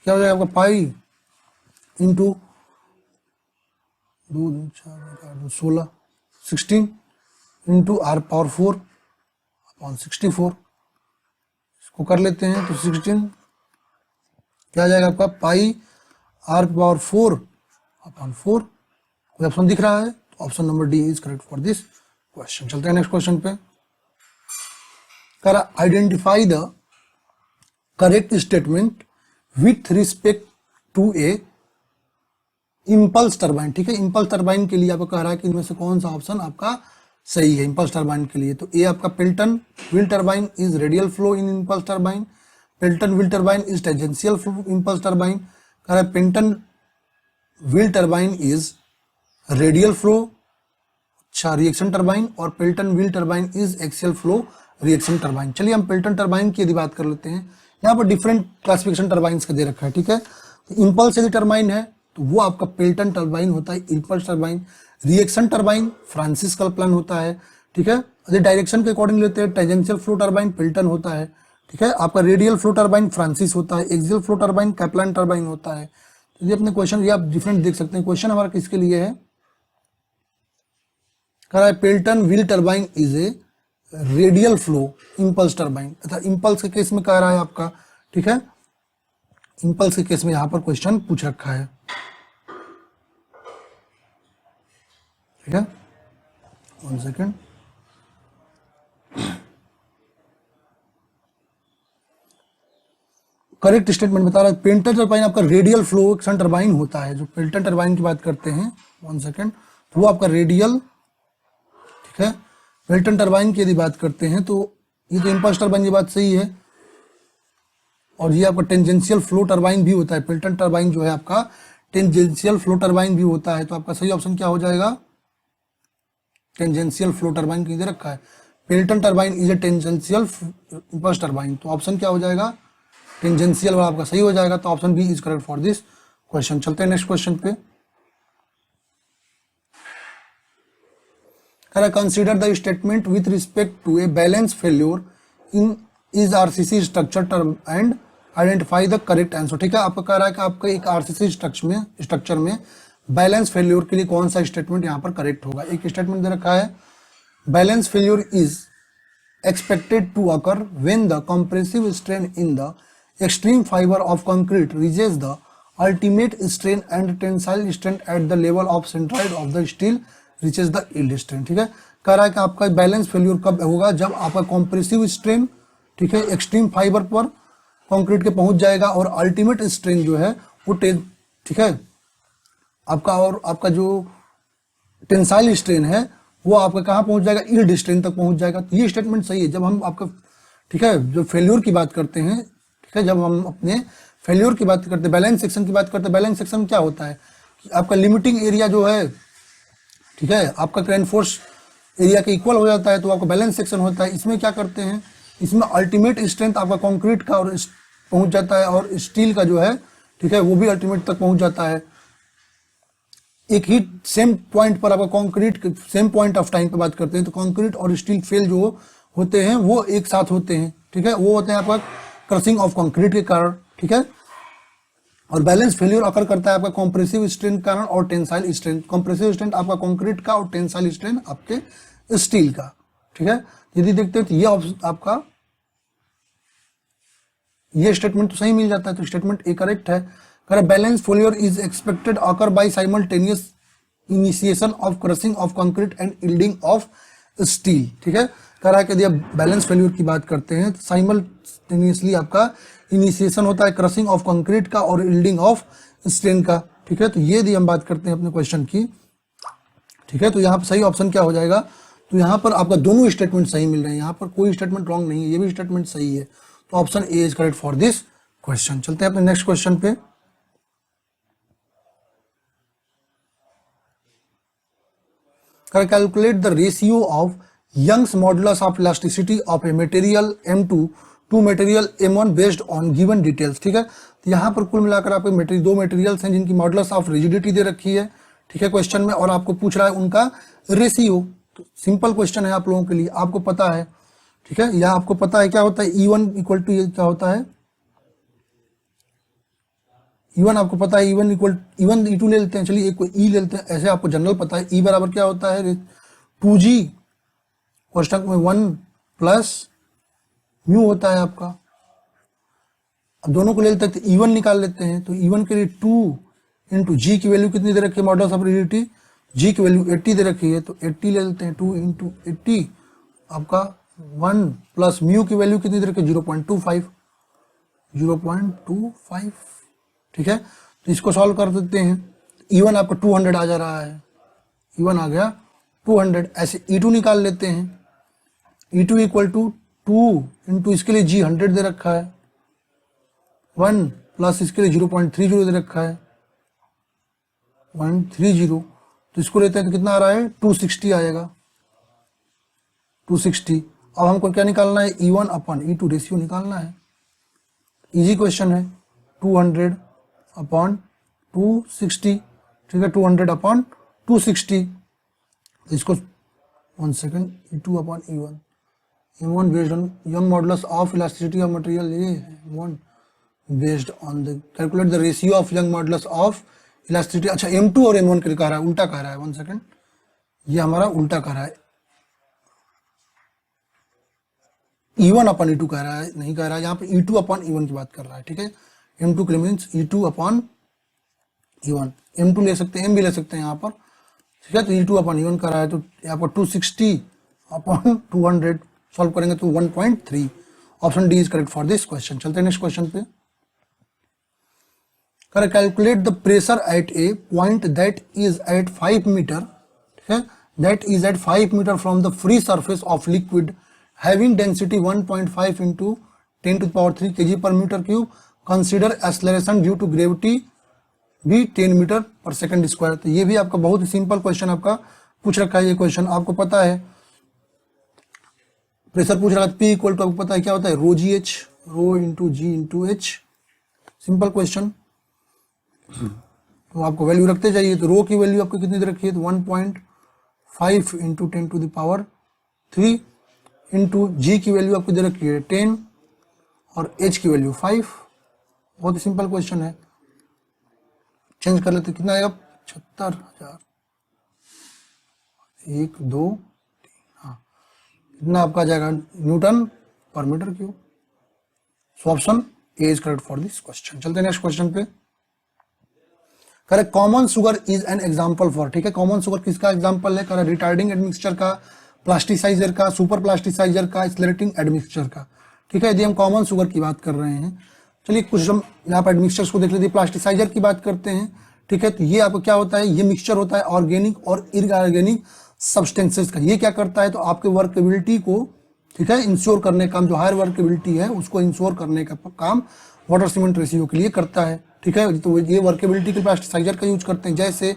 क्या हो जाएगा आपका pi into 2 4 16 16 into r power 4 upon 64, इसको कर लेते हैं तो 16 क्या आ जाएगा आपका पाई r पावर 4 अपॉन 4। कोई ऑप्शन दिख रहा है तो option number D is correct for this question. चलते हैं नेक्स्ट क्वेश्चन पे। Identify the correct statement with respect to a impulse turbine, ठीक है। इम्पल्स टरबाइन के लिए आपको कह रहा है कि इनमें से कौन सा ऑप्शन आपका सही है इम्पल्स टरबाइन के लिए। तो ए आपका Pelton wheel turbine is radial flow in impulse turbine, Pelton wheel turbine is tangential flow impulse turbine, कह रहा है Pelton wheel turbine is radial flow अच्छा रिएक्शन टरबाइन और Pelton wheel turbine is axial flow reaction turbine. चलिए हम Pelton turbine की यदि बात कर लेते हैं, यहाँ पर डिफरेंट क्लासिफिकेशन टरबाइंस का दे रखा है, ठीक है। तो इम्पल्स यदि टरबाइन है तो वो आपका पेल्टन टरबाइन होता है, impulse turbine. Reaction turbine Francis Kaplan होता है, ठीक है। यदि डायरेक्शन के अकॉर्डिंग लेते हैं टेंजेंशियल फ्लो टरबाइन पेल्टन होता है, ठीक है। आपका रेडियल फ्लो टरबाइन फ्रांसिस होता है, axial flow turbine Kaplan turbine होता है। तो ये अपने क्वेश्चन ये आप डिफरेंट देख सकते हैं। क्वेश्चन हमारा किसके लिए है, कह रहा है Pelton wheel turbine is a radial flow impulse turbine, अर्थात इम्पल्स के केस में कह रहा है आपका, ठीक है। इम्पल्स के केस में यहां पर क्वेश्चन पूछ रखा है, ठीक है। 1 सेकेंड, करेक्ट स्टेटमेंट बता रहा है पेल्टन टरबाइन आपका रेडियल फ्लो एक्शन टरबाइन होता है। जो पेल्टन टरबाइन की बात करते हैं 1 सेकेंड, तो वो आपका रेडियल, ठीक है। पेल्टन टरबाइन की यदि बात करते हैं तो ये तो इम्पल्स टरबाइन की बात सही है और ये आपका टेंजेंशियल फ्लो टरबाइन भी होता है। पेल्टन टरबाइन जो है आपका टेंजेंशियल फ्लो टरबाइन भी होता है। तो आपका सही ऑप्शन क्या हो जाएगा, टेंजेंशियल फ्लो टरबाइन कहीं दे रखा है, Pelton turbine is a tangential impulse turbine. तो ऑप्शन क्या हो जाएगा, टेंजेंशियल वाला आपका सही हो जाएगा। तो option B is correct for this question. चलते हैं नेक्स्ट क्वेश्चन पे। Consider the statement with respect to a balance failure in is RCC structure term and identify the correct answer. ठीक है, आपका कह रहा है कि आपका एक आरसीसी स्ट्रक्चर में बैलेंस फेल्योर के लिए कौन सा स्टेटमेंट यहाँ पर करेक्ट होगा। एक स्टेटमेंट दे रखा है balance failure is expected to occur when the compressive strain in the extreme fiber of concrete reaches the ultimate strain and tensile strength at the level of centroid of the steel reaches the yield strength। ठीक है, कह रहा है कि आपका balance failure कब होगा, जब आपका कॉम्प्रेसिव स्ट्रेन, ठीक है, एक्सट्रीम फाइबर पर कंक्रीट के पहुंच जाएगा और अल्टीमेट स्ट्रेन जो है वो ठीक है आपका, और आपका जो टेंसाइल स्ट्रेन है वो आपका कहाँ पहुंच जाएगा, यील्ड स्ट्रेन तक पहुंच जाएगा। तो ये स्टेटमेंट सही है। जब हम आपका, ठीक है, जो फेल्योर की बात करते हैं, ठीक है, जब हम अपने फेल्योर की बात करते हैं, बैलेंस सेक्शन की बात करते हैं, बैलेंस सेक्शन क्या होता है कि आपका लिमिटिंग एरिया जो है, ठीक है, आपका क्रैन फोर्स एरिया के इक्वल हो जाता है तो आपका बैलेंस सेक्शन होता है। इसमें क्या करते हैं, इसमें अल्टीमेट स्ट्रेंथ आपका कॉन्क्रीट का और पहुंच जाता है और स्टील का जो है, ठीक है, वो भी अल्टीमेट तक पहुंच जाता है। एक ही सेम पॉइंट पर आपका concrete, same point of time पे बात करते हैं तो कंक्रीट और स्टील फेल जो होते हैं वो एक साथ होते हैं। ठीक है, वो होते हैं आपका क्रशिंग ऑफ कंक्रीट के कारण। ठीक है, और बैलेंस फेल्यूर अकर करता है आपका कॉम्प्रेसिव स्ट्रेन के कारण और टेंसाइल स्ट्रेन। कॉम्प्रेसिव स्ट्रेन आपका कंक्रीट का और टेंसाइल स्ट्रेन आपके स्टील का। ठीक है, यदि देखते हैं तो ये आपका ये स्टेटमेंट तो सही मिल जाता है, तो स्टेटमेंट ए करेक्ट है। Balance failure is expected occur by simultaneous initiation of crushing of concrete and yielding of steel. ठीक है, कह रहा है कि यदि आप बैलेंस फेल्योर की बात करते हैं तो साइमल्टेनियसली आपका इनिशिएशन होता है क्रशिंग ऑफ कंक्रीट का और यील्डिंग ऑफ स्ट्रेन का। ठीक है, तो ये यदि हम बात करते हैं अपने क्वेश्चन की, ठीक है, तो यहाँ पर सही ऑप्शन क्या हो जाएगा, तो यहाँ पर आपका दोनों स्टेटमेंट सही मिल रहे हैं, यहाँ पर कोई स्टेटमेंट रॉन्ग नहीं है, ये भी स्टेटमेंट सही है। तो option A is correct for this question. चलते हैं अपने नेक्स्ट क्वेश्चन पे। Calculate the ratio of Young's modulus of elasticity of a material M2 to material M1 based on given details। ठीक है, तो यहाँ पर कुल मिलाकर आपके दो मटेरियल्स हैं जिनकी मॉडुलस ऑफ रिजिडिटी दे रखी है, ठीक है, क्वेश्चन में, और आपको पूछ रहा है उनका रेशियो। तो सिंपल क्वेश्चन है आप लोगों के लिए, आपको पता है, ठीक है, या आपको पता है क्या होता है E1 इक्वल टू क्या होता है, E1 आपको पता है, E1 इक्वल E1 E2 ले लेते हैं, चलिए एक को E ले लेते हैं, ऐसे आपको जनरल पता है। E बराबर क्या होता है 2G कोष्टक में 1 प्लस म्यू होता है आपका। अब दोनों को ले लेते हैं तो E1 निकाल लेते हैं, तो E1 के लिए 2 इंटू जी की वैल्यू कितनी दे रखी है, मॉडुलस ऑफ रिजिडिटी, जी की वैल्यू 80 दे रखी है, तो 80 ले लेते हैं, 2 इंटू 80 आपका 1 प्लस म्यू की वैल्यू कितनी दे रखी है 0.25। ठीक है, तो इसको सॉल्व कर देते हैं। E1 आपका 200 आ जा रहा है, E1 आ गया 200। ऐसे E2 निकाल लेते हैं, E2 इक्वल टू 2 इंटू इसके लिए G 100 दे रखा है, 1 प्लस इसके लिए 0.30 दे रखा है 130, तो इसको लेते हैं तो कितना आ रहा है 260 आएगा 260। अब हमको क्या निकालना है, E1 अपॉन E2 रेशियो निकालना है। इजी क्वेश्चन है, 200 अपॉन 260, ठीक है, 200 अपॉन 260। इसको 1 second, E2 upon E1, M1 based on young modulus of elasticity of material, ये M1 based on the calculate the ratio of young modulus of elasticity. अच्छा, M2 और M1 के लिए कह रहा है, उल्टा कह रहा है, 1 सेकेंड, ये हमारा उल्टा कह रहा है, E1 अपॉन E2 कह रहा है, नहीं कह रहा है, यहाँ पे E2 अपॉन E1 की बात कर रहा है। ठीक है, M2 के लिए means E2 upon E1, M2 ले सकते हैं, M भी ले सकते हैं यहाँ पर। ठीक है, तो E2 अपॉन E1 कर रहा है, तो यहाँ पर 260 अपॉन 200 सॉल्व करेंगे तो 1.3। Option D is correct for this question. चलते हैं नेक्स्ट क्वेश्चन पे। Calculate the pressure at a point that is at 5 metre, ठीक है, that is at 5 metre from the free surface of liquid having density 1.5 into 10⁻³ kg per metre cube. Consider acceleration due to gravity भी 10 metre per second square. तो ये भी आपका बहुत ही simple question आपका पूछ रखा है। ये क्वेश्चन आपको पता है, प्रेशर पूछ रहा है, P इक्वल टू आपको पता है क्या होता है, रो जी एच, रो इंटू जी इंटू एच। सिंपल क्वेश्चन, तो आपको वैल्यू रखते जाइए। तो रो की वैल्यू आपको कितनी दे रखी है, तो 1.5 इंटू 10⁻³ इंटू जी की वैल्यू आपको दे रखी है 10 और एच की वैल्यू 5। बहुत ही सिंपल क्वेश्चन है, चेंज कर लेते, कितना आएगा 75,000, 1 2 3, हाँ कितना आपका जाएगा newton per metre cube. So option A is correct for this question. चलते हैं नेक्स्ट क्वेश्चन पे। Correct, common sugar is an example for, ठीक है, कॉमन शुगर किसका एग्जांपल है, करेक्ट, रिटार्डिंग एडमिक्सचर का, प्लास्टिसाइजर का, सुपर प्लास्टिसाइजर का, एक्सेलरेटिंग एडमिक्सचर का, ठीक है। यदि हम कॉमन शुगर की बात कर रहे हैं, चलिए कुछ हम यहाँ पर एडमिक्सचर्स को देख लेते हैं। प्लास्टिसाइजर की बात करते हैं, ठीक है, तो ये आपको क्या होता है, ये मिक्सचर होता है ऑर्गेनिक और इनऑर्गेनिक सब्सटेंसेस का। ये क्या करता है, तो आपके वर्केबिलिटी को, ठीक है, इंश्योर करने का काम, जो हायर वर्केबिलिटी है उसको इंश्योर करने का काम वाटर सीमेंट रेशियो के लिए करता है, ठीक है। तो ये वर्केबिलिटी के प्लास्टिसाइजर का यूज करते हैं, जैसे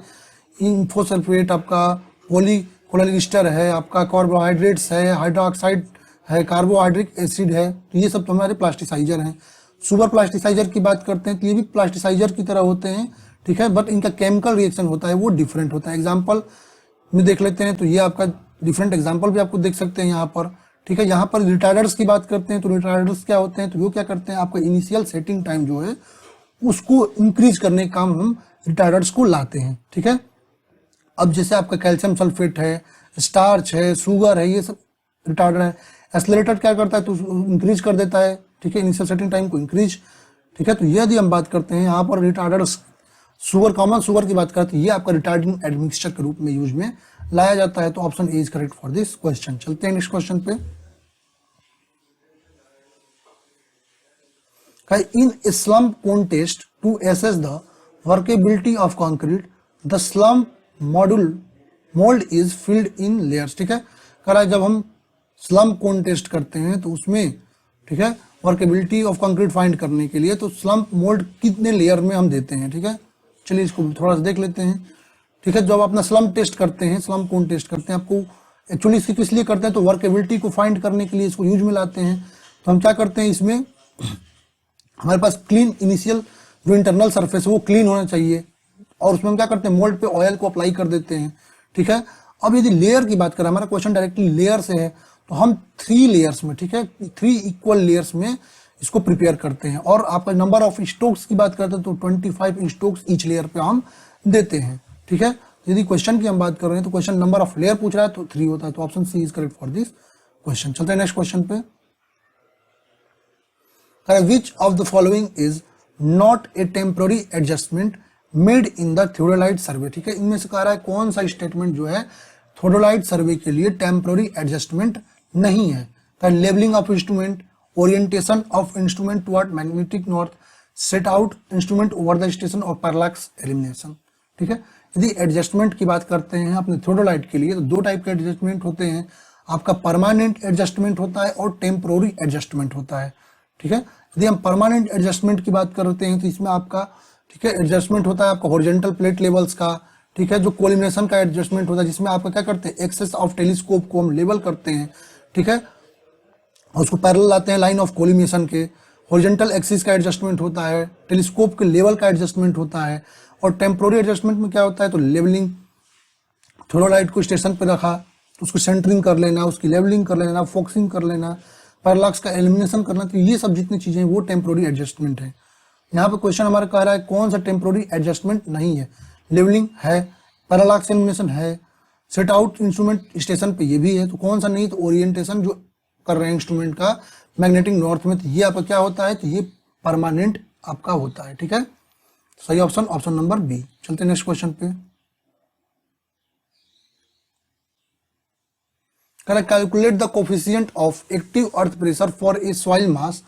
इन्फोसल्फेट, आपका पॉलीक्लोराइड है, आपका कार्बोहाइड्रेट्स है, हाइड्रोक्साइड है, कार्बोहाइड्रिक एसिड है, तो ये सब तो हमारे प्लास्टिसाइजर हैं। सुपर प्लास्टिसाइजर की बात करते हैं तो ये भी प्लास्टिसाइजर की तरह होते हैं, ठीक है, बट इनका केमिकल रिएक्शन होता है वो डिफरेंट होता है। एग्जाम्पल में देख लेते हैं, तो ये आपका डिफरेंट एग्जाम्पल भी आपको देख सकते हैं यहाँ पर, ठीक है। यहाँ पर रिटार्डर्स की बात करते हैं, तो रिटार्डर्स क्या होते हैं, तो वो क्या करते हैं, आपका इनिशियल सेटिंग टाइम जो है उसको इंक्रीज करने का काम हम रिटार्डर्स को लाते हैं, ठीक है। अब जैसे आपका कैल्शियम सल्फेट है, स्टार्च है, शुगर है, ये सब रिटार्डर है। एक्सेलरेटर क्या करता है, तो इंक्रीज कर देता है, ठीक है, इनिशियल सेटिंग टाइम को इंक्रीज, ठीक है। तो ये यदि हम बात करते हैं यहाँ पर रिटार्डर्स, शुगर, कॉमन शुगर की बात करते हैं, ये आपका रिटार्डिंग एडमिक्सचर के रूप में यूज में लाया जाता है। तो option A is correct for this question. चलते हैं नेक्स्ट क्वेश्चन पे। In a slump contest to assess the workability of concrete, the slump mold is filled in layers, ठीक है। कह रहा है जब हम स्लम्प कॉन्टेस्ट करते हैं तो उसमें, ठीक है, वर्केबिलिटी ऑफ कंक्रीट फाइंड करने के लिए तो स्लम्प मोल्ड कितने लेयर में हम देते हैं, ठीक है। चलिए इसको थोड़ा सा देख लेते हैं, ठीक है। जब आप अपना स्लम्प टेस्ट करते हैं, स्लम्प कॉन्टेस्ट करते हैं, आपको एक्चुअली इसकी किस लिए करते हैं, तो वर्केबिलिटी को फाइंड करने के लिए इसको यूज में लाते हैं। तो हम क्या करते हैं, इसमें हमारे पास क्लीन इनिशियल जो इंटरनल सरफेस है वो क्लीन होना चाहिए, और उसमें हम क्या करते हैं, मोल्ड पे ऑयल को अप्लाई कर देते हैं, ठीक है। अब यदि लेयर की बात करें, हमारा क्वेश्चन डायरेक्टली लेयर से है, तो हम 3 लेयर्स में, ठीक है, 3 इक्वल लेयर्स में इसको प्रिपेयर करते हैं। और आपका नंबर ऑफ स्टोक्स की बात करते हैं तो 25 स्टोक्स ईच लेयर पे हम देते हैं, ठीक है। यदि क्वेश्चन की हम बात कर रहे हैं तो क्वेश्चन नंबर ऑफ लेयर पूछ रहा है तो 3 होता है, तो option C is correct for this question. चलते हैं नेक्स्ट क्वेश्चन पे। Which of the following is not a temporary adjustment made in the theodolite survey, ठीक है। इनमें से कह रहा है कौन सा स्टेटमेंट जो है थियोडोलाइट सर्वे के लिए टेम्पोररी एडजस्टमेंट नहीं है। Labelling of instrument, orientation of instrument toward magnetic north, set out instrument over the station और पैरालैक्स एलिमिनेशन, ठीक है। यदि एडजस्टमेंट की बात करते हैं अपने थियोडोलाइट के लिए तो 2 टाइप के एडजस्टमेंट होते हैं, आपका परमानेंट एडजस्टमेंट होता है और टेम्पोररी एडजस्टमेंट होता है, ठीक है। यदि हम परमानेंट एडजस्टमेंट की बात करते हैं तो इसमें आपका, ठीक है, एडजस्टमेंट होता है आपका हॉरिजॉन्टल प्लेट लेवल्स का, ठीक है, जो कोलिमिनेशन का एडजस्टमेंट होता है जिसमें आपका क्या करते हैं, एक्सेस ऑफ टेलीस्कोप को हम लेवल करते हैं, ठीक है, और उसको पैरेलल लाते हैं लाइन ऑफ कोलिमिनेशन के। हॉरिजॉन्टल एक्सिस का एडजस्टमेंट होता है, टेलीस्कोप के लेवल का एडजस्टमेंट होता है, और टेम्पोररी एडजस्टमेंट में क्या होता है, तो लेवलिंग, थियोडोलाइट को स्टेशन पर रखा तो उसको सेंटरिंग कर लेना, उसकी लेवलिंग कर लेना, फोकसिंग कर लेना, पैरालैक्स का एलिमिनेशन करना, तो ये सब जितनी चीजें वो टेम्पोररी एडजस्टमेंट है। यहाँ पे क्वेश्चन हमारा कह रहा है कौन सा टेम्पोररी एडजस्टमेंट नहीं है। लेवलिंग है, पैरालैक्स एलिमिनेशन है, सेट आउट इंस्ट्रूमेंट स्टेशन पे ये भी है, तो कौन सा नहीं, तो ओरिएंटेशन जो कर रहे हैं इंस्ट्रूमेंट का मैग्नेटिक नॉर्थ में, तो ये आपका क्या होता है, तो ये परमानेंट आपका होता है, ठीक है। सही ऑप्शन ऑप्शन नंबर बी। चलते नेक्स्ट क्वेश्चन पे। Calculate the coefficient of active earth pressure for a soil mass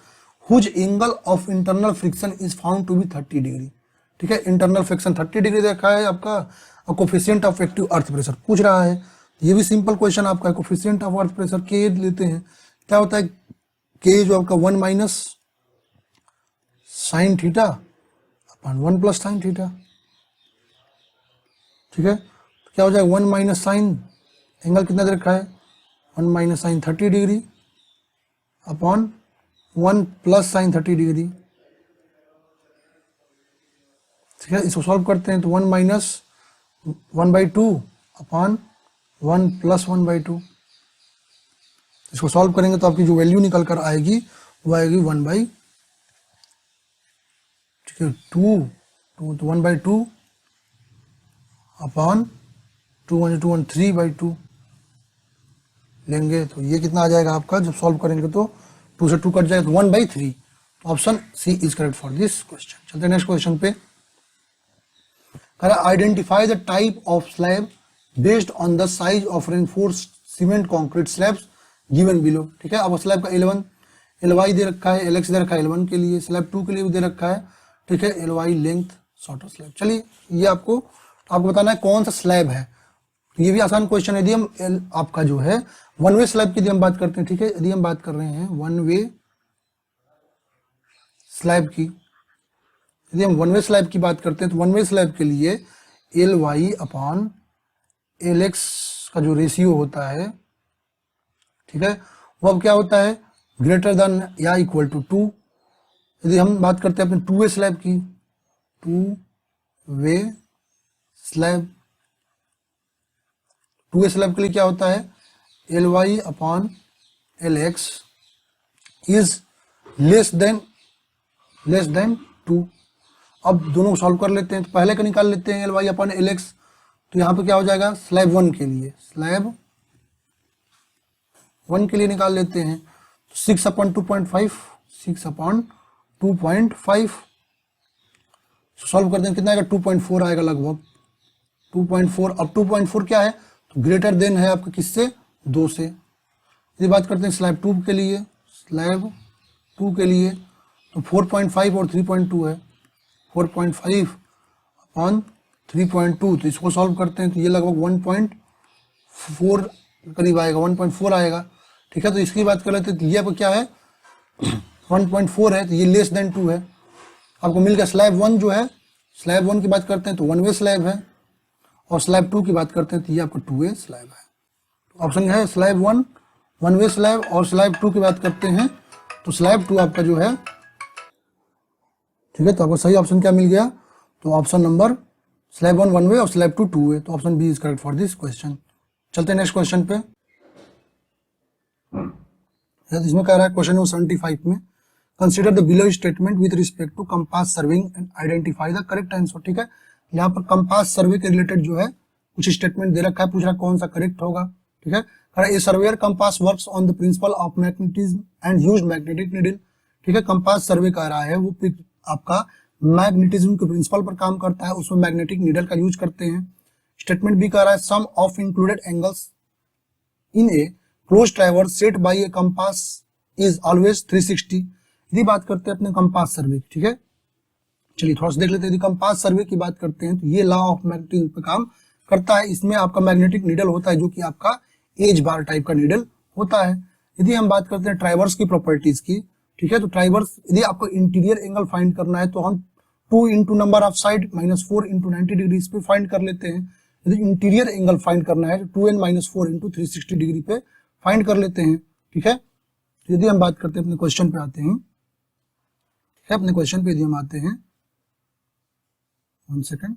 whose angle of internal friction is found to be 30 degree, ठीक है। इंटरनल फ्रिक्शन 30 डिग्री देखा है आपका, और coefficient of active earth pressure पूछ रहा है। ये भी सिंपल क्वेश्चन आपका है। कोफिशिएंट ऑफ अर्थ प्रेशर के लेते हैं, क्या होता है, के जो आपका 1 माइनस साइन थीटा अपन 1 प्लस साइन थीटा, ठीक है। तो क्या हो जाएगा 1 माइनस साइन, एंगल कितना दे रखा है, 1 minus sine 30 degree upon 1 plus sine 30 degree, ठीक है। इसको सॉल्व करते हैं तो 1 माइनस 1/2 अपॉन 1 प्लस 1/2, इसको सॉल्व करेंगे तो आपकी जो वैल्यू निकल कर आएगी वो आएगी 1/2, ठीक है, 2 तो 1/2 अपॉन 3/2 लेंगे तो ये कितना आ जाएगा आपका, जब सॉल्व करेंगे तो 2 से 2 कट जाएगा तो 1/3। तो option C is correct for this question. चलते हैं नेक्स्ट क्वेश्चन पे। Identify the type of slab based on the size of reinforced cement concrete slabs given below. ठीक है, अब स्लैब का L1 LY दे रखा है, LX दे रखा है L1 के लिए, स्लैब 2 के लिए भी दे रखा है। ठीक है, LY लेंथ शॉर्टर स्लैब। चलिए ये आपको बताना है कौन सा स्लैब है। तो ये भी आसान क्वेश्चन है। यदि हम आपका जो है वन वे स्लैब की यदि हम बात करते हैं, ठीक है, यदि हम बात कर रहे हैं वन वे स्लैब की, यदि हम वन वे स्लैब की बात करते हैं तो वन वे स्लैब के लिए LY अपॉन LX का जो रेशियो होता है, ठीक है, वो अब क्या होता है, ग्रेटर देन या इक्वल टू 2। यदि हम बात करते हैं अपने टू वे स्लैब की, two way slab, two way slab के लिए क्या होता है, LY upon LX is less than 2। अब दोनों को सॉल्व कर लेते हैं। तो पहले का निकाल लेते हैं LY अपॉन LX। तो यहाँ पे क्या हो जाएगा, स्लैब 1 के लिए, स्लैब 1 के लिए निकाल लेते हैं। 6 अपॉन 2.5, 6 अपॉन 2.5 सॉल्व करते हैं, कितना आएगा, 2.4 आएगा लगभग, 2.4। अब 2.4 क्या है, तो ग्रेटर देन है आपका किससे, 2 से। यदि बात करते हैं स्लैब 2 के लिए, स्लैब 2 के लिए तो 4.5 और 3.2 है, 4.5 अपॉन 3.2। तो इसको सॉल्व करते हैं तो ये लगभग 1.4 करीब आएगा, 1.4 आएगा। ठीक है, तो इसकी बात कर लेते हैं तो ये आपको क्या है, 1.4 है, तो ये लेस देन 2 है। आपको मिल गया स्लैब 1 जो है, स्लैब 1 की बात करते हैं तो वन वे स्लैब है, और स्लैब 2 की बात करते हैं तो ये आपका टू वे स्लैब है। तो ऑप्शन है स्लैब 1 वन वे स्लैब, और स्लैब 2 की बात करते हैं तो स्लैब 2 आपका जो है, ठीक है, तो आपको सही ऑप्शन क्या मिल गया, तो option number slab 1 one way और स्लैब 2 टू वे। तो option B is correct for this question. चलते हैं नेक्स्ट क्वेश्चन पे। इसमें कह रहा है क्वेश्चन नंबर 75 में, consider the below statement with respect to compass surveying and identify the correct answer. ठीक है, यहाँ पर कंपास सर्वे के रिलेटेड जो है कुछ स्टेटमेंट दे रखा है, पूछ रहा है कौन सा करेक्ट होगा। ठीक है, a surveyor compass works on the principle of magnetism and use magnetic needle. ठीक है, कंपास सर्वे कह रहा है वो आपका मैग्नेटिज्म के प्रिंसिपल पर काम करता है, उसमें मैग्नेटिक नीडल का यूज करते हैं। स्टेटमेंट भी कह रहा है sum of included angles in a closed traverse set by a compass is always 360। यदि बात करते हैं अपने कंपास सर्वे की, ठीक है, चलिए थोड़ा सा देख लेते हैं। यदि कंपास सर्वे की बात करते हैं तो ये लॉ ऑफ मैग्नेटिज्म पे काम करता है। इसमें आपका मैग्नेटिक नीडल होता है जो कि आपका एज बार टाइप का नीडल होता है। यदि हम बात करते हैं ट्राइवर्स की प्रॉपर्टीज की, ठीक है, तो ट्राइवर्स यदि आपको इंटीरियर एंगल फाइंड करना है तो हम 2 into number of side -4 into 90 degree इस पे फाइंड कर लेते हैं। यदि इंटीरियर एंगल फाइंड करना है तो 2n-4 इंटू 360 डिग्री पे फाइंड कर लेते हैं। ठीक है, यदि हम बात करते हैं अपने क्वेश्चन पे आते हैं, ठीक है, अपने क्वेश्चन पे यदि हम आते हैं, 1 सेकंड,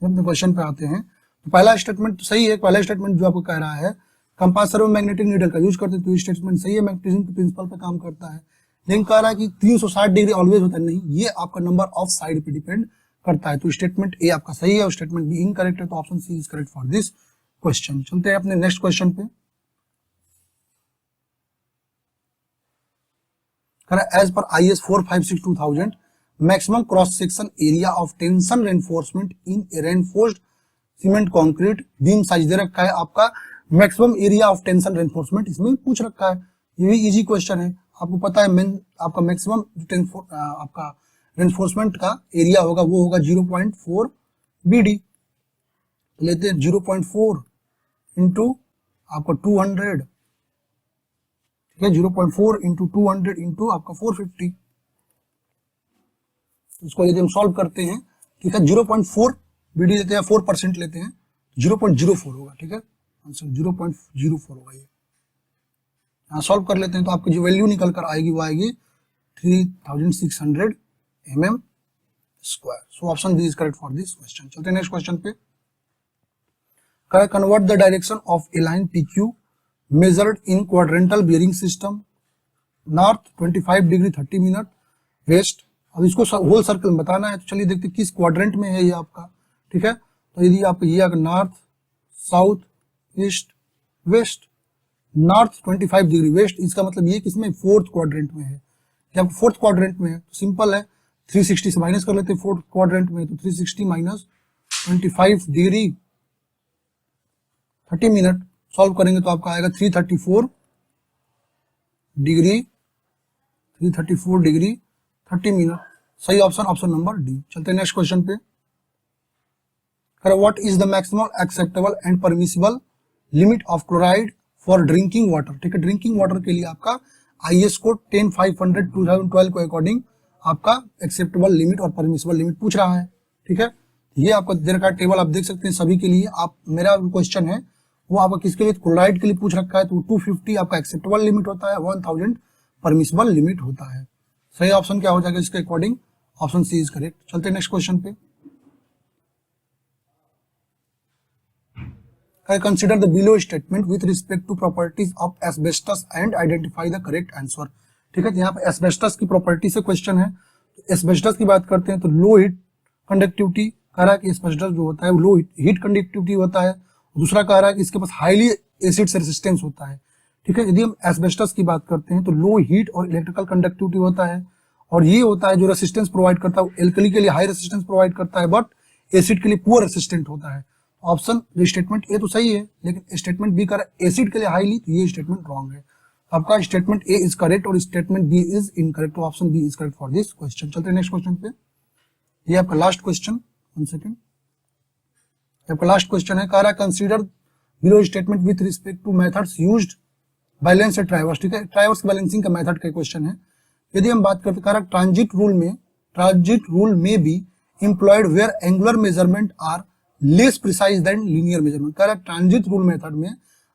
अपने क्वेश्चन पे आते हैं तो पहला स्टेटमेंट तो सही है। पहला स्टेटमेंट जो आपको कह रहा है कंपास सर्वे में मैग्नेटिक नीडल का यूज करते हैं, तो स्टेटमेंट सही है, मैग्नेटिज्म के प्रिंसिपल पे काम करता है। लेकिन कह रहा है कि 360 डिग्री ऑलवेज होता है, नहीं, ये आपका नंबर ऑफ साइड पे डिपेंड करता है। तो स्टेटमेंट ए आपका सही है और स्टेटमेंट बी इनकरेक्ट है। तो option C is correct for this question. चलते हैं अपने नेक्स्ट क्वेश्चन पे। As per IS 4562,000 maximum cross section area of tension reinforcement in a reinforced cement concrete beam size दे रखा है। आपका maximum area of tension reinforcement इसमें पूछ रखा है। ये भी इजी क्वेश्चन है, आपको पता है आपका मैक्सिमम आपका रेनफोर्समेंट का एरिया होगा वो होगा 0.4 BD। लेते हैं 0.4 इंटू आपका 200, ठीक है, 0.4 इंटू 200 इंटू आपका 450। इसको यदि हम सॉल्व करते हैं, ठीक है, 0.4 BD लेते हैं, 4% लेते हैं, 0.04 होगा। ठीक है, आंसर 0.04 होगा। ये यहाँ सॉल्व कर लेते हैं तो आपकी जो वैल्यू निकल कर आएगी वो आएगी 3600 mm square. So option B is correct for this question. चलते हैं नेक्स्ट क्वेश्चन पे। Convert the direction of a line PQ measured in quadrantal bearing system, north 25 degree 30 minute, west अब इसको होल सर्कल में बताना है, तो चलिए देखते हैं किस क्वाड्रेंट में है ये आपका, ठीक है। तो यदि आप ये अगर north, south, east, west, north 25 degree west, इसका मतलब ये किसमें, फोर्थ क्वाड्रेंट में है। जब फोर्थ क्वाड्रेंट में है तो सिंपल है, 360 से माइनस कर लेते हैं, फोर्थ क्वाड्रेंट में तो 360 माइनस 25 डिग्री 30 मिनट, सॉल्व करेंगे तो आपका आएगा 334 डिग्री 30 मिनट। सही ऑप्शन ऑप्शन नंबर डी। चलते हैं नेक्स्ट क्वेश्चन पे। What is the maximum acceptable and permissible limit of chloride for drinking water, ठीक है। ड्रिंकिंग वाटर के लिए आपका IS कोड 10500 2012 के अकॉर्डिंग आपका एक्सेप्टेबल लिमिट और परमिसिबल लिमिट पूछ रहा है, ठीक है। ये आपका दे रखा है टेबल, आप देख सकते हैं सभी के लिए। आप मेरा क्वेश्चन है वो आपका किसके लिए, क्लोराइड के लिए पूछ रखा है, तो 250 आपका एक्सेप्टेबल लिमिट होता है, 1000 परमिसिबल लिमिट होता है। सही ऑप्शन क्या हो जाएगा इसके according, option C is correct. चलते हैं नेक्स्ट क्वेश्चन पे। Consider the below statement with respect to properties of asbestos and identify the correct answer, ठीक है। यहाँ पे एस्बेस्टस की प्रॉपर्टी से क्वेश्चन है। तो एस्बेस्टस की बात करते हैं तो लो हीट कंडक्टिविटी, कह रहा है कि एस्बेस्टस जो होता है वो लो हीट कंडक्टिविटी होता है। दूसरा कह रहा है कि इसके पास हाईली एसिड से रेसिस्टेंस होता है, ठीक है। यदि हम एस्बेस्टस की बात करते हैं तो लो हीट और इलेक्ट्रिकल कंडक्टिविटी होता है, और ये होता है जो रेसिस्टेंस प्रोवाइड करता है, एल्कली के लिए हाई रेसिस्टेंस प्रोवाइड करता है बट एसिड के लिए पुअर रेसिस्टेंट होता है। ऑप्शन स्टेटमेंट ए तो सही है, लेकिन स्टेटमेंट बी कर एसिड के लिए हाईली, तो ये स्टेटमेंट रॉन्ग है। आपका स्टेटमेंट ए इज करेक्ट और स्टेटमेंट बी इज इनकरेक्ट, तो option B is correct for this question. चलते हैं नेक्स्ट क्वेश्चन पे। ये आपका लास्ट क्वेश्चन, 1 सेकेंड, आपका लास्ट क्वेश्चन है, कह रहा है consider below statement with respect to methods used balance and traverse, ठीक है। ट्राइवर्स बैलेंसिंग का मेथड का क्वेश्चन है। यदि हम बात करते हैं ट्रांजिट रूल में भी employed where angular measurement are less precise than linear measurement, कह रहा है ट्रांजिट रूल मेथड में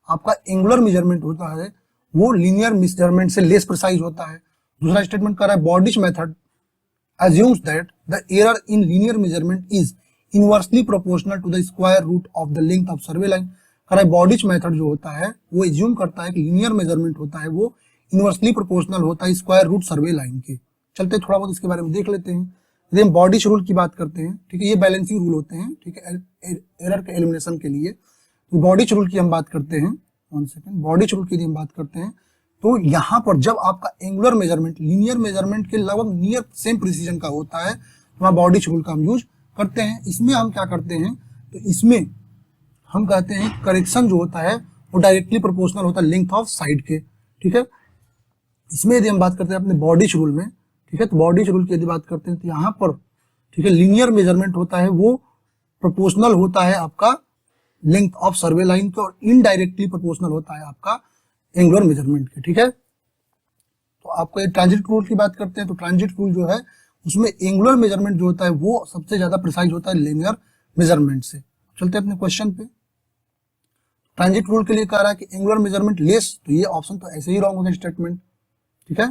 आपका एंगुलर मेजरमेंट होता है वो लीनियर मेजरमेंट से लेस प्रिसाइज होता है। दूसरा स्टेटमेंट कह रहा है बॉडिश method assumes that the error in linear measurement is inversely proportional to the square root of the length of survey line, कह रहा है बॉडिश मेथड जो होता है वो एज्यूम करता है कि लीनियर मेजरमेंट होता है वो इनवर्सली प्रोपोर्शनल होता है स्क्वायर रूट सर्वे लाइन के। चलते थोड़ा बहुत इसके बारे में देख लेते हैं। यदि हम बॉडिश रूल की बात करते हैं, ठीक है, ये बैलेंसिंग रूल होते हैं, ठीक है, एरर के एलिमिनेशन के लिए। तो बॉडिश रूल की हम बात करते हैं, 1 सेकेंड, बॉडिश रूल की यदि हम बात करते हैं तो यहाँ पर जब आपका एंगुलर मेजरमेंट लीनियर मेजरमेंट के लगभग नियर सेम प्रिसीजन का होता है तो वहाँ बॉडिश रूल का हम यूज करते हैं। इसमें हम क्या करते हैं, तो इसमें हम कहते हैं करेक्शन जो होता है वो डायरेक्टली प्रोपोर्शनल होता है लेंथ ऑफ साइड के, ठीक है। इसमें यदि हम बात करते हैं अपने बॉडिश रूल में, ठीक है, तो बॉडिश रूल की यदि बात करते हैं तो यहाँ पर, ठीक है, लीनियर मेजरमेंट होता है वो प्रोपोर्शनल होता है आपका लेंथ ऑफ सर्वे लाइन के, और इनडायरेक्टली प्रोपोर्शनल होता है आपका एंगुलर मेजरमेंट के, ठीक है। तो आपको ट्रांजिट रूल की बात करते हैं तो ट्रांजिट रूल जो है उसमें एंगुलर मेजरमेंट जो होता है वो सबसे ज्यादा प्रिसाइज होता है लीनियर मेजरमेंट से। चलते हैं अपने क्वेश्चन पे। ट्रांजिट रूल के लिए कह रहा है कि एंगुलर मेजरमेंट लेस, तो ये ऑप्शन तो ऐसे ही रॉन्ग हो गया स्टेटमेंट, ठीक है,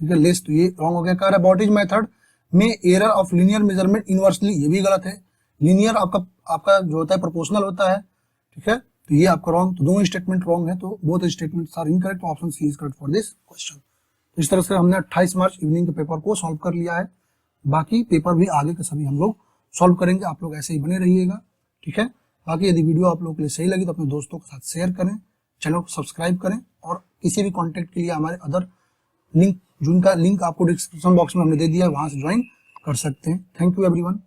ठीक है, लेस तो ये रॉन्ग हो गया। कह रहा है बॉडिश मेथड में error of linear measurement inversely, ये भी गलत है। लीनियर आपका जो होता है प्रोपोर्शनल होता है, ठीक है, तो ये आपका रॉन्ग, तो दोनों स्टेटमेंट रॉन्ग है, तो both statements are incorrect, option C is correct for this question. इस तरह से हमने 28 मार्च इवनिंग के पेपर को सॉल्व कर लिया है। बाकी पेपर भी आगे के सभी हम लोग सॉल्व करेंगे, आप लोग ऐसे ही बने रहिएगा, ठीक है। बाकी यदि वीडियो आप लोगों के लिए सही लगी तो अपने दोस्तों के साथ शेयर करें, चैनल को सब्सक्राइब करें, और किसी भी कॉन्टेक्ट के लिए हमारे अदर लिंक, जिनका लिंक आपको डिस्क्रिप्शन बॉक्स में हमने दे दिया है, वहां से ज्वाइन कर सकते हैं। Thank you everyone.